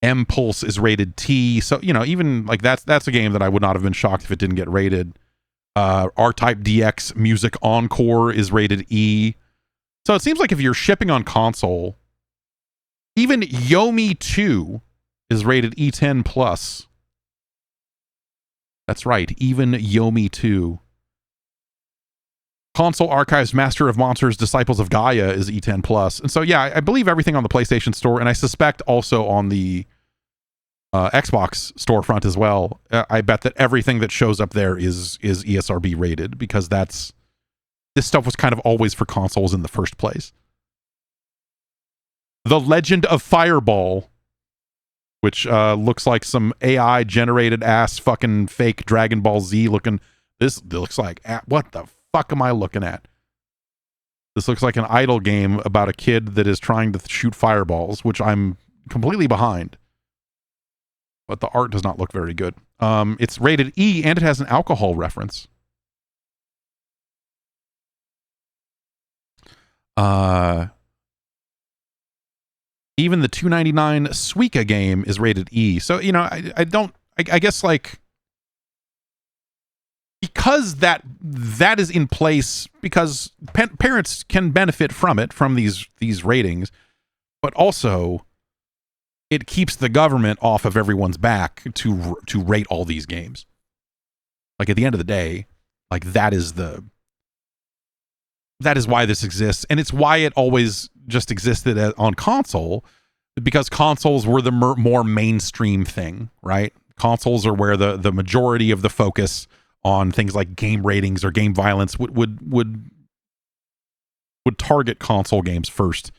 M-Pulse is rated T. So, even like that's a game that I would not have been shocked if it didn't get rated. R-Type DX Music Encore is rated E. So it seems like if you're shipping on console, even Yomi 2 is rated E10 plus. That's right, even Yomi 2. Console Archives Master of Monsters Disciples of Gaia is E10 plus. And so, yeah, I believe everything on the PlayStation Store, and I suspect also on the Xbox storefront as well. I bet that everything that shows up there is ESRB rated, because this stuff was kind of always for consoles in the first place. The Legend of Fireball, which looks like some AI generated ass fucking fake Dragon Ball Z looking. This looks like, what the fuck am I looking at? This looks like an idle game about a kid that is trying to shoot fireballs, which I'm completely behind. But the art does not look very good. It's rated E, and it has an alcohol reference. Even the $2.99 Suika game is rated E. So, I guess, like, because that is in place, because parents can benefit from it, from these ratings, but also it keeps the government off of everyone's back to rate all these games. Like, at the end of the day, like, that is why this exists, and it's why it always just existed on console, because consoles were the more mainstream thing, right? Consoles are where the majority of the focus on things like game ratings or game violence would target console games first,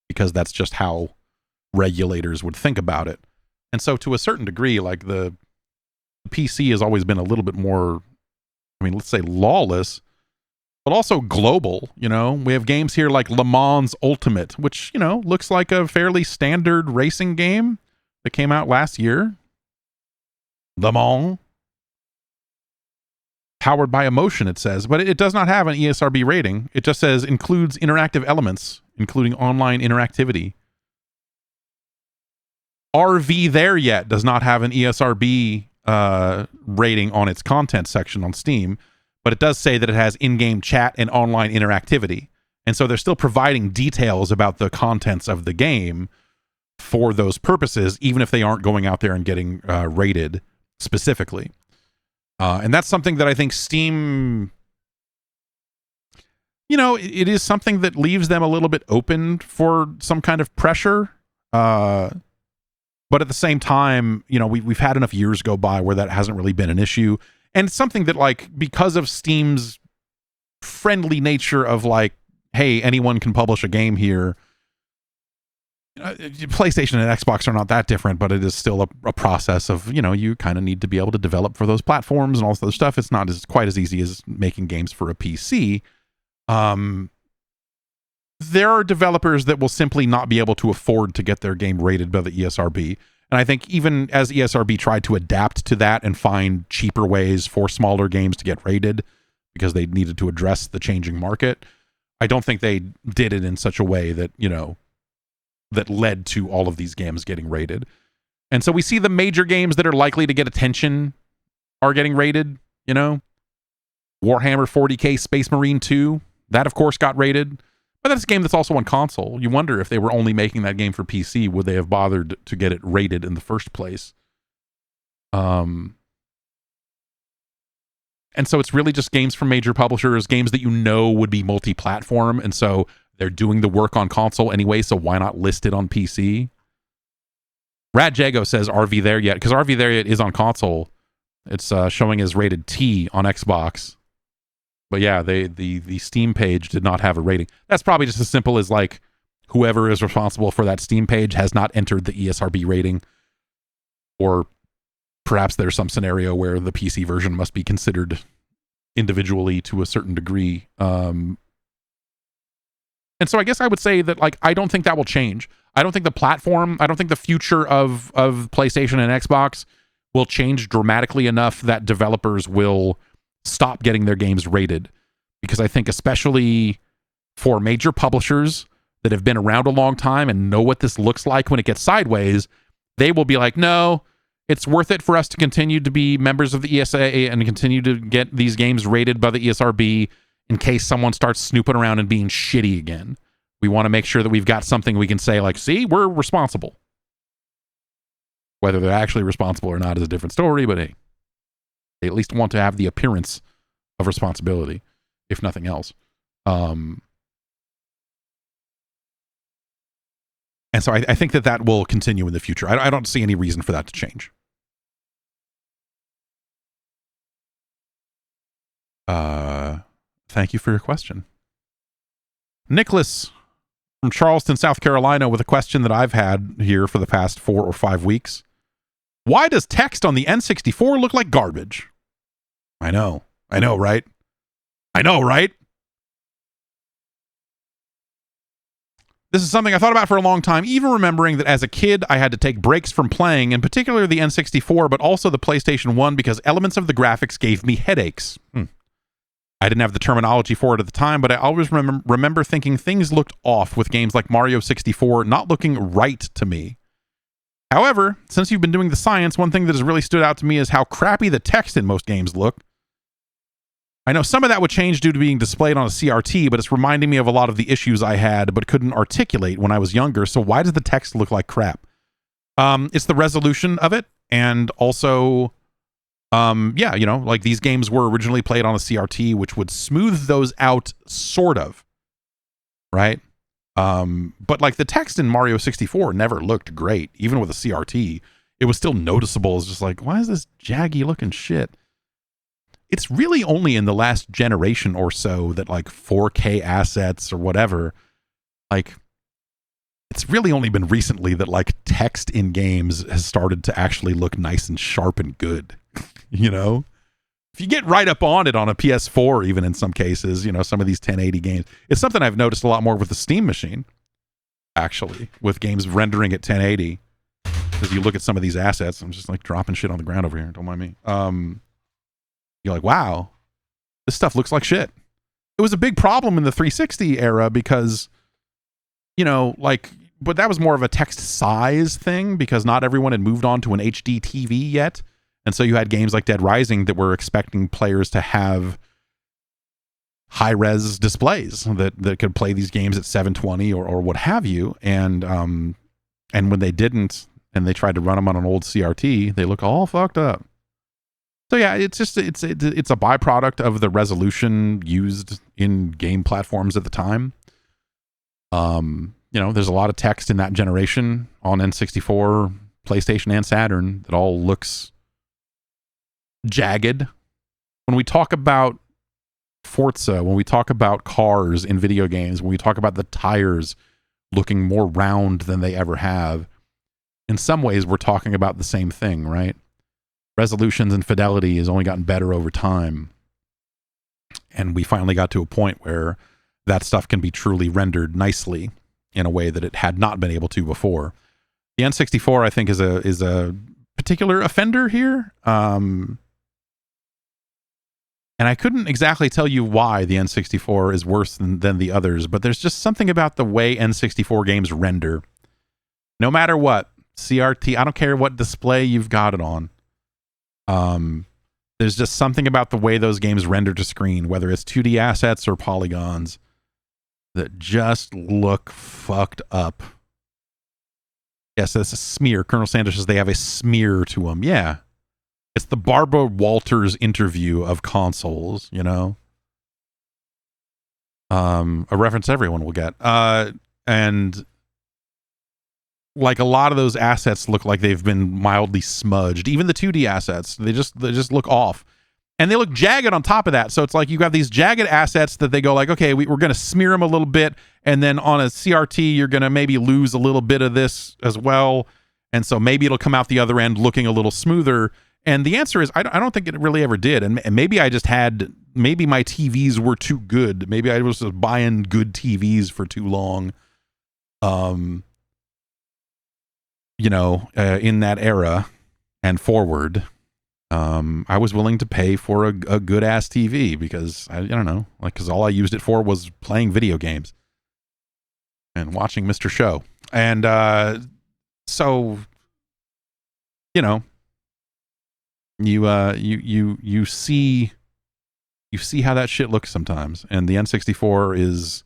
because that's just how regulators would think about it. And so, to a certain degree, like, the PC has always been a little bit more, let's say lawless, but also global. We have games here like Le Mans Ultimate, which, looks like a fairly standard racing game that came out last year. Le Mans. Powered by emotion, it says, but it does not have an ESRB rating. It just says includes interactive elements, including online interactivity. RV There Yet does not have an ESRB rating on its content section on Steam, but it does say that it has in-game chat and online interactivity. And so they're still providing details about the contents of the game for those purposes, even if they aren't going out there and getting rated specifically. And that's something that I think Steam, you know, it is something that leaves them a little bit open for some kind of pressure. But at the same time, you know, we've had enough years go by where that hasn't really been an issue. And it's something that, like, because of Steam's friendly nature of, like, hey, anyone can publish a game here. PlayStation and Xbox are not that different, but it is still a process of, you know, you kind of need to be able to develop for those platforms and all this other stuff. It's not quite as easy as making games for a PC. There are developers that will simply not be able to afford to get their game rated by the ESRB. And I think even as ESRB tried to adapt to that and find cheaper ways for smaller games to get rated because they needed to address the changing market, I don't think they did it in such a way that, you know, that led to all of these games getting rated. And so we see the major games that are likely to get attention are getting rated, you know. Warhammer 40K Space Marine 2, that of course got rated. But that's a game that's also on console. You wonder if they were only making that game for PC, would they have bothered to get it rated in the first place? And so it's really just games from major publishers, games that you know would be multi-platform, and so they're doing the work on console anyway, so why not list it on PC? Rad Jago says RV There Yet, because RV There Yet is on console. It's showing as rated T on Xbox. But yeah, the Steam page did not have a rating. That's probably just as simple as, like, whoever is responsible for that Steam page has not entered the ESRB rating. Or perhaps there's some scenario where the PC version must be considered individually to a certain degree. And so I guess I would say that, like, I don't think that will change. I don't think the platform, I don't think the future of PlayStation and Xbox will change dramatically enough that developers will stop getting their games rated. Because I think especially for major publishers that have been around a long time and know what this looks like when it gets sideways, they will be like, no, it's worth it for us to continue to be members of the ESA and continue to get these games rated by the ESRB in case someone starts snooping around and being shitty again. We want to make sure that we've got something we can say, like, see, we're responsible. Whether they're actually responsible or not is a different story, but hey, they at least want to have the appearance of responsibility, if nothing else. And so I think that will continue in the future. I don't see any reason for that to change. Thank you for your question. Nicholas from Charleston, South Carolina, with a question that I've had here for the past 4 or 5 weeks. Why does text on the N64 look like garbage? I know, right? I know, right? This is something I thought about for a long time, even remembering that as a kid, I had to take breaks from playing, in particular the N64, but also the PlayStation 1, because elements of the graphics gave me headaches. I didn't have the terminology for it at the time, but I always remember thinking things looked off with games like Mario 64 not looking right to me. However, since you've been doing the science, one thing that has really stood out to me is how crappy the text in most games look. I know some of that would change due to being displayed on a CRT, but it's reminding me of a lot of the issues I had but couldn't articulate when I was younger. So why does the text look like crap? It's the resolution of it, and also, yeah, you know, like these games were originally played on a CRT, which would smooth those out, sort of, right? But like the text in Mario 64 never looked great, even with a CRT. It was still noticeable. It's just like, why is this jaggy looking shit? It's really only in the last generation or so that like 4K assets or whatever, like it's really only been recently that like text in games has started to actually look nice and sharp and good. You know, if you get right up on it on a PS4, even in some cases, you know, some of these 1080 games, it's something I've noticed a lot more with the Steam machine, actually, with games rendering at 1080. Because you look at some of these assets, I'm just like dropping shit on the ground over here. Don't mind me. You're like, wow, this stuff looks like shit. It was a big problem in the 360 era because, you know, like, but that was more of a text size thing because not everyone had moved on to an HD TV yet. And so you had games like Dead Rising that were expecting players to have high-res displays that could play these games at 720 or what have you. And when they didn't, and they tried to run them on an old CRT, they look all fucked up. So yeah, it's just it's a byproduct of the resolution used in game platforms at the time. You know, there's a lot of text in that generation on N64, PlayStation, and Saturn that all looks jagged. When we talk about Forza, when we talk about cars in video games, when we talk about the tires looking more round than they ever have, in some ways we're talking about the same thing, right? Resolutions and fidelity has only gotten better over time. And we finally got to a point where that stuff can be truly rendered nicely in a way that it had not been able to before. The N64, I think, is a particular offender here. And I couldn't exactly tell you why the N64 is worse than the others, but there's just something about the way N64 games render. No matter what, CRT, I don't care what display you've got it on. There's just something about the way those games render to screen, whether it's 2D assets or polygons, that just look fucked up. Yes, that's a smear. Colonel Sanders says they have a smear to them. Yeah. It's the Barbara Walters interview of consoles, you know? A reference everyone will get. And like a lot of those assets look like they've been mildly smudged. Even the 2D assets, they just look off. And they look jagged on top of that. So it's like you got these jagged assets that they go like, okay, we're going to smear them a little bit. And then on a CRT, you're going to maybe lose a little bit of this as well. And so maybe it'll come out the other end looking a little smoother. And the answer is, I don't think it really ever did. And maybe I just maybe my TVs were too good. Maybe I was just buying good TVs for too long. You know, in that era and forward, I was willing to pay for a good ass TV because I don't know, like, because all I used it for was playing video games and watching Mr. Show. And so, you know, you see how that shit looks sometimes, and the N64 is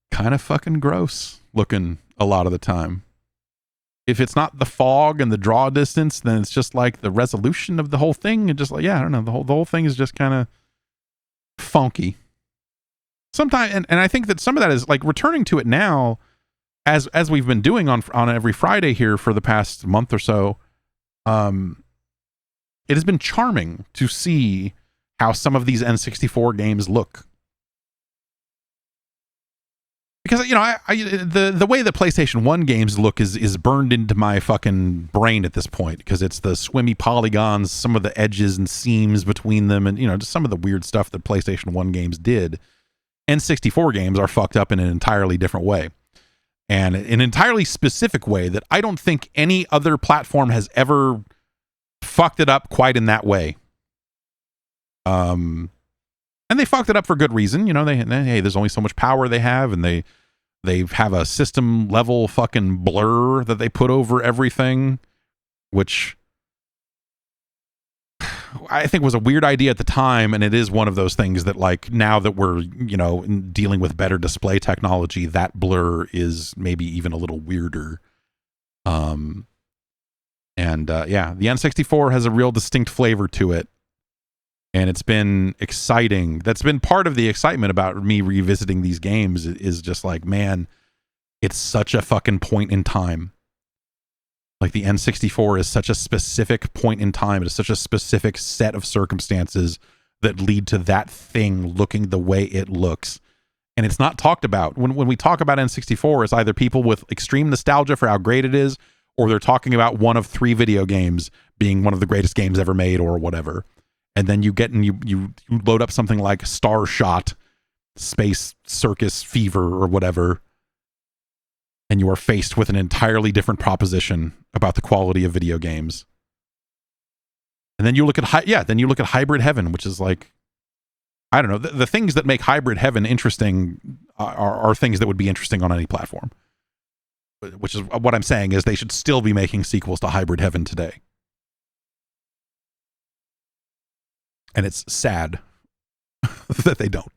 kind of fucking gross looking a lot of the time. If it's not the fog and the draw distance, then it's just like the resolution of the whole thing, and just like, yeah, I don't know, the whole thing is just kind of funky sometimes. And I think that some of that is like returning to it now, as we've been doing on every Friday here for the past month or so. It has been charming to see how some of these N64 games look. Because, you know, the way that PlayStation 1 games look is burned into my fucking brain at this point, because it's the swimmy polygons, some of the edges and seams between them, and, you know, just some of the weird stuff that PlayStation 1 games did. N64 games are fucked up in an entirely different way. And an entirely specific way that I don't think any other platform has ever fucked it up quite in that way. And they fucked it up for good reason. You know, hey, there's only so much power they have, and they have a system level fucking blur that they put over everything, which I think was a weird idea at the time, and it is one of those things that, like, now that we're, you know, dealing with better display technology, that blur is maybe even a little weirder. Yeah, the N64 has a real distinct flavor to it, and it's been exciting. That's been part of the excitement about me revisiting these games, is just like, man, it's such a fucking point in time. Like, the N64 is such a specific point in time. It is such a specific set of circumstances that lead to that thing looking the way it looks. And it's not talked about. When we talk about N64, it's either people with extreme nostalgia for how great it is, or they're talking about one of 3 video games being one of the greatest games ever made, or whatever. And then you get and you load up something like Starshot, Space Circus Fever, or whatever. and you are faced with an entirely different proposition about the quality of video games. And then you look at Hybrid Heaven, which is like, I don't know, the things that make Hybrid Heaven interesting are things that would be interesting on any platform. Which is what I'm saying, is they should still be making sequels to Hybrid Heaven today. And it's sad that they don't.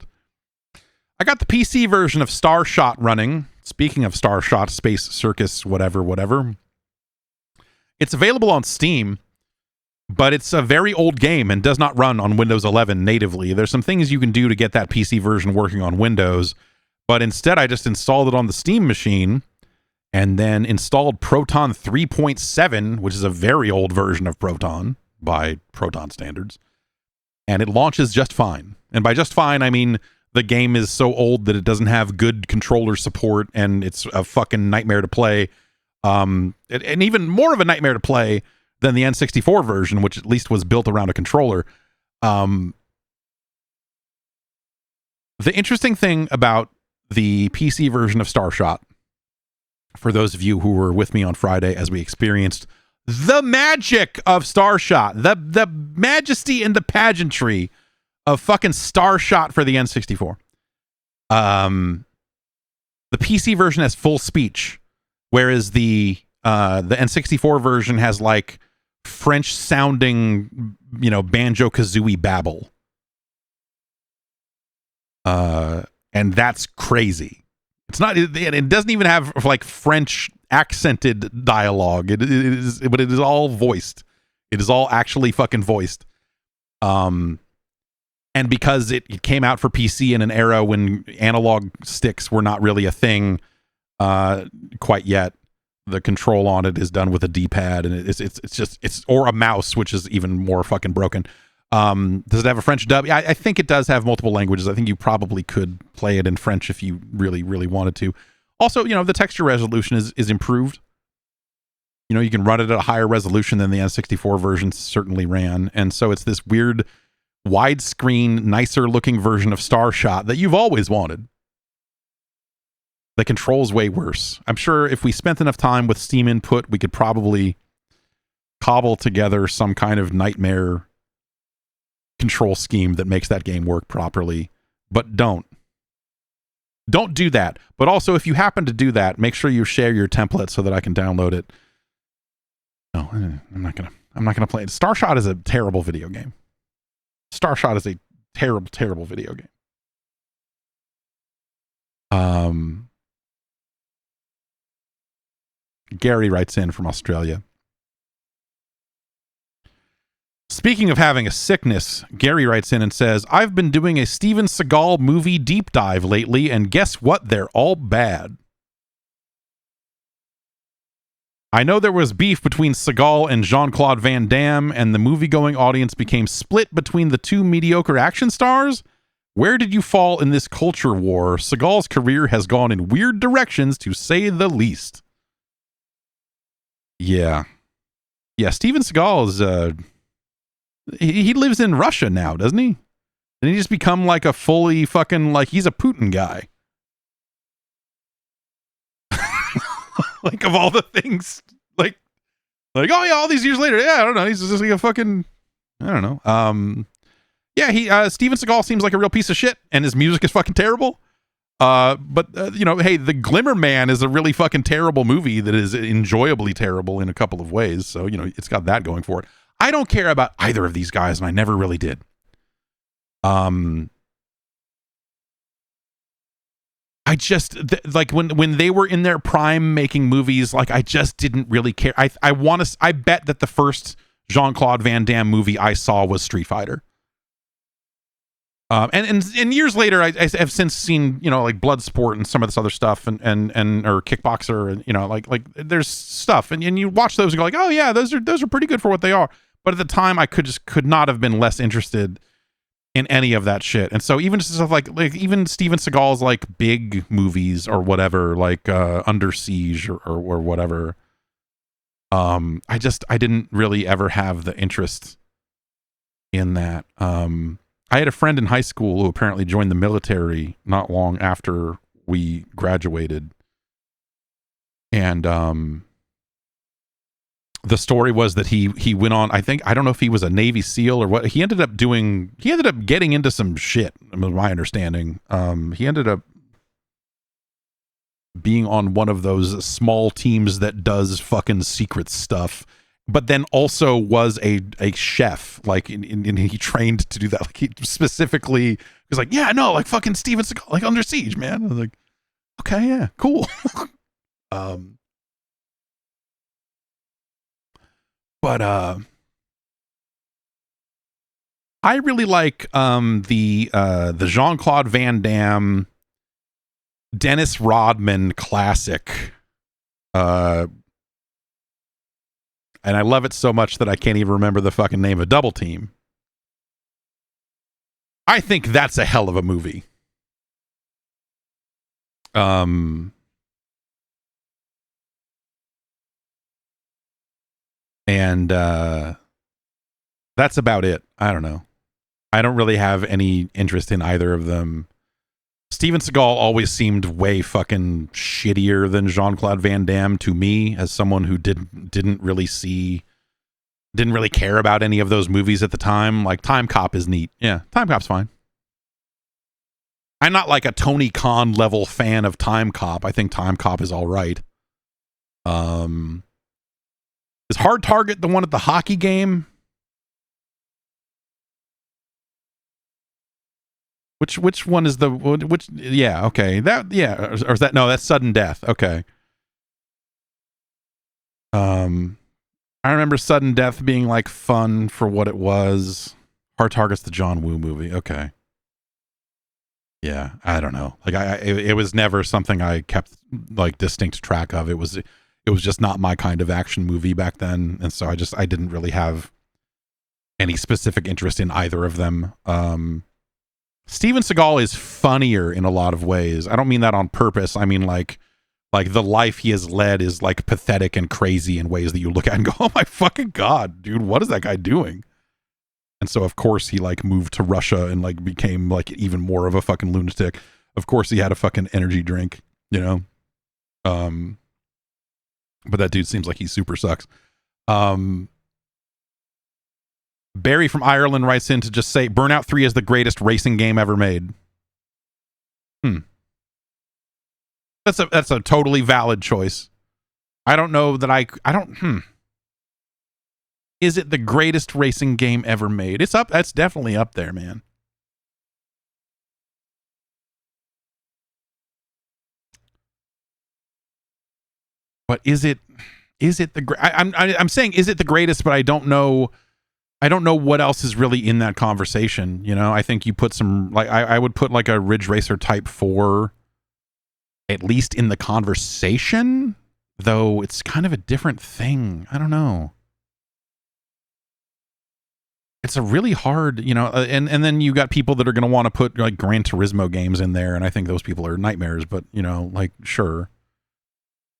I got the PC version of Starshot running. Speaking of Starshot, Space Circus, whatever. It's available on Steam, but it's a very old game and does not run on Windows 11 natively. There's some things you can do to get that PC version working on Windows, but instead I just installed it on the Steam machine and then installed Proton 3.7, which is a very old version of Proton by Proton standards, and it launches just fine. And by just fine, I mean the game is so old that it doesn't have good controller support, and it's a fucking nightmare to play. And even more of a nightmare to play than the N64 version, which at least was built around a controller. The interesting thing about the PC version of Starshot, for those of you who were with me on Friday as we experienced the magic of Starshot, the majesty and the pageantry of fucking Starshot for the N64. The PC version has full speech, whereas the N64 version has like French sounding, Banjo-Kazooie babble. And that's crazy. It's not, it doesn't even have like French accented dialogue. But it is all voiced. It is all actually fucking voiced. And because it came out for PC in an era when analog sticks were not really a thing quite yet, the control on it is done with a D-pad, and it's or a mouse, which is even more fucking broken. Does it have a French dub? I think it does have multiple languages. I think you probably could play it in French if you really, really wanted to. Also, the texture resolution is improved. You can run it at a higher resolution than the N64 version certainly ran. And so it's this weird widescreen, nicer looking version of Starshot that you've always wanted. The control's way worse. I'm sure if we spent enough time with Steam input, we could probably cobble together some kind of nightmare control scheme that makes that game work properly. But don't do that. But also, if you happen to do that, make sure you share your template so that I can download it. No, I'm not gonna play it. Starshot is a terrible video game. Starshot is a terrible, terrible video game. Gary writes in from Australia. Speaking of having a sickness, Gary writes in and says, I've been doing a Steven Seagal movie deep dive lately, and guess what? They're all bad. I know there was beef between Seagal and Jean-Claude Van Damme, and the movie-going audience became split between the two mediocre action stars. Where did you fall in this culture war? Seagal's career has gone in weird directions, to say the least. Yeah, Steven Seagal is, he lives in Russia now, doesn't he? Didn't he just become like a fully fucking, like, he's a Putin guy? Like, of all the things, like, oh yeah, all these years later, yeah, I don't know, he's just like a fucking, I don't know. Yeah, Steven Seagal seems like a real piece of shit, and his music is fucking terrible. But hey, The Glimmer Man is a really fucking terrible movie that is enjoyably terrible in a couple of ways. So, it's got that going for it. I don't care about either of these guys, and I never really did. I just like when they were in their prime making movies, like I just didn't really care. I bet that the first Jean-Claude Van Damme movie I saw was Street Fighter. And years later, I have since seen, like Bloodsport and some of this other stuff, and or Kickboxer, and like there's stuff, and you watch those and go like, oh yeah, those are pretty good for what they are. But at the time, I could not have been less interested in any of that shit. And so even just stuff like even Steven Seagal's like big movies or whatever, like Under Siege or whatever. I didn't really ever have the interest in that. I had a friend in high school who apparently joined the military not long after we graduated. And the story was that he went on, I don't know if he was a Navy SEAL or what. He ended up getting into some shit, was my understanding. He ended up being on one of those small teams that does fucking secret stuff, but then also was a chef, like, and he trained to do that. Like, he specifically was like, yeah, no, like fucking Steven Seagal, like Under Siege, man. I was like, okay, yeah, cool. But I really like the Jean-Claude Van Damme, Dennis Rodman classic. And I love it so much that I can't even remember the fucking name of Double Team. I think that's a hell of a movie. And that's about it. I don't know. I don't really have any interest in either of them. Steven Seagal always seemed way fucking shittier than Jean-Claude Van Damme to me, as someone who didn't really care about any of those movies at the time. Like, Time Cop is neat. Yeah, Time Cop's fine. I'm not like a Tony Khan level fan of Time Cop. I think Time Cop is all right. Is Hard Target the one at the hockey game? Which one is the which? Yeah, okay. That, yeah, or is that, no? That's Sudden Death. Okay. I remember Sudden Death being like fun for what it was. Hard Target's the John Woo movie. Okay. Yeah, I don't know. Like, it was never something I kept like distinct track of. It was just not my kind of action movie back then, and so I didn't really have any specific interest in either of them. Steven Seagal is funnier in a lot of ways. I don't mean that on purpose. I mean like the life he has led is like pathetic and crazy in ways that you look at and go, oh my fucking God, dude, what is that guy doing? And so of course he like moved to Russia and like became like even more of a fucking lunatic. Of course he had a fucking energy drink, you know? But that dude seems like he super sucks. Barry from Ireland writes in to just say Burnout 3 is the greatest racing game ever made. That's a totally valid choice. I don't know that I don't. Is it the greatest racing game ever made? It's up. That's definitely up there, man. But is it the? I'm saying, is it the greatest? But I don't know. I don't know what else is really in that conversation. You know, I think you put some, like, I would put like a Ridge Racer Type 4 at least in the conversation, though it's kind of a different thing. I don't know. It's a really hard, you know, and then you got people that are going to want to put like Gran Turismo games in there, and I think those people are nightmares. But, you know, like, sure.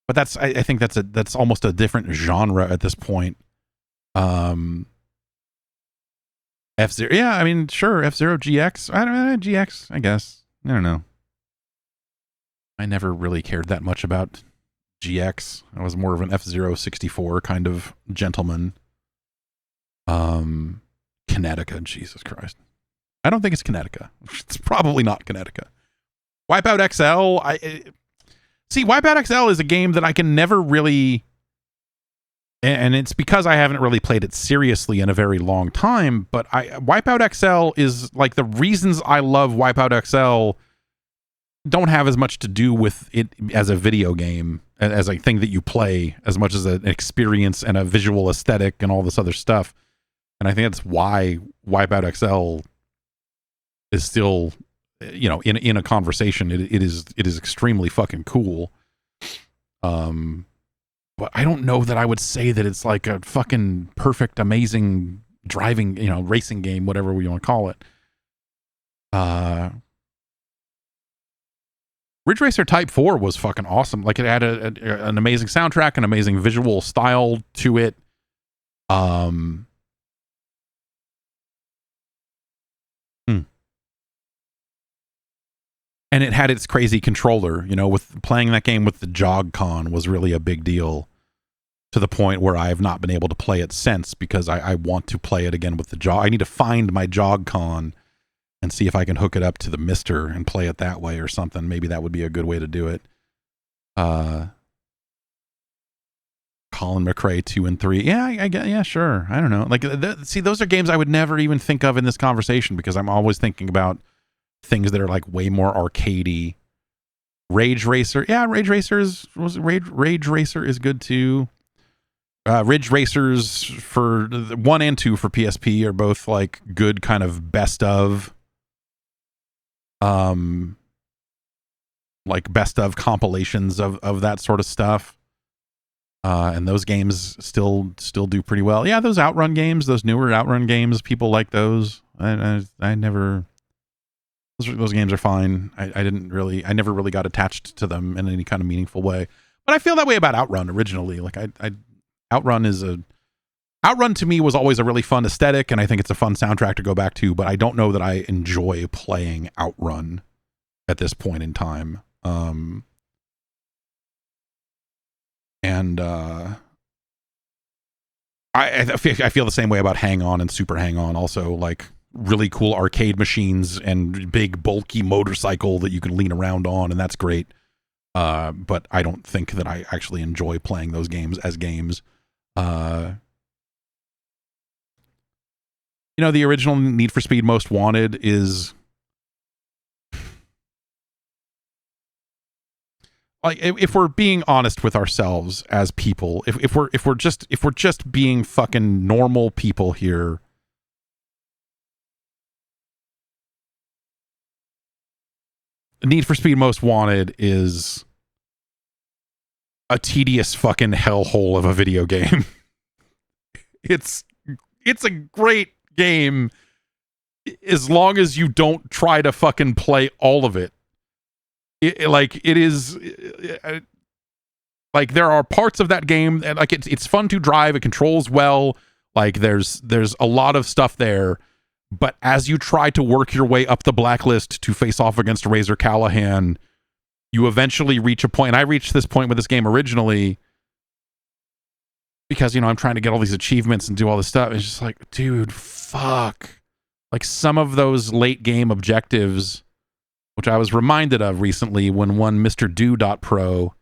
But I think that's almost a different genre at this point. F-Zero, yeah, I mean, sure, F-Zero GX. I don't know, GX, I guess. I don't know. I never really cared that much about GX. I was more of an F-Zero 64 kind of gentleman. Connecticut, Jesus Christ. I don't think it's Connecticut. It's probably not Connecticut. Wipeout XL, see, Wipeout XL is a game that I can never really, and it's because I haven't really played it seriously in a very long time, but Wipeout XL is like, the reasons I love Wipeout XL don't have as much to do with it as a video game, as a thing that you play, as much as an experience and a visual aesthetic and all this other stuff. And I think that's why Wipeout XL is still, you know, in a conversation. It is extremely fucking cool. But I don't know that I would say that it's like a fucking perfect, amazing driving, you know, racing game, whatever we want to call it. Ridge Racer Type 4 was fucking awesome. Like, it had an amazing soundtrack, an amazing visual style to it. And it had its crazy controller, you know, with playing that game with the JogCon was really a big deal, to the point where I have not been able to play it since, because I want to play it again with the jog. I need to find my JogCon and see if I can hook it up to the Mister and play it that way or something. Maybe that would be a good way to do it. Colin McRae 2 and 3. Yeah, I get. Yeah, sure. I don't know. Like, see, those are games I would never even think of in this conversation, because I'm always thinking about things that are like way more arcadey. Rage Racer. Yeah, Rage Racer is good too. Ridge Racers for 1 and 2 for PSP are both like good kind of best of like best of compilations of that sort of stuff. And those games still do pretty well. Yeah, those Outrun games, those newer Outrun games, people like those. I never. Those games are fine. I never really got attached to them in any kind of meaningful way. But I feel that way about Outrun originally. Like Outrun to me was always a really fun aesthetic, and I think it's a fun soundtrack to go back to, but I don't know that I enjoy playing Outrun at this point in time. I feel the same way about Hang On and Super Hang On also, like really cool arcade machines and big bulky motorcycle that you can lean around on, and that's great. But I don't think that I actually enjoy playing those games as games. You know, the original Need for Speed Most Wanted is like, if we're being honest with ourselves as people, if we're just being fucking normal people here, Need for Speed Most Wanted is a tedious fucking hellhole of a video game. It's a great game as long as you don't try to fucking play all of it. Like, there are parts of that game and like it's fun to drive, it controls well, like there's a lot of stuff there. But as you try to work your way up the blacklist to face off against Razor Callahan, you eventually reach a point. And I reached this point with this game originally because, you know, I'm trying to get all these achievements and do all this stuff. It's just like, dude, fuck. Like, some of those late game objectives, which I was reminded of recently when one Mr. Do.pro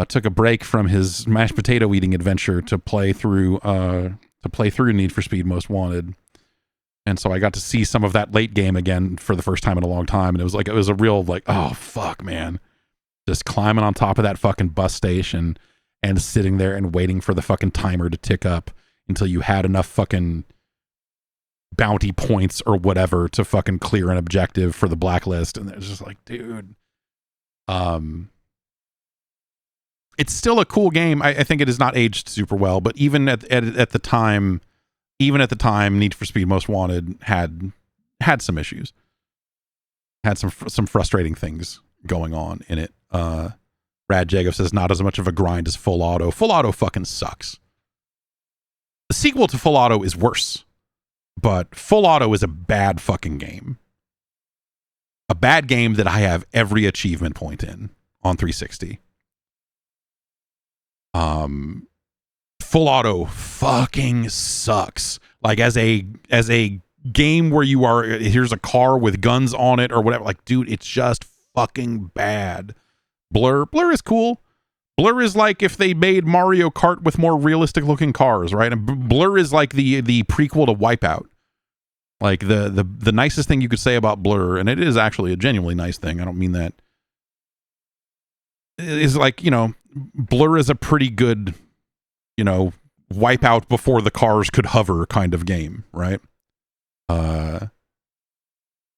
took a break from his mashed potato eating adventure to play through Need for Speed Most Wanted. And so I got to see some of that late game again for the first time in a long time. And it was a real, like, oh, fuck, man. Just climbing on top of that fucking bus station and sitting there and waiting for the fucking timer to tick up until you had enough fucking bounty points or whatever to fucking clear an objective for the blacklist. And it's just like, dude. It's still a cool game. I think it has not aged super well, but even at the time... Even at the time, Need for Speed Most Wanted had some issues, had some frustrating things going on in it. Rad Jacob says not as much of a grind as Full Auto. Full Auto fucking sucks. The sequel to Full Auto is worse, but Full Auto is a bad fucking game. A bad game that I have every achievement point in on 360. Full Auto fucking sucks. Like, as a game where you are, here's a car with guns on it or whatever. Like, dude, it's just fucking bad. Blur is cool. Blur is like if they made Mario Kart with more realistic looking cars, right? And Blur is like the prequel to Wipeout. Like the nicest thing you could say about Blur, and it is actually a genuinely nice thing. I don't mean that. Is like, you know, Blur is a pretty good, you know, Wipeout before the cars could hover kind of game, right?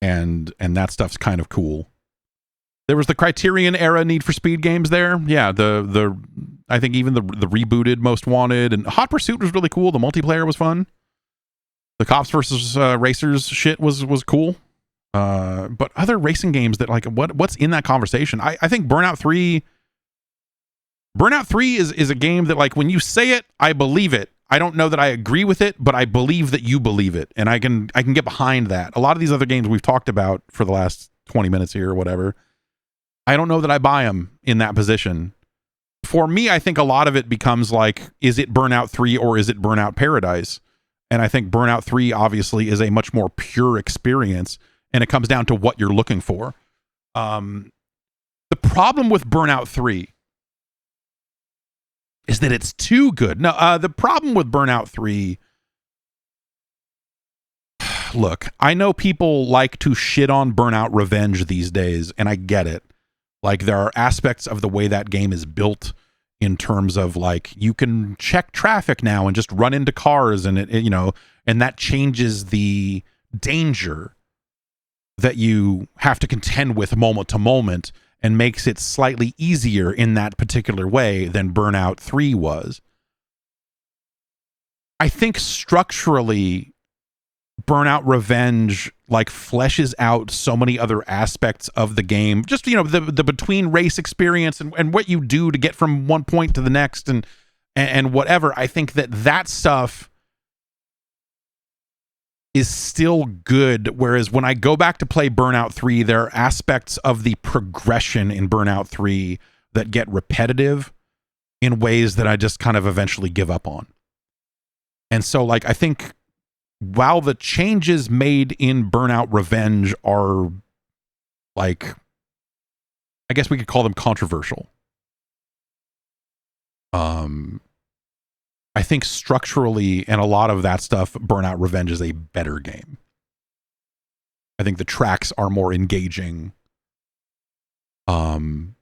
And that stuff's kind of cool. There was the Criterion era Need for Speed games there. Yeah, the I think even the rebooted Most Wanted and Hot Pursuit was really cool. The multiplayer was fun. The Cops versus Racers shit was cool. But other racing games that, like, what's in that conversation? I think Burnout 3 is a game that, like, when you say it, I believe it. I don't know that I agree with it, but I believe that you believe it, and I can get behind that. A lot of these other games we've talked about for the last 20 minutes here or whatever. I don't know that I buy them in that position. For me, I think a lot of it becomes like, is it Burnout 3 or is it Burnout Paradise? And I think Burnout 3 obviously is a much more pure experience, and it comes down to what you're looking for. The problem with Burnout 3 is that it's too good. No, the problem with Burnout 3, look, I know people like to shit on Burnout Revenge these days, and I get it. Like, there are aspects of the way that game is built in terms of, like, you can check traffic now and just run into cars, and it you know, and that changes the danger that you have to contend with moment to moment and makes it slightly easier in that particular way than Burnout 3 was. I think structurally, Burnout Revenge like fleshes out so many other aspects of the game. Just, you know, the between race experience and what you do to get from one point to the next and whatever. I think that stuff is still good. Whereas when I go back to play Burnout 3, there are aspects of the progression in Burnout 3 that get repetitive in ways that I just kind of eventually give up on. And so, like, I think while the changes made in Burnout Revenge are, like, I guess we could call them controversial. I think structurally and a lot of that stuff, Burnout Revenge is a better game. I think the tracks are more engaging. And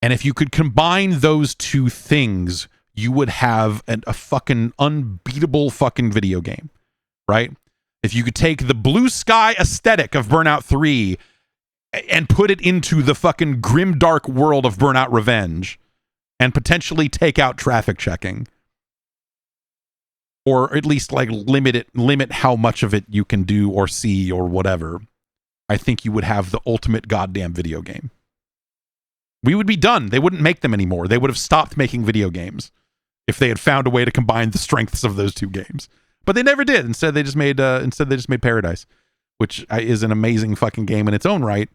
if you could combine those two things, you would have a fucking unbeatable fucking video game, right? If you could take the blue sky aesthetic of Burnout 3 and put it into the fucking grim dark world of Burnout Revenge and potentially take out traffic checking, or at least like limit how much of it you can do or see or whatever, I think you would have the ultimate goddamn video game. We would be done. They wouldn't make them anymore. They would have stopped making video games if they had found a way to combine the strengths of those two games. But they never did. Instead, they just made Paradise, which is an amazing fucking game in its own right.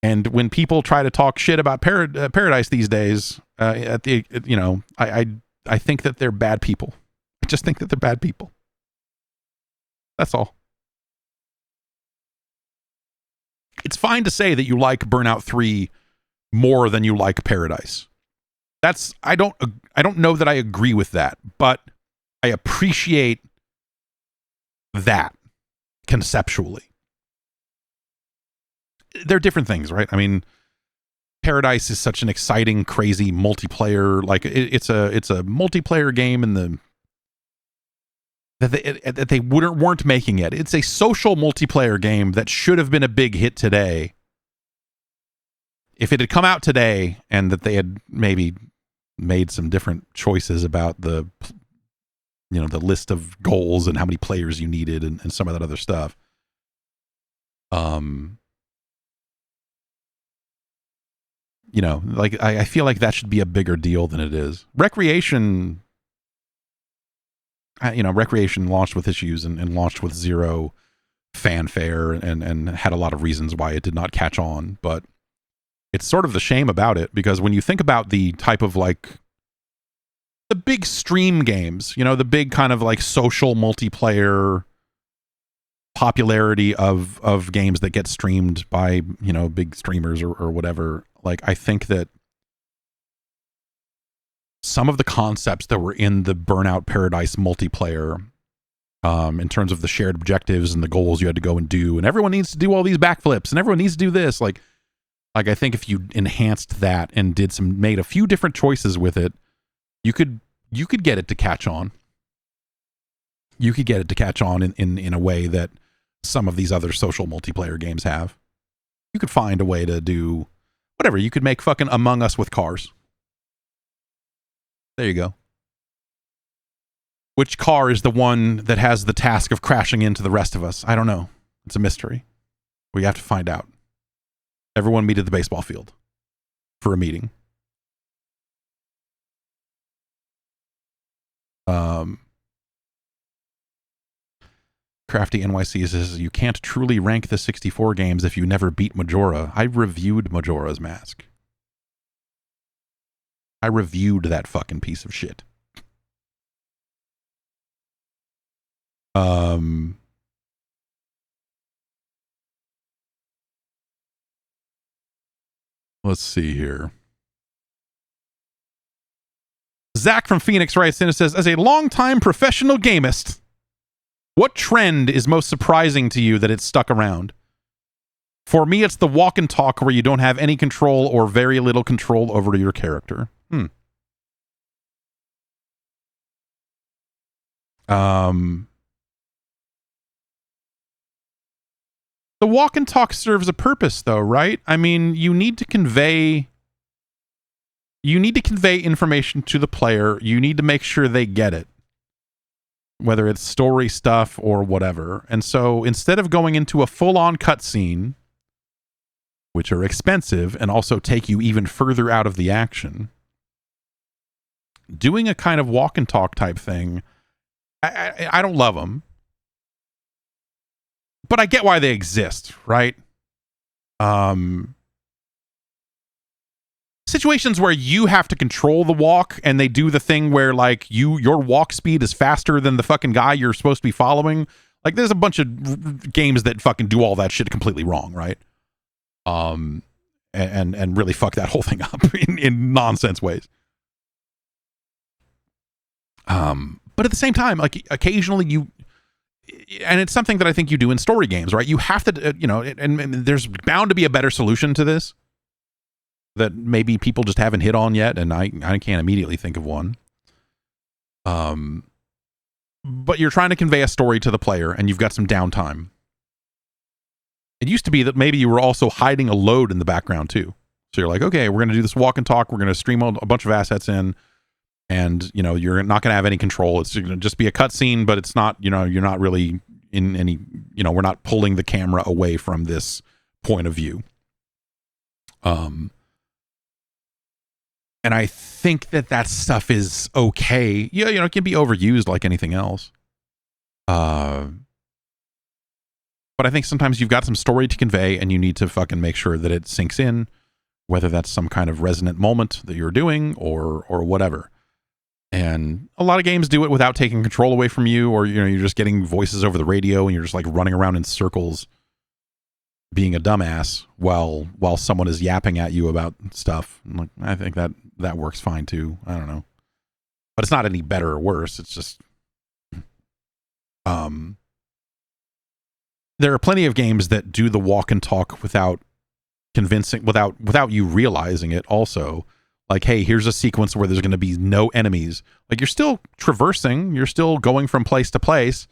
And when people try to talk shit about Paradise these days, I think that they're bad people. I just think that they're bad people. That's all. It's fine to say that you like Burnout 3 more than you like Paradise. I don't know that I agree with that, but I appreciate that conceptually. They're different things, right? I mean, Paradise is such an exciting, crazy multiplayer. Like it's a multiplayer game in the that they weren't making it. It's a social multiplayer game that should have been a big hit today. If it had come out today and that they had maybe made some different choices about the list of goals and how many players you needed and some of that other stuff. Like I feel like that should be a bigger deal than it is. Recreation launched with issues and launched with zero fanfare and had a lot of reasons why it did not catch on, but it's sort of the shame about it, because when you think about the type of like the big stream games, the big kind of like social multiplayer popularity of games that get streamed by, big streamers or whatever, like I think that some of the concepts that were in the Burnout Paradise multiplayer, in terms of the shared objectives and the goals you had to go and do, and everyone needs to do all these backflips and everyone needs to do this, like I think if you enhanced that and made a few different choices with it, you could get it to catch on. You could get it to catch on in a way that some of these other social multiplayer games have. You could find a way to do whatever. You could make fucking Among Us with cars. There you go. Which car is the one that has the task of crashing into the rest of us? I don't know. It's a mystery. We have to find out. Everyone meet at the baseball field for a meeting. Crafty NYC says, you can't truly rank the 64 games if you never beat Majora. I reviewed Majora's Mask. I reviewed that fucking piece of shit. Let's see here. Zach from Phoenix writes in and says, as a longtime professional gamist, what trend is most surprising to you that it's stuck around? For me, it's the walk and talk where you don't have any control or very little control over your character. The walk and talk serves a purpose, though, right? I mean, you need to convey information to the player. You need to make sure they get it, whether it's story stuff or whatever. And so instead of going into a full-on cutscene, which are expensive and also take you even further out of the action, doing a kind of walk and talk type thing, I don't love them. But I get why they exist, right? Situations where you have to control the walk and they do the thing where like your walk speed is faster than the fucking guy you're supposed to be following. Like there's a bunch of games that fucking do all that shit completely wrong, right? And really fuck that whole thing up in nonsense ways. But at the same time, like occasionally and it's something that I think you do in story games, right? You have to, and there's bound to be a better solution to this that maybe people just haven't hit on yet, and I can't immediately think of one. But you're trying to convey a story to the player, and you've got some downtime. It used to be that maybe you were also hiding a load in the background, too. So you're like, okay, we're going to do this walk and talk. We're going to stream a bunch of assets in. And, you're not going to have any control. It's going to just be a cutscene, but it's not, you're not really in any, we're not pulling the camera away from this point of view. And I think that stuff is okay. Yeah, it can be overused like anything else. But I think sometimes you've got some story to convey and you need to fucking make sure that it sinks in, whether that's some kind of resonant moment that you're doing or whatever. And a lot of games do it without taking control away from you, or you're just getting voices over the radio and you're just like running around in circles being a dumbass while someone is yapping at you about stuff. Like, I think that works fine too. I don't know. But it's not any better or worse. It's just there are plenty of games that do the walk and talk without you realizing it also. Like, hey, here's a sequence where there's going to be no enemies. Like, you're still traversing. You're still going from place to place.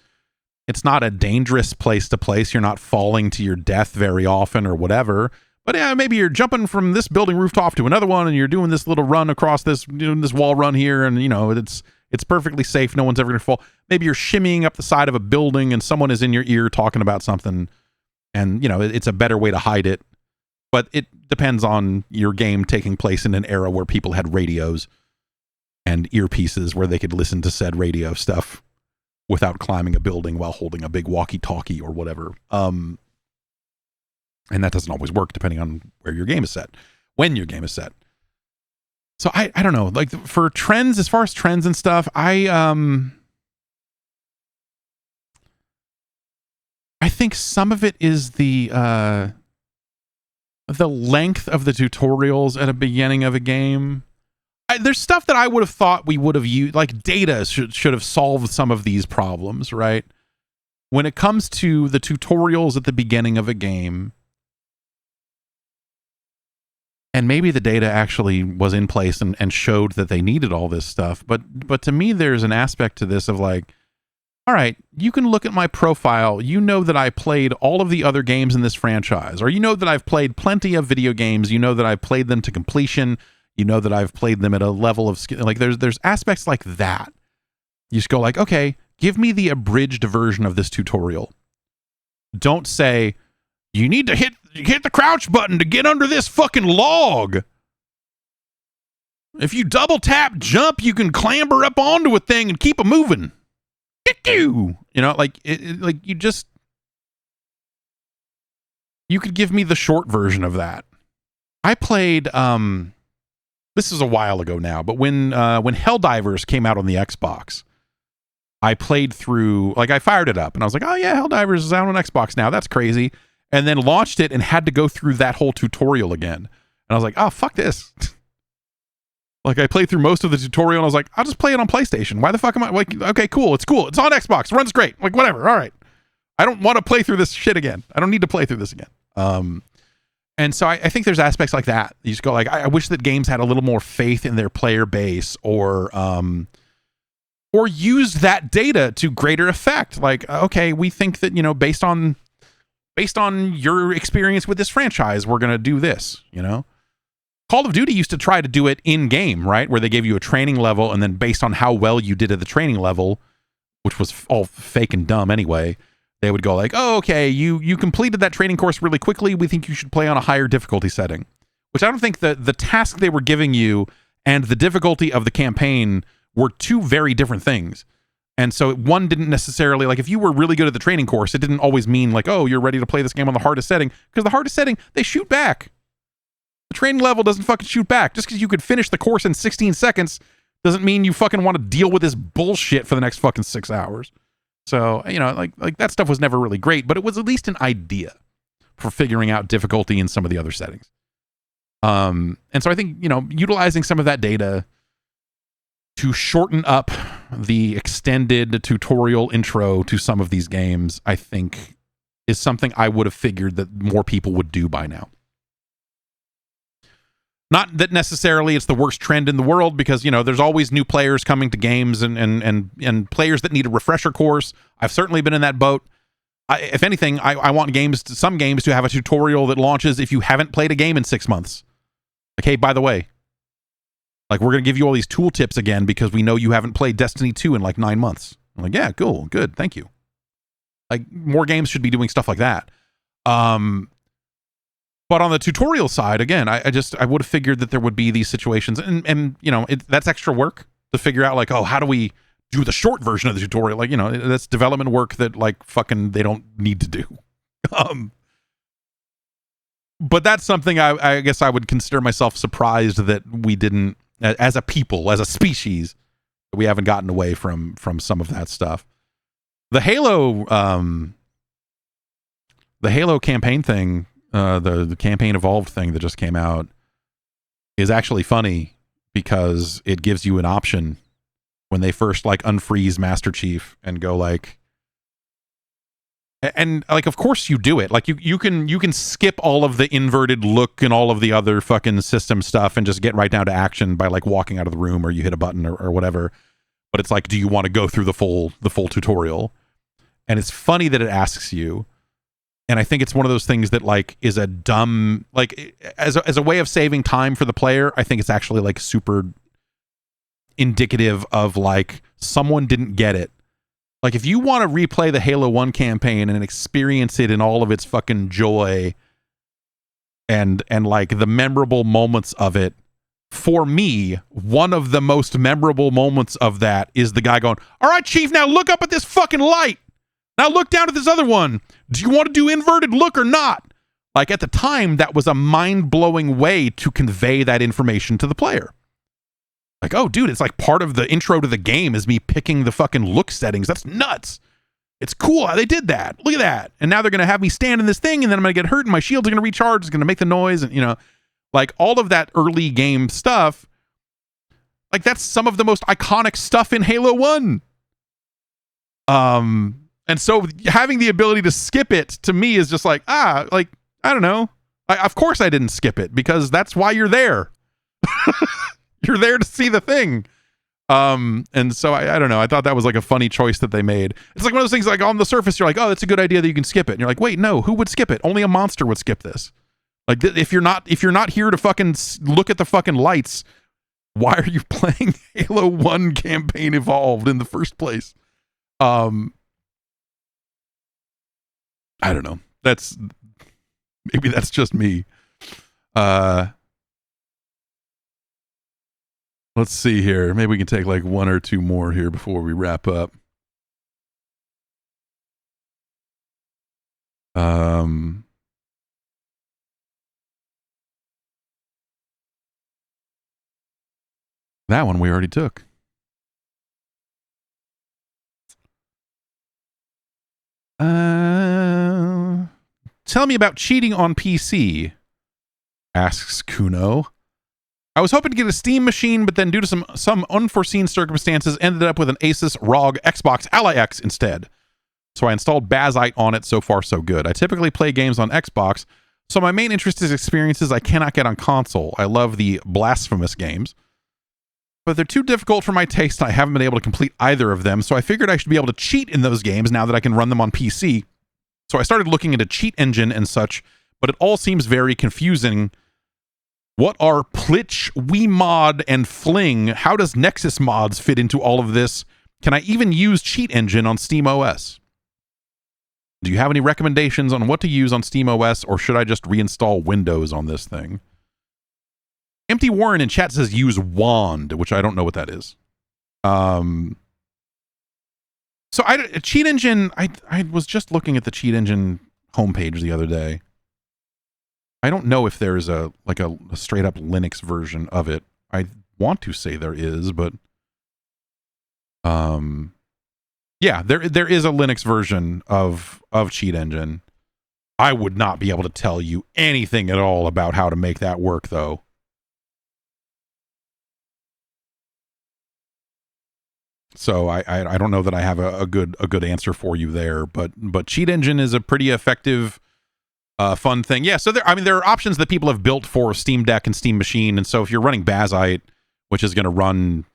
It's not a dangerous place to place. You're not falling to your death very often or whatever. But yeah, maybe you're jumping from this building rooftop to another one and you're doing this little run across this wall run here. And, it's perfectly safe. No one's ever going to fall. Maybe you're shimmying up the side of a building and someone is in your ear talking about something. And, it's a better way to hide it. But it depends on your game taking place in an era where people had radios and earpieces where they could listen to said radio stuff without climbing a building while holding a big walkie-talkie or whatever. And that doesn't always work depending on where your game is set, when your game is set. So I don't know. Like for trends, as far as trends and stuff, I think some of it is the length of the tutorials at a beginning of a game. There's stuff that I would have thought we would have used, like data should have solved some of these problems, right? When it comes to the tutorials at the beginning of a game, and maybe the data actually was in place and showed that they needed all this stuff, but to me there's an aspect to this of like, all right, you can look at my profile. You know that I played all of the other games in this franchise, or you know that I've played plenty of video games. You know that I've played them to completion. You know that I've played them at a level of skill. Like there's aspects like that. You just go like, okay, give me the abridged version of this tutorial. Don't say you need to hit the crouch button to get under this fucking log. If you double tap jump, you can clamber up onto a thing and keep it moving. You know, like like you could give me the short version of that. I played this is a while ago now, but when Helldivers came out on the Xbox, I played through, like I fired it up and I was like, oh yeah, Helldivers is out on Xbox now. That's crazy. And then launched it and had to go through that whole tutorial again. And I was like, oh, fuck this. Like I played through most of the tutorial and I was like, I'll just play it on PlayStation. Why the fuck am I like, okay, cool. It's cool. It's on Xbox. Runs great. Like whatever. All right. I don't want to play through this shit again. I don't need to play through this again. And so I think there's aspects like that. You just go like, I wish that games had a little more faith in their player base or used that data to greater effect. Like, okay, we think that, you know, based on your experience with this franchise, we're going to do this, you know? Call of Duty used to try to do it in game, right? Where they gave you a training level and then based on how well you did at the training level, which was all fake and dumb anyway, they would go like, oh, okay, you completed that training course really quickly. We think you should play on a higher difficulty setting, which I don't think the task they were giving you and the difficulty of the campaign were two very different things. And so one didn't necessarily, like if you were really good at the training course, it didn't always mean like, oh, you're ready to play this game on the hardest setting, because the hardest setting, they shoot back. The training level doesn't fucking shoot back. Just because you could finish the course in 16 seconds doesn't mean you fucking want to deal with this bullshit for the next fucking 6 hours. So, you know, like that stuff was never really great, but it was at least an idea for figuring out difficulty in some of the other settings. And so I think, you know, utilizing some of that data to shorten up the extended tutorial intro to some of these games, I think is something I would have figured that more people would do by now. Not that necessarily it's the worst trend in the world, because, you know, there's always new players coming to games and players that need a refresher course. I've certainly been in that boat. If anything, I want some games to have a tutorial that launches if you haven't played a game in 6 months. Like, hey, by the way, like we're going to give you all these tool tips again because we know you haven't played Destiny 2 in like 9 months. I'm like, yeah, cool, good, thank you. Like more games should be doing stuff like that. But on the tutorial side, again, I would have figured that there would be these situations, and you know, that's extra work to figure out, like, oh, how do we do the short version of the tutorial? Like, you know, that's development work that like fucking they don't need to do. But that's something I guess I would consider myself surprised that we didn't, as a people, as a species, we haven't gotten away from some of that stuff. The Halo campaign thing. The campaign evolved thing that just came out is actually funny because it gives you an option when they first like unfreeze Master Chief and go like, and like of course you do it, like you can skip all of the inverted look and all of the other fucking system stuff and just get right down to action by like walking out of the room or you hit a button or whatever. But it's like, do you want to go through the full tutorial? And it's funny that it asks you. And I think it's one of those things that like is a dumb, like as a way of saving time for the player. I think it's actually like super indicative of like someone didn't get it. Like if you want to replay the Halo 1 campaign and experience it in all of its fucking joy and like the memorable moments of it, for me, one of the most memorable moments of that is the guy going, all right, Chief, now look up at this fucking light. Now look down at this other one. Do you want to do inverted look or not? Like at the time, that was a mind-blowing way to convey that information to the player. Like, oh, dude, it's like part of the intro to the game is me picking the fucking look settings. That's nuts. It's cool how they did that. Look at that. And now they're going to have me stand in this thing and then I'm going to get hurt and my shield's going to recharge. It's going to make the noise. And, you know, like all of that early game stuff, like that's some of the most iconic stuff in Halo 1. And so having the ability to skip it to me is just like, like, I don't know. Of course I didn't skip it because that's why you're there. You're there to see the thing. And so I don't know. I thought that was like a funny choice that they made. It's like one of those things like on the surface, you're like, oh, that's a good idea that you can skip it. And you're like, wait, no, who would skip it? Only a monster would skip this. Like if you're not here to fucking look at the fucking lights, why are you playing Halo 1 campaign evolved in the first place? I don't know. Maybe that's just me. Let's see here. Maybe we can take like one or two more here before we wrap up. Um, that one we already took. Tell me about cheating on PC, asks Kuno. I was hoping to get a Steam machine, but then due to some unforeseen circumstances, ended up with an Asus ROG Xbox Ally X instead. So I installed Bazite on it. So far, so good. I typically play games on Xbox, so my main interest is experiences I cannot get on console. I love the blasphemous games, but they're too difficult for my taste, and I haven't been able to complete either of them, so I figured I should be able to cheat in those games now that I can run them on PC. So I started looking into Cheat Engine and such, but it all seems very confusing. What are Plitch, WeMod, and Fling? How does Nexus mods fit into all of this? Can I even use Cheat Engine on SteamOS? Do you have any recommendations on what to use on SteamOS, or should I just reinstall Windows on this thing? Empty Warren in chat says use Wand, which I don't know what that is. So Cheat Engine, I was just looking at the Cheat Engine homepage the other day. I don't know if there's a straight up Linux version of it. I want to say there is, but yeah, there is a Linux version of Cheat Engine. I would not be able to tell you anything at all about how to make that work, though. So I don't know that I have a good answer for you there, but Cheat Engine is a pretty effective, fun thing. Yeah, so there are options that people have built for Steam Deck and Steam Machine, and so if you're running Bazite, which is going to run,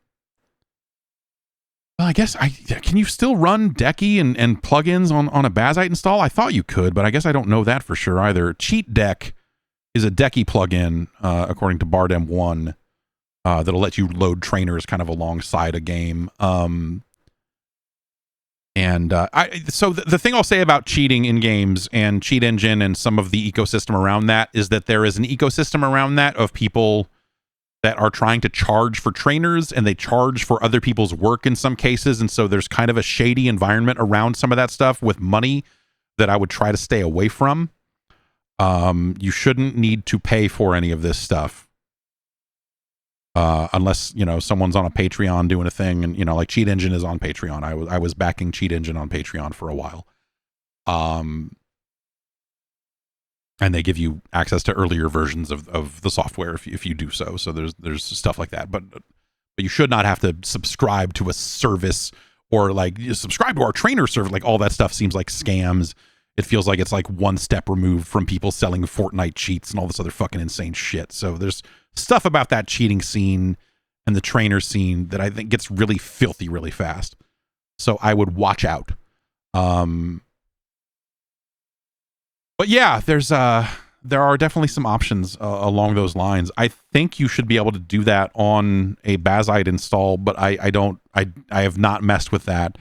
well, I guess can you still run Decky and plugins on a Bazite install? I thought you could, but I guess I don't know that for sure either. Cheat Deck is a Decky plugin, according to Bardem1. That'll let you load trainers kind of alongside a game. So the thing I'll say about cheating in games and Cheat Engine and some of the ecosystem around that is that there is an ecosystem around that of people that are trying to charge for trainers, and they charge for other people's work in some cases. And so there's kind of a shady environment around some of that stuff with money that I would try to stay away from. You shouldn't need to pay for any of this stuff. Unless, someone's on a Patreon doing a thing, and, like Cheat Engine is on Patreon. I was backing Cheat Engine on Patreon for a while. And they give you access to earlier versions of the software if you do so. So there's stuff like that. But you should not have to subscribe to a service, or like subscribe to our trainer service. Like, all that stuff seems like scams. It feels like it's like one step removed from people selling Fortnite cheats and all this other fucking insane shit. So there's stuff about that cheating scene and the trainer scene that I think gets really filthy really fast. So I would watch out. But yeah, there are definitely some options along those lines. I think you should be able to do that on a Bazite install, but I have not messed with that.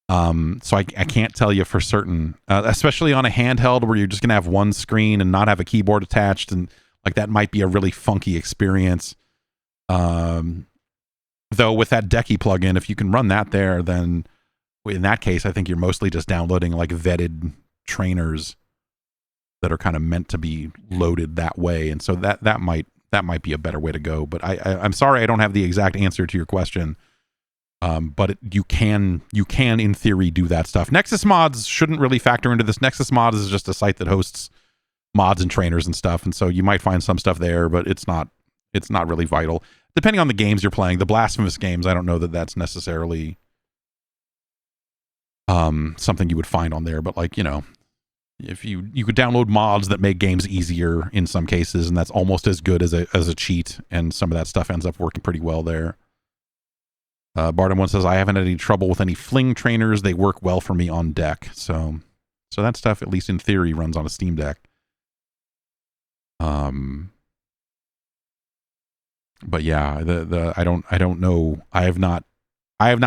So I can't tell you for certain, especially on a handheld where you're just going to have one screen and not have a keyboard attached, and like that might be a really funky experience. Though with that Decky plugin, if you can run that there, then in that case, I think you're mostly just downloading like vetted trainers that are kind of meant to be loaded that way. And so that might be a better way to go. But I'm sorry, I don't have the exact answer to your question. But you can in theory do that stuff. Nexus mods shouldn't really factor into this. Nexus mods is just a site that hosts mods and trainers and stuff, and so you might find some stuff there, but it's not really vital. Depending on the games you're playing, the blasphemous games, I don't know that that's necessarily something you would find on there. But like, if you could download mods that make games easier in some cases, and that's almost as good as a cheat, and some of that stuff ends up working pretty well there. Bardem1 says, I haven't had any trouble with any Fling trainers. They work well for me on deck. So that stuff, at least in theory, runs on a Steam Deck. But yeah, I don't know. I have not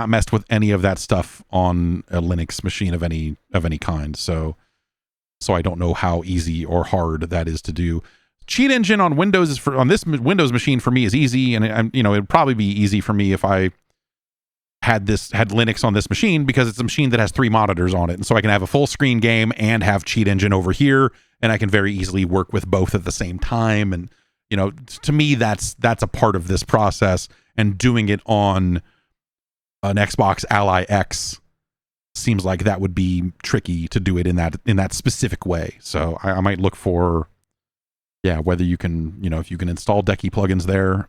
messed with any of that stuff on a Linux machine of any kind. So I don't know how easy or hard that is to do. Cheat Engine on Windows on this Windows machine for me is easy, and it'd probably be easy for me if I had Linux on this machine because it's a machine that has 3 monitors on it. And so I can have a full screen game and have Cheat Engine over here, and I can very easily work with both at the same time. And, you know, to me, that's a part of this process, and doing it on an Xbox Ally X seems like that would be tricky to do it in that specific way. So I might look for, whether you can, you know, if you can install Decky plugins there,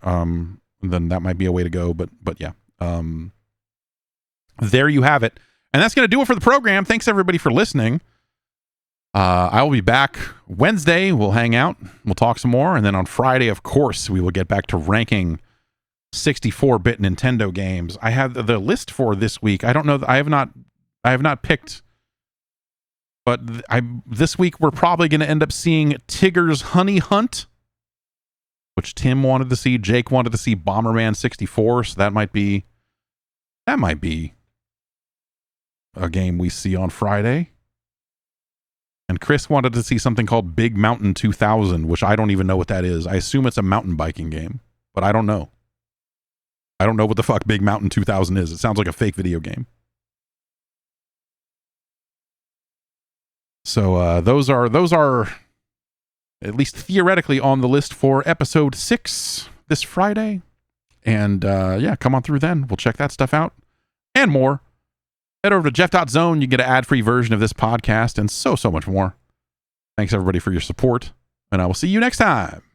then that might be a way to go. But yeah, there you have it. And that's going to do it for the program. Thanks everybody for listening. I will be back Wednesday. We'll hang out. We'll talk some more. And then on Friday, of course, we will get back to ranking 64-bit Nintendo games. I have the list for this week. I don't know. I have not picked, but this week we're probably going to end up seeing Tigger's Honey Hunt, which Tim wanted to see. Jake wanted to see Bomberman 64. So that might be a game we see on Friday. And Chris wanted to see something called Big Mountain 2000, which I don't even know what that is. I assume it's a mountain biking game, but I don't know. I don't know what the fuck Big Mountain 2000 is. It sounds like a fake video game. So those are at least theoretically on the list for episode 6 this Friday. And come on through then. We'll check that stuff out and more. Head over to Jeff.Zone. You get an ad-free version of this podcast and so much more. Thanks everybody for your support, and I will see you next time.